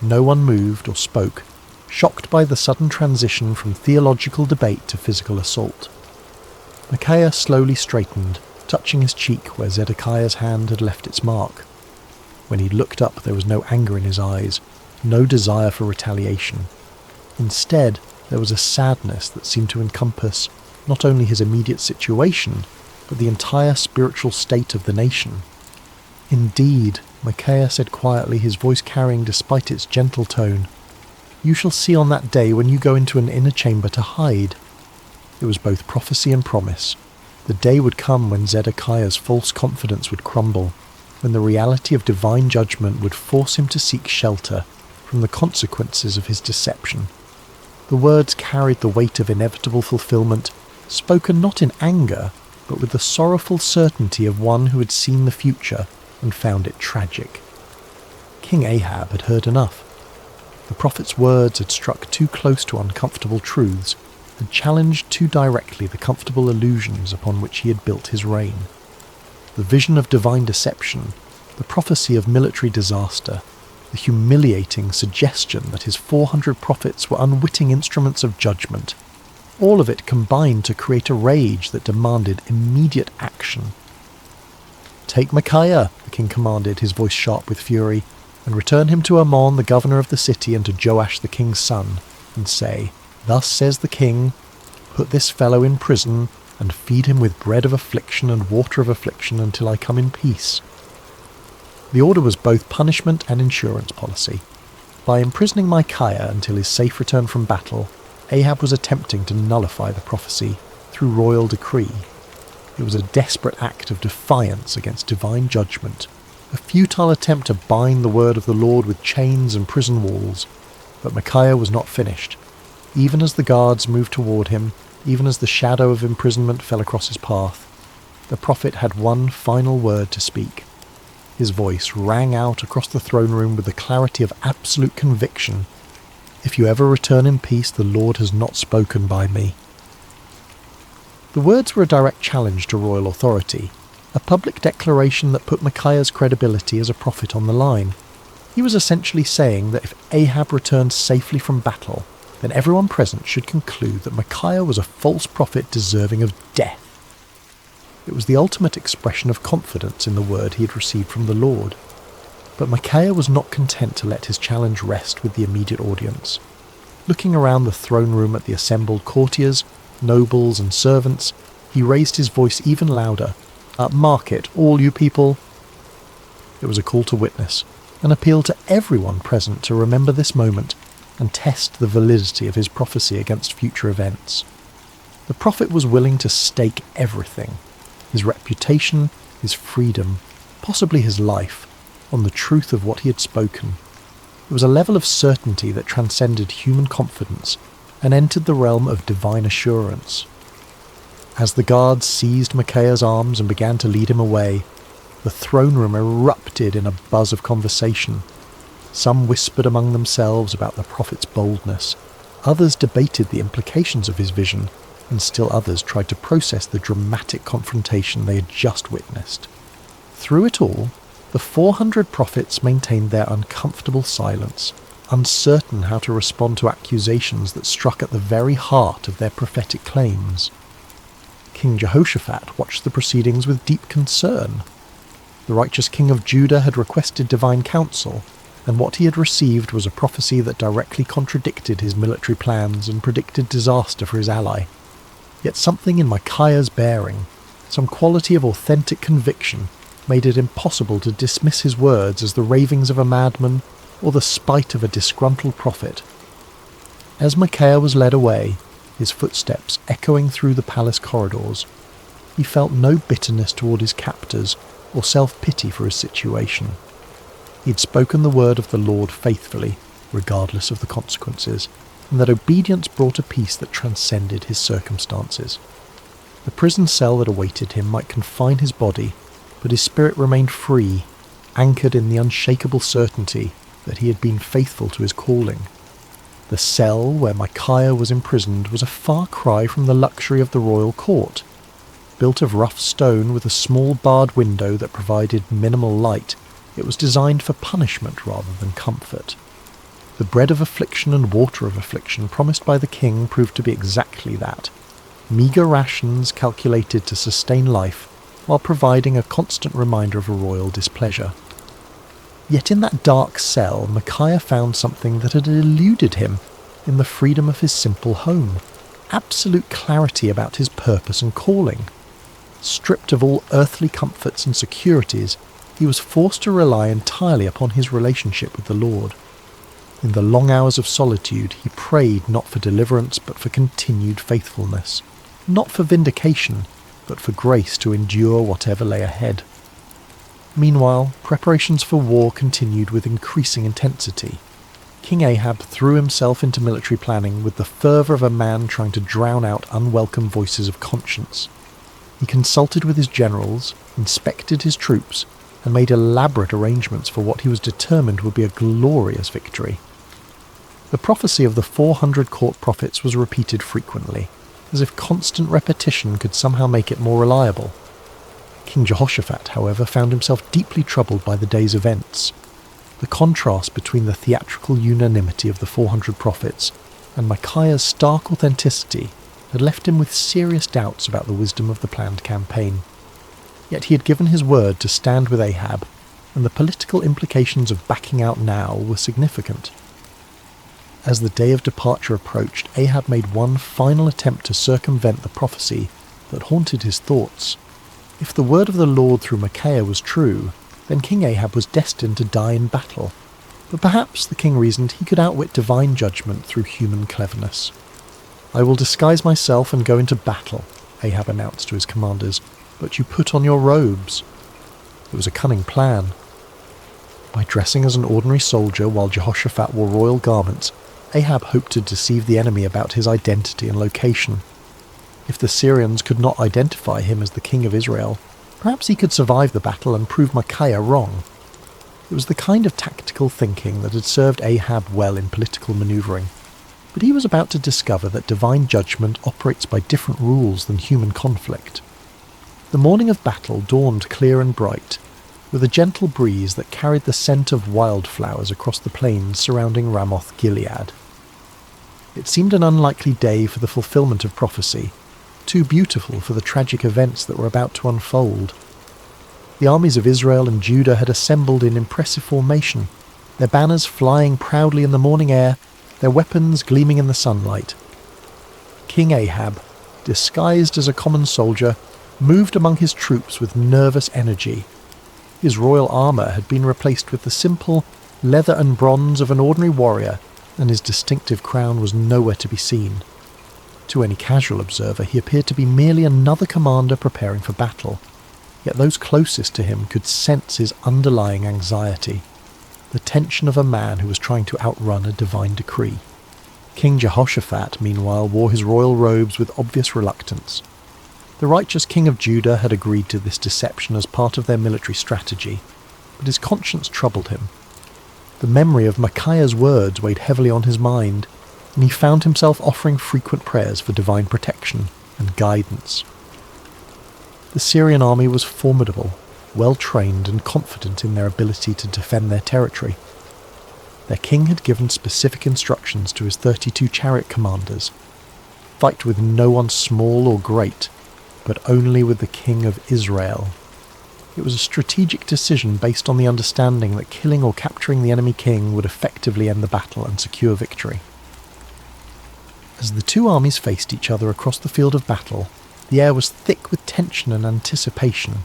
No one moved or spoke, shocked by the sudden transition from theological debate to physical assault. Micaiah slowly straightened, touching his cheek where Zedekiah's hand had left its mark. When he looked up, there was no anger in his eyes, no desire for retaliation. Instead, there was a sadness that seemed to encompass not only his immediate situation, but the entire spiritual state of the nation. "Indeed," Micaiah said quietly, his voice carrying despite its gentle tone, "you shall see on that day when you go into an inner chamber to hide." It was both prophecy and promise. The day would come when Zedekiah's false confidence would crumble, when the reality of divine judgment would force him to seek shelter from the consequences of his deception. The words carried the weight of inevitable fulfillment, spoken not in anger, but with the sorrowful certainty of one who had seen the future and found it tragic. King Ahab had heard enough. The prophet's words had struck too close to uncomfortable truths, had challenged too directly the comfortable illusions upon which he had built his reign. The vision of divine deception, the prophecy of military disaster, the humiliating suggestion that his 400 prophets were unwitting instruments of judgment. All of it combined to create a rage that demanded immediate action. "Take Micaiah," the king commanded, his voice sharp with fury, "and return him to Amon, the governor of the city, and to Joash the king's son, and say, 'Thus says the king, put this fellow in prison, and feed him with bread of affliction and water of affliction until I come in peace.'" The order was both punishment and insurance policy. By imprisoning Micaiah until his safe return from battle, Ahab was attempting to nullify the prophecy through royal decree. It was a desperate act of defiance against divine judgment, a futile attempt to bind the word of the Lord with chains and prison walls. But Micaiah was not finished. Even as the guards moved toward him, even as the shadow of imprisonment fell across his path, the prophet had one final word to speak. His voice rang out across the throne room with the clarity of absolute conviction. "If you ever return in peace, the Lord has not spoken by me." The words were a direct challenge to royal authority, a public declaration that put Micaiah's credibility as a prophet on the line. He was essentially saying that if Ahab returned safely from battle, then everyone present should conclude that Micaiah was a false prophet deserving of death. It was the ultimate expression of confidence in the word he had received from the Lord. But Micaiah was not content to let his challenge rest with the immediate audience. Looking around the throne room at the assembled courtiers, nobles and servants, he raised his voice even louder. "Mark it, all you people." It was a call to witness, an appeal to everyone present to remember this moment and test the validity of his prophecy against future events. The prophet was willing to stake everything, his reputation, his freedom, possibly his life, on the truth of what he had spoken. It was a level of certainty that transcended human confidence and entered the realm of divine assurance. As the guards seized Micaiah's arms and began to lead him away, the throne room erupted in a buzz of conversation. Some whispered among themselves about the prophet's boldness, others debated the implications of his vision, and still others tried to process the dramatic confrontation they had just witnessed. Through it all, the 400 prophets maintained their uncomfortable silence, uncertain how to respond to accusations that struck at the very heart of their prophetic claims. King Jehoshaphat watched the proceedings with deep concern. The righteous king of Judah had requested divine counsel, and what he had received was a prophecy that directly contradicted his military plans and predicted disaster for his ally. Yet something in Micaiah's bearing, some quality of authentic conviction, made it impossible to dismiss his words as the ravings of a madman or the spite of a disgruntled prophet. As Micaiah was led away, his footsteps echoing through the palace corridors, he felt no bitterness toward his captors or self-pity for his situation. He had spoken the word of the Lord faithfully, regardless of the consequences, and that obedience brought a peace that transcended his circumstances. The prison cell that awaited him might confine his body, but his spirit remained free, anchored in the unshakable certainty that he had been faithful to his calling. The cell where Micaiah was imprisoned was a far cry from the luxury of the royal court. Built of rough stone with a small barred window that provided minimal light, it was designed for punishment rather than comfort. The bread of affliction and water of affliction promised by the king proved to be exactly that, meagre rations calculated to sustain life while providing a constant reminder of a royal displeasure. Yet in that dark cell, Micaiah found something that had eluded him in the freedom of his simple home, absolute clarity about his purpose and calling. Stripped of all earthly comforts and securities, he was forced to rely entirely upon his relationship with the Lord. In the long hours of solitude, he prayed not for deliverance but for continued faithfulness, not for vindication, but for grace to endure whatever lay ahead. Meanwhile, preparations for war continued with increasing intensity. King Ahab threw himself into military planning with the fervour of a man trying to drown out unwelcome voices of conscience. He consulted with his generals, inspected his troops, and made elaborate arrangements for what he was determined would be a glorious victory. The prophecy of the 400 court prophets was repeated frequently, as if constant repetition could somehow make it more reliable. King Jehoshaphat, however, found himself deeply troubled by the day's events. The contrast between the theatrical unanimity of the 400 prophets and Micaiah's stark authenticity had left him with serious doubts about the wisdom of the planned campaign. Yet he had given his word to stand with Ahab, and the political implications of backing out now were significant. As the day of departure approached, Ahab made one final attempt to circumvent the prophecy that haunted his thoughts. If the word of the Lord through Micaiah was true, then King Ahab was destined to die in battle. But perhaps, the king reasoned, he could outwit divine judgment through human cleverness. "I will disguise myself and go into battle," Ahab announced to his commanders, "but you put on your robes." It was a cunning plan. By dressing as an ordinary soldier while Jehoshaphat wore royal garments, Ahab hoped to deceive the enemy about his identity and location. If the Syrians could not identify him as the king of Israel, perhaps he could survive the battle and prove Micaiah wrong. It was the kind of tactical thinking that had served Ahab well in political manoeuvring, but he was about to discover that divine judgment operates by different rules than human conflict. The morning of battle dawned clear and bright, with a gentle breeze that carried the scent of wildflowers across the plains surrounding Ramoth Gilead. It seemed an unlikely day for the fulfillment of prophecy, too beautiful for the tragic events that were about to unfold. The armies of Israel and Judah had assembled in impressive formation, their banners flying proudly in the morning air, their weapons gleaming in the sunlight. King Ahab, disguised as a common soldier, moved among his troops with nervous energy. His royal armour had been replaced with the simple leather and bronze of an ordinary warrior, and his distinctive crown was nowhere to be seen. To any casual observer, he appeared to be merely another commander preparing for battle, yet those closest to him could sense his underlying anxiety, the tension of a man who was trying to outrun a divine decree. King Jehoshaphat, meanwhile, wore his royal robes with obvious reluctance. The righteous king of Judah had agreed to this deception as part of their military strategy, but his conscience troubled him. The memory of Micaiah's words weighed heavily on his mind, and he found himself offering frequent prayers for divine protection and guidance. The Syrian army was formidable, well-trained and confident in their ability to defend their territory. Their king had given specific instructions to his 32 chariot commanders: fight with no one small or great, but only with the king of Israel. It was a strategic decision based on the understanding that killing or capturing the enemy king would effectively end the battle and secure victory. As the two armies faced each other across the field of battle, the air was thick with tension and anticipation.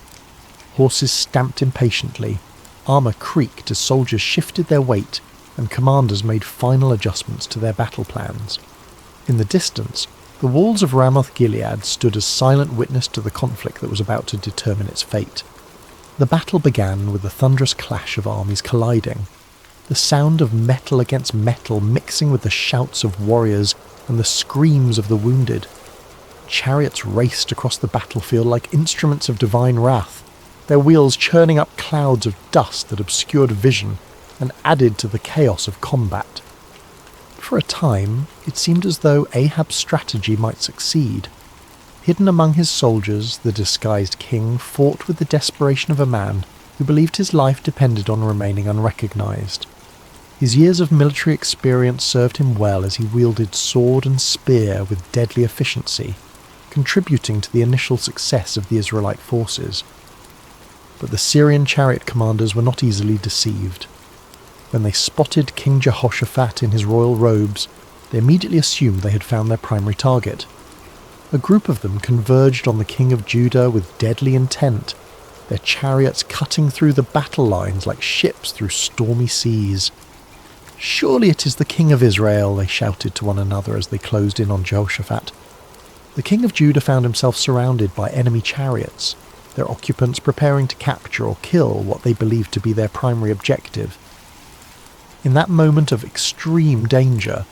Horses stamped impatiently, armour creaked as soldiers shifted their weight, and commanders made final adjustments to their battle plans. In the distance, the walls of Ramoth Gilead stood as silent witness to the conflict that was about to determine its fate. The battle began with the thunderous clash of armies colliding, the sound of metal against metal mixing with the shouts of warriors and the screams of the wounded. Chariots raced across the battlefield like instruments of divine wrath, their wheels churning up clouds of dust that obscured vision and added to the chaos of combat. For a time, it seemed as though Ahab's strategy might succeed. Hidden among his soldiers, the disguised king fought with the desperation of a man who believed his life depended on remaining unrecognized. His years of military experience served him well as he wielded sword and spear with deadly efficiency, contributing to the initial success of the Israelite forces. But the Syrian chariot commanders were not easily deceived. When they spotted King Jehoshaphat in his royal robes, they immediately assumed they had found their primary target. A group of them converged on the king of Judah with deadly intent, their chariots cutting through the battle lines like ships through stormy seas. "Surely it is the king of Israel," they shouted to one another as they closed in on Jehoshaphat. The king of Judah found himself surrounded by enemy chariots, their occupants preparing to capture or kill what they believed to be their primary objective. In that moment of extreme danger,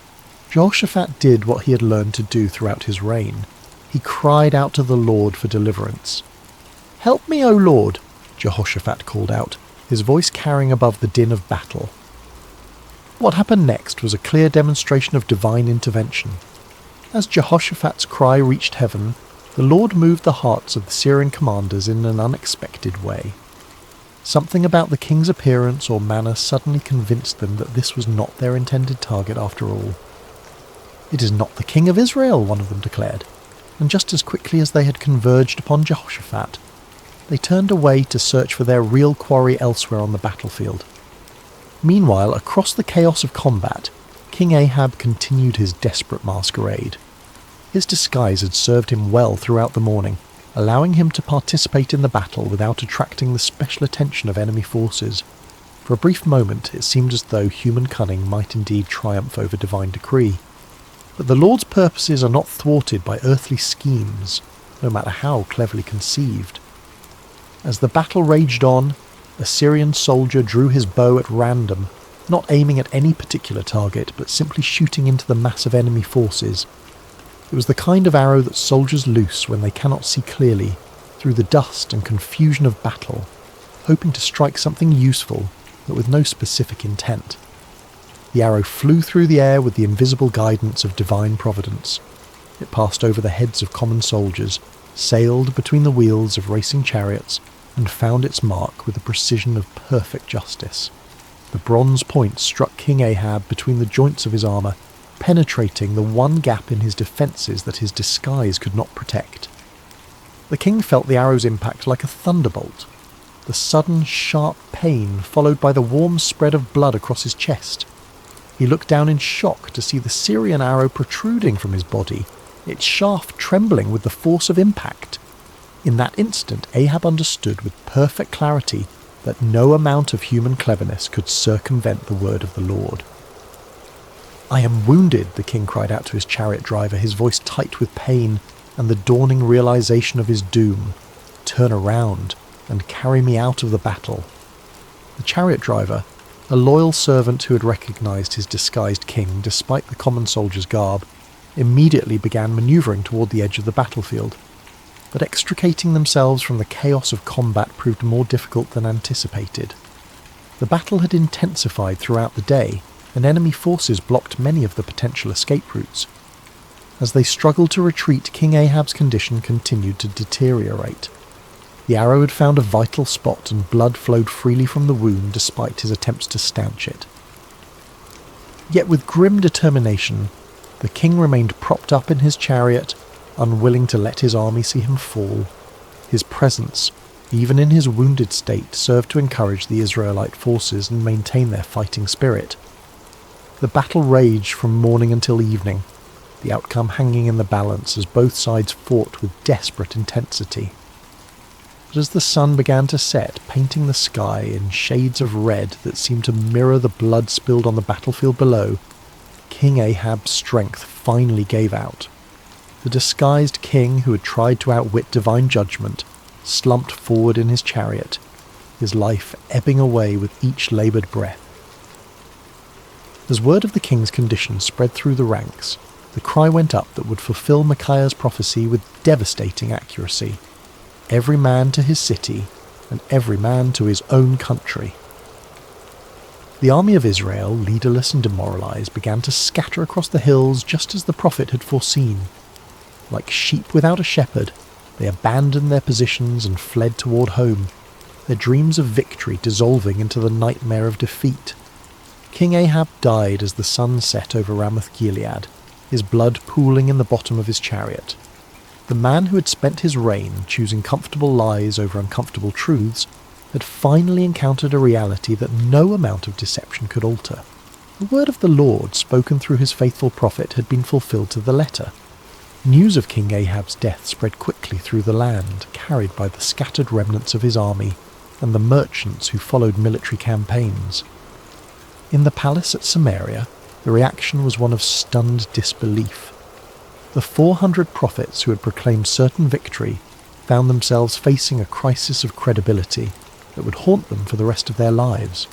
Jehoshaphat did what he had learned to do throughout his reign. He cried out to the Lord for deliverance. "Help me, O Lord," Jehoshaphat called out, his voice carrying above the din of battle. What happened next was a clear demonstration of divine intervention. As Jehoshaphat's cry reached heaven, the Lord moved the hearts of the Syrian commanders in an unexpected way. Something about the king's appearance or manner suddenly convinced them that this was not their intended target after all. "It is not the king of Israel," one of them declared, and just as quickly as they had converged upon Jehoshaphat, they turned away to search for their real quarry elsewhere on the battlefield. Meanwhile, across the chaos of combat, King Ahab continued his desperate masquerade. His disguise had served him well throughout the morning, allowing him to participate in the battle without attracting the special attention of enemy forces. For a brief moment it seemed as though human cunning might indeed triumph over divine decree. But the Lord's purposes are not thwarted by earthly schemes, no matter how cleverly conceived. As the battle raged on, a Syrian soldier drew his bow at random, not aiming at any particular target, but simply shooting into the mass of enemy forces. It was the kind of arrow that soldiers loose when they cannot see clearly, through the dust and confusion of battle, hoping to strike something useful, but with no specific intent. The arrow flew through the air with the invisible guidance of divine providence. It passed over the heads of common soldiers, sailed between the wheels of racing chariots, and found its mark with the precision of perfect justice. The bronze point struck King Ahab between the joints of his armour, penetrating the one gap in his defences that his disguise could not protect. The king felt the arrow's impact like a thunderbolt, the sudden sharp pain followed by the warm spread of blood across his chest. He looked down in shock to see the Syrian arrow protruding from his body, its shaft trembling with the force of impact. In that instant, Ahab understood with perfect clarity that no amount of human cleverness could circumvent the word of the Lord. "I am wounded," the king cried out to his chariot driver, his voice tight with pain and the dawning realization of his doom. "Turn around and carry me out of the battle." The chariot driver, a loyal servant who had recognized his disguised king despite the common soldier's garb, immediately began maneuvering toward the edge of the battlefield. But extricating themselves from the chaos of combat proved more difficult than anticipated. The battle had intensified throughout the day, and enemy forces blocked many of the potential escape routes. As they struggled to retreat, King Ahab's condition continued to deteriorate. The arrow had found a vital spot and blood flowed freely from the wound despite his attempts to stanch it. Yet with grim determination, the king remained propped up in his chariot, unwilling to let his army see him fall. His presence, even in his wounded state, served to encourage the Israelite forces and maintain their fighting spirit. The battle raged from morning until evening, the outcome hanging in the balance as both sides fought with desperate intensity. But as the sun began to set, painting the sky in shades of red that seemed to mirror the blood spilled on the battlefield below, King Ahab's strength finally gave out. The disguised king who had tried to outwit divine judgment slumped forward in his chariot, his life ebbing away with each laboured breath. As word of the king's condition spread through the ranks, the cry went up that would fulfill Micaiah's prophecy with devastating accuracy. Every man to his city, and every man to his own country. The army of Israel, leaderless and demoralized, began to scatter across the hills just as the prophet had foreseen. Like sheep without a shepherd, they abandoned their positions and fled toward home, their dreams of victory dissolving into the nightmare of defeat. King Ahab died as the sun set over Ramoth-Gilead, his blood pooling in the bottom of his chariot. The man who had spent his reign choosing comfortable lies over uncomfortable truths had finally encountered a reality that no amount of deception could alter. The word of the Lord, spoken through his faithful prophet, had been fulfilled to the letter. News of King Ahab's death spread quickly through the land, carried by the scattered remnants of his army and the merchants who followed military campaigns. In the palace at Samaria, the reaction was one of stunned disbelief. The 400 prophets who had proclaimed certain victory found themselves facing a crisis of credibility that would haunt them for the rest of their lives.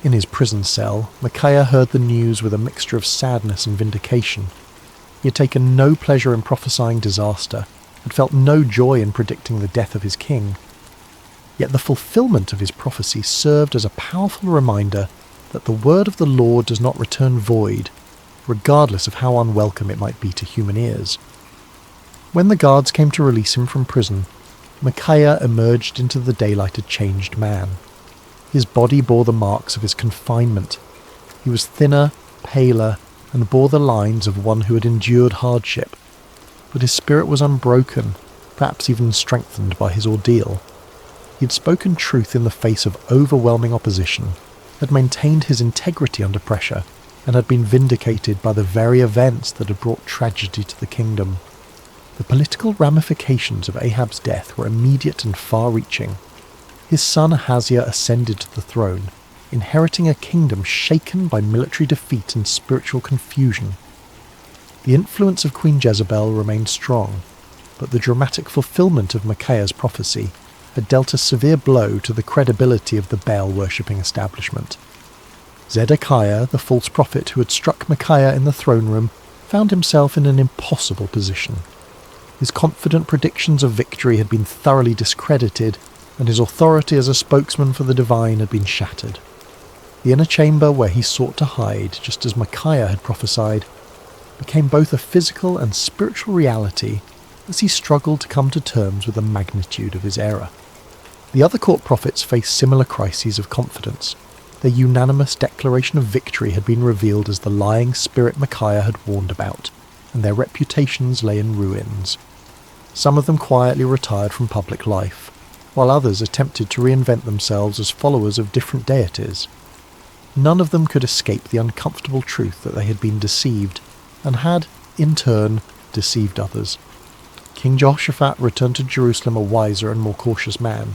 In his prison cell, Micaiah heard the news with a mixture of sadness and vindication. He had taken no pleasure in prophesying disaster, had felt no joy in predicting the death of his king. Yet the fulfillment of his prophecy served as a powerful reminder that the word of the Lord does not return void, regardless of how unwelcome it might be to human ears. When the guards came to release him from prison, Micaiah emerged into the daylight a changed man. His body bore the marks of his confinement. He was thinner, paler, and bore the lines of one who had endured hardship. But his spirit was unbroken, perhaps even strengthened by his ordeal. He had spoken truth in the face of overwhelming opposition, had maintained his integrity under pressure, and had been vindicated by the very events that had brought tragedy to the kingdom. The political ramifications of Ahab's death were immediate and far-reaching. His son Ahaziah ascended to the throne, inheriting a kingdom shaken by military defeat and spiritual confusion. The influence of Queen Jezebel remained strong, but the dramatic fulfillment of Micaiah's prophecy had dealt a severe blow to the credibility of the Baal-worshipping establishment. Zedekiah, the false prophet who had struck Micaiah in the throne room, found himself in an impossible position. His confident predictions of victory had been thoroughly discredited, and his authority as a spokesman for the divine had been shattered. The inner chamber where he sought to hide, just as Micaiah had prophesied, became both a physical and spiritual reality as he struggled to come to terms with the magnitude of his error. The other court prophets faced similar crises of confidence. Their unanimous declaration of victory had been revealed as the lying spirit Micaiah had warned about, and their reputations lay in ruins. Some of them quietly retired from public life, while others attempted to reinvent themselves as followers of different deities. None of them could escape the uncomfortable truth that they had been deceived, and had, in turn, deceived others. King Jehoshaphat returned to Jerusalem a wiser and more cautious man.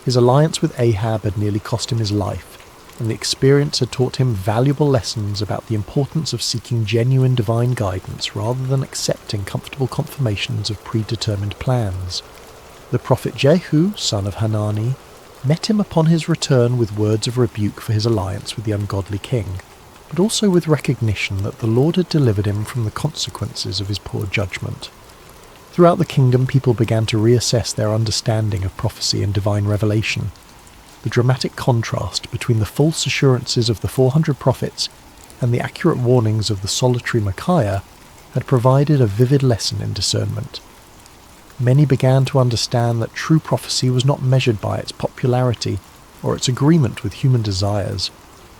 His alliance with Ahab had nearly cost him his life, and the experience had taught him valuable lessons about the importance of seeking genuine divine guidance rather than accepting comfortable confirmations of predetermined plans. The prophet Jehu, son of Hanani, met him upon his return with words of rebuke for his alliance with the ungodly king, but also with recognition that the Lord had delivered him from the consequences of his poor judgment. Throughout the kingdom, people began to reassess their understanding of prophecy and divine revelation. The dramatic contrast between the false assurances of the 400 prophets and the accurate warnings of the solitary Micaiah had provided a vivid lesson in discernment. Many began to understand that true prophecy was not measured by its popularity or its agreement with human desires,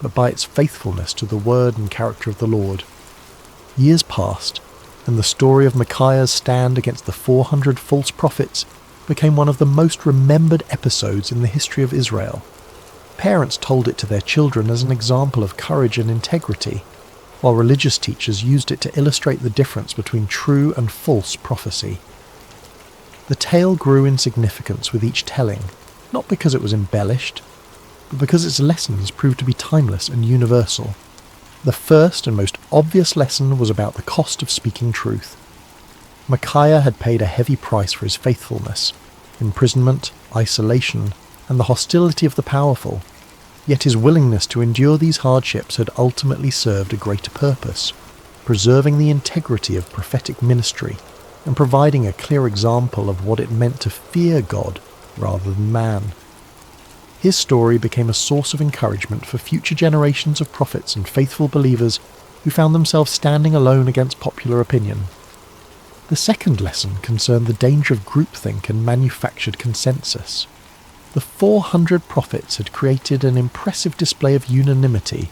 but by its faithfulness to the word and character of the Lord. Years passed, and the story of Micaiah's stand against the 400 false prophets became one of the most remembered episodes in the history of Israel. Parents told it to their children as an example of courage and integrity, while religious teachers used it to illustrate the difference between true and false prophecy. The tale grew in significance with each telling, not because it was embellished, but because its lessons proved to be timeless and universal. The first and most obvious lesson was about the cost of speaking truth. Micaiah had paid a heavy price for his faithfulness: imprisonment, isolation, and the hostility of the powerful. Yet his willingness to endure these hardships had ultimately served a greater purpose, preserving the integrity of prophetic ministry and providing a clear example of what it meant to fear God rather than man. His story became a source of encouragement for future generations of prophets and faithful believers who found themselves standing alone against popular opinion. The second lesson concerned the danger of groupthink and manufactured consensus. The 400 prophets had created an impressive display of unanimity,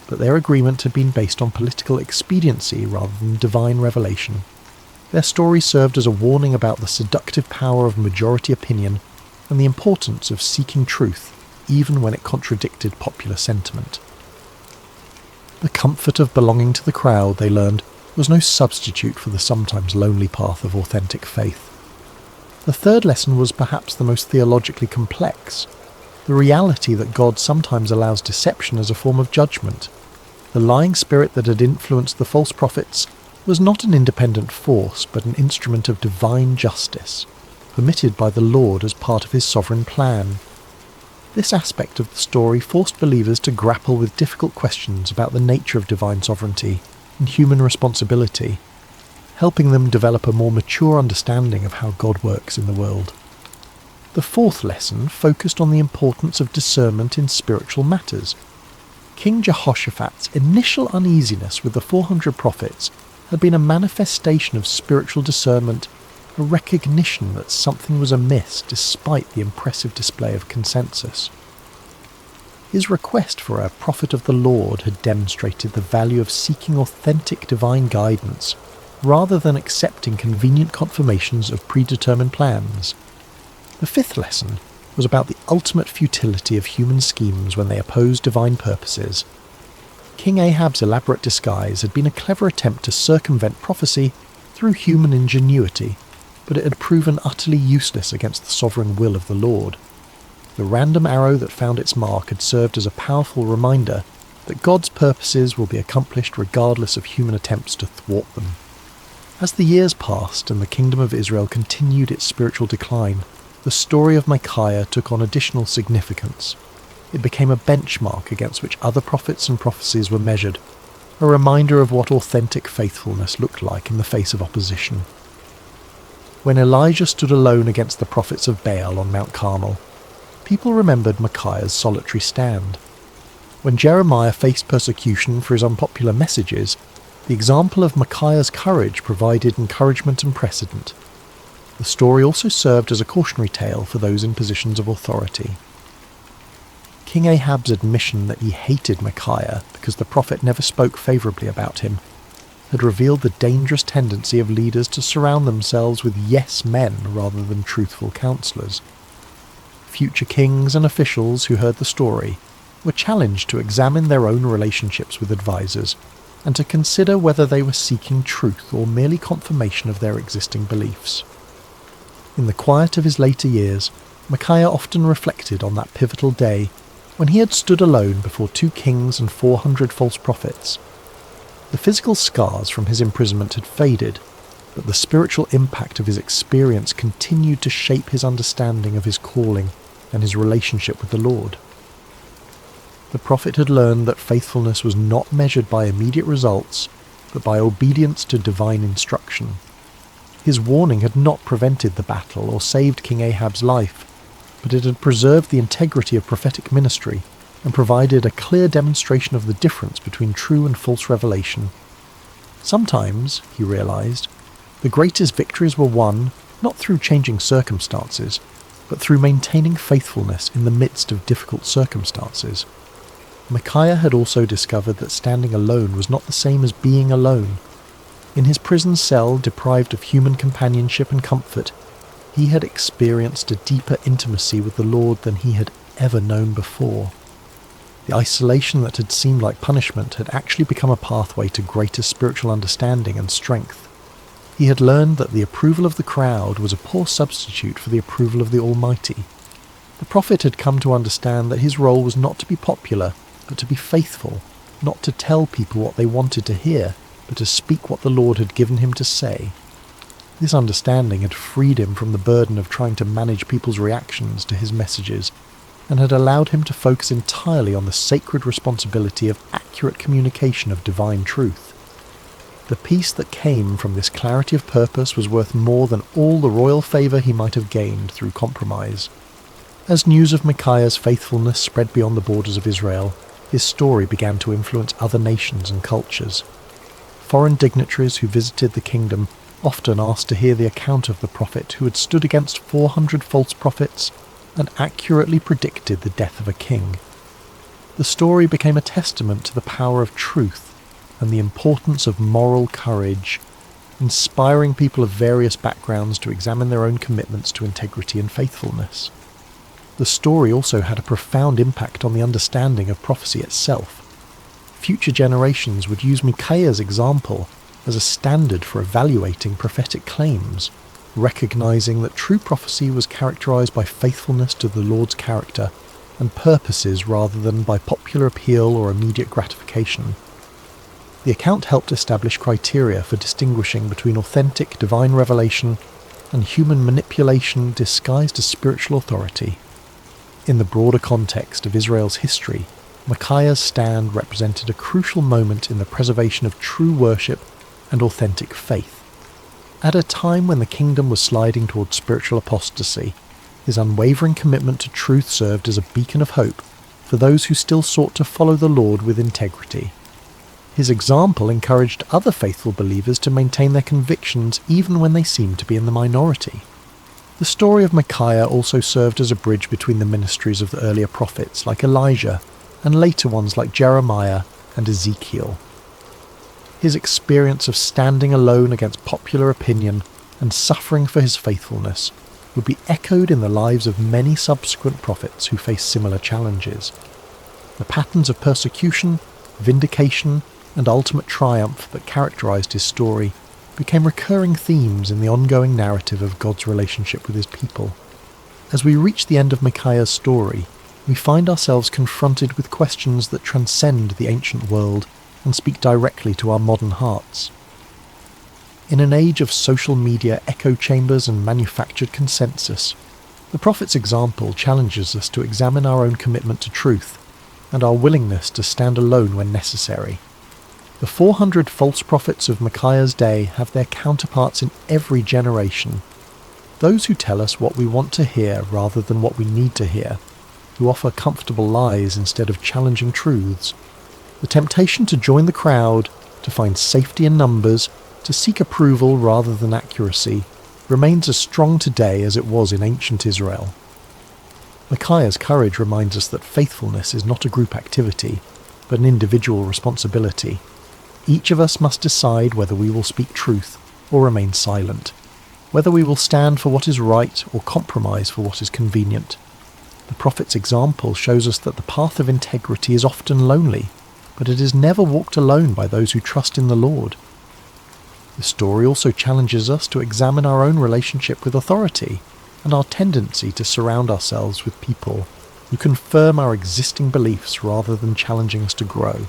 but their agreement had been based on political expediency rather than divine revelation. Their story served as a warning about the seductive power of majority opinion and the importance of seeking truth, even when it contradicted popular sentiment. The comfort of belonging to the crowd, they learned, was no substitute for the sometimes lonely path of authentic faith. The third lesson was perhaps the most theologically complex: the reality that God sometimes allows deception as a form of judgment. The lying spirit that had influenced the false prophets was not an independent force, but an instrument of divine justice, permitted by the Lord as part of his sovereign plan. This aspect of the story forced believers to grapple with difficult questions about the nature of divine sovereignty and human responsibility, helping them develop a more mature understanding of how God works in the world. The fourth lesson focused on the importance of discernment in spiritual matters. King Jehoshaphat's initial uneasiness with the 400 prophets had been a manifestation of spiritual discernment a recognition that something was amiss despite the impressive display of consensus. His request for a prophet of the Lord had demonstrated the value of seeking authentic divine guidance rather than accepting convenient confirmations of predetermined plans. The fifth lesson was about the ultimate futility of human schemes when they oppose divine purposes. King Ahab's elaborate disguise had been a clever attempt to circumvent prophecy through human ingenuity, but it had proven utterly useless against the sovereign will of the Lord. The random arrow that found its mark had served as a powerful reminder that God's purposes will be accomplished regardless of human attempts to thwart them. As the years passed and the kingdom of Israel continued its spiritual decline, the story of Micaiah took on additional significance. It became a benchmark against which other prophets and prophecies were measured, a reminder of what authentic faithfulness looked like in the face of opposition. When Elijah stood alone against the prophets of Baal on Mount Carmel, people remembered Micaiah's solitary stand. When Jeremiah faced persecution for his unpopular messages, the example of Micaiah's courage provided encouragement and precedent. The story also served as a cautionary tale for those in positions of authority. King Ahab's admission that he hated Micaiah because the prophet never spoke favourably about him had revealed the dangerous tendency of leaders to surround themselves with yes men rather than truthful counsellors. Future kings and officials who heard the story were challenged to examine their own relationships with advisors and to consider whether they were seeking truth or merely confirmation of their existing beliefs. In the quiet of his later years, Micaiah often reflected on that pivotal day when he had stood alone before 2 kings and 400 false prophets. The physical scars from his imprisonment had faded, but the spiritual impact of his experience continued to shape his understanding of his calling and his relationship with the Lord. The prophet had learned that faithfulness was not measured by immediate results, but by obedience to divine instruction. His warning had not prevented the battle or saved King Ahab's life, but it had preserved the integrity of prophetic ministry and provided a clear demonstration of the difference between true and false revelation. Sometimes, he realized, the greatest victories were won not through changing circumstances, but through maintaining faithfulness in the midst of difficult circumstances. Micaiah had also discovered that standing alone was not the same as being alone. In his prison cell, deprived of human companionship and comfort, he had experienced a deeper intimacy with the Lord than he had ever known before. The isolation that had seemed like punishment had actually become a pathway to greater spiritual understanding and strength. He had learned that the approval of the crowd was a poor substitute for the approval of the Almighty. The prophet had come to understand that his role was not to be popular, but to be faithful, not to tell people what they wanted to hear, but to speak what the Lord had given him to say. This understanding had freed him from the burden of trying to manage people's reactions to his messages, and had allowed him to focus entirely on the sacred responsibility of accurate communication of divine truth. The peace that came from this clarity of purpose was worth more than all the royal favour he might have gained through compromise. As news of Micaiah's faithfulness spread beyond the borders of Israel, his story began to influence other nations and cultures. Foreign dignitaries who visited the kingdom often asked to hear the account of the prophet who had stood against 400 false prophets and accurately predicted the death of a king. The story became a testament to the power of truth and the importance of moral courage, inspiring people of various backgrounds to examine their own commitments to integrity and faithfulness. The story also had a profound impact on the understanding of prophecy itself. Future generations would use Micaiah's example as a standard for evaluating prophetic claims, recognizing that true prophecy was characterized by faithfulness to the Lord's character and purposes rather than by popular appeal or immediate gratification. The account helped establish criteria for distinguishing between authentic divine revelation and human manipulation disguised as spiritual authority. In the broader context of Israel's history, Micaiah's stand represented a crucial moment in the preservation of true worship and authentic faith. At a time when the kingdom was sliding towards spiritual apostasy, his unwavering commitment to truth served as a beacon of hope for those who still sought to follow the Lord with integrity. His example encouraged other faithful believers to maintain their convictions even when they seemed to be in the minority. The story of Micaiah also served as a bridge between the ministries of the earlier prophets like Elijah and later ones like Jeremiah and Ezekiel. His experience of standing alone against popular opinion and suffering for his faithfulness would be echoed in the lives of many subsequent prophets who faced similar challenges. The patterns of persecution, vindication, and ultimate triumph that characterized his story became recurring themes in the ongoing narrative of God's relationship with his people. As we reach the end of Micaiah's story, we find ourselves confronted with questions that transcend the ancient world and speak directly to our modern hearts. In an age of social media echo chambers and manufactured consensus, the prophet's example challenges us to examine our own commitment to truth and our willingness to stand alone when necessary. The 400 false prophets of Micaiah's day have their counterparts in every generation. Those who tell us what we want to hear rather than what we need to hear, who offer comfortable lies instead of challenging truths. The temptation to join the crowd, to find safety in numbers, to seek approval rather than accuracy, remains as strong today as it was in ancient Israel. Micaiah's courage reminds us that faithfulness is not a group activity, but an individual responsibility. Each of us must decide whether we will speak truth or remain silent, whether we will stand for what is right or compromise for what is convenient. The prophet's example shows us that the path of integrity is often lonely, but it is never walked alone by those who trust in the Lord. The story also challenges us to examine our own relationship with authority and our tendency to surround ourselves with people who confirm our existing beliefs rather than challenging us to grow.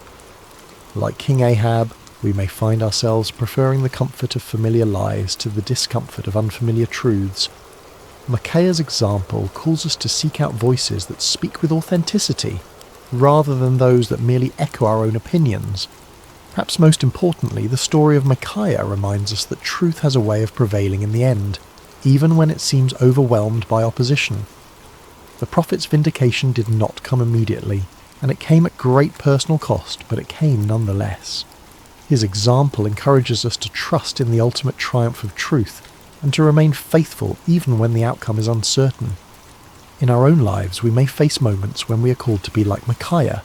Like King Ahab, we may find ourselves preferring the comfort of familiar lies to the discomfort of unfamiliar truths. Micaiah's example calls us to seek out voices that speak with authenticity, rather than those that merely echo our own opinions. Perhaps most importantly, the story of Micaiah reminds us that truth has a way of prevailing in the end, even when it seems overwhelmed by opposition. The prophet's vindication did not come immediately, and it came at great personal cost, but it came nonetheless. His example encourages us to trust in the ultimate triumph of truth, and to remain faithful even when the outcome is uncertain. In our own lives, we may face moments when we are called to be like Micaiah,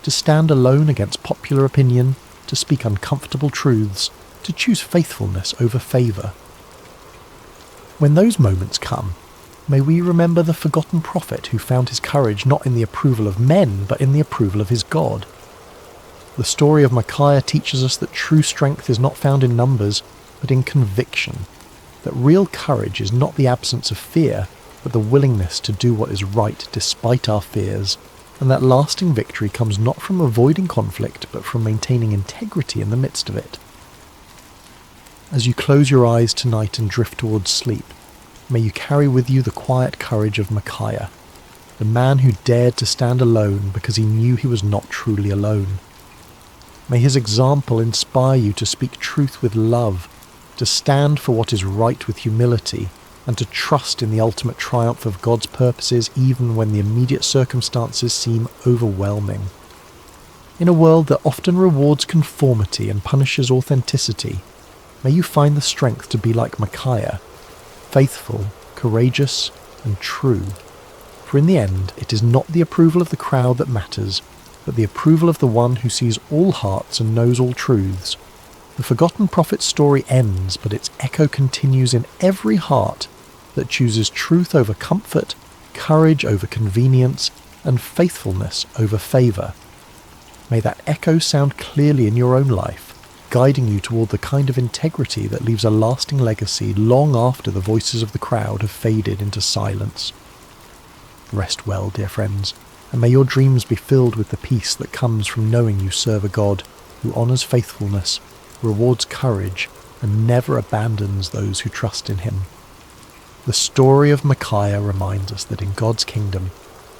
to stand alone against popular opinion, to speak uncomfortable truths, to choose faithfulness over favour. When those moments come, may we remember the forgotten prophet who found his courage not in the approval of men, but in the approval of his God. The story of Micaiah teaches us that true strength is not found in numbers, but in conviction, that real courage is not the absence of fear, but the willingness to do what is right despite our fears, and that lasting victory comes not from avoiding conflict, but from maintaining integrity in the midst of it. As you close your eyes tonight and drift towards sleep, may you carry with you the quiet courage of Micaiah, the man who dared to stand alone because he knew he was not truly alone. May his example inspire you to speak truth with love, to stand for what is right with humility, and to trust in the ultimate triumph of God's purposes even when the immediate circumstances seem overwhelming. In a world that often rewards conformity and punishes authenticity, may you find the strength to be like Micaiah, faithful, courageous, and true. For in the end, it is not the approval of the crowd that matters, but the approval of the one who sees all hearts and knows all truths. The forgotten prophet's story ends, but its echo continues in every heart that chooses truth over comfort, courage over convenience, and faithfulness over favour. May that echo sound clearly in your own life, guiding you toward the kind of integrity that leaves a lasting legacy long after the voices of the crowd have faded into silence. Rest well, dear friends, and may your dreams be filled with the peace that comes from knowing you serve a God who honours faithfulness, rewards courage, and never abandons those who trust in him. The story of Micaiah reminds us that in God's kingdom,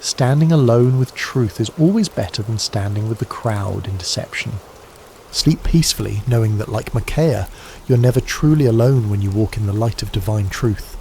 standing alone with truth is always better than standing with the crowd in deception. Sleep peacefully, knowing that like Micaiah, you're never truly alone when you walk in the light of divine truth.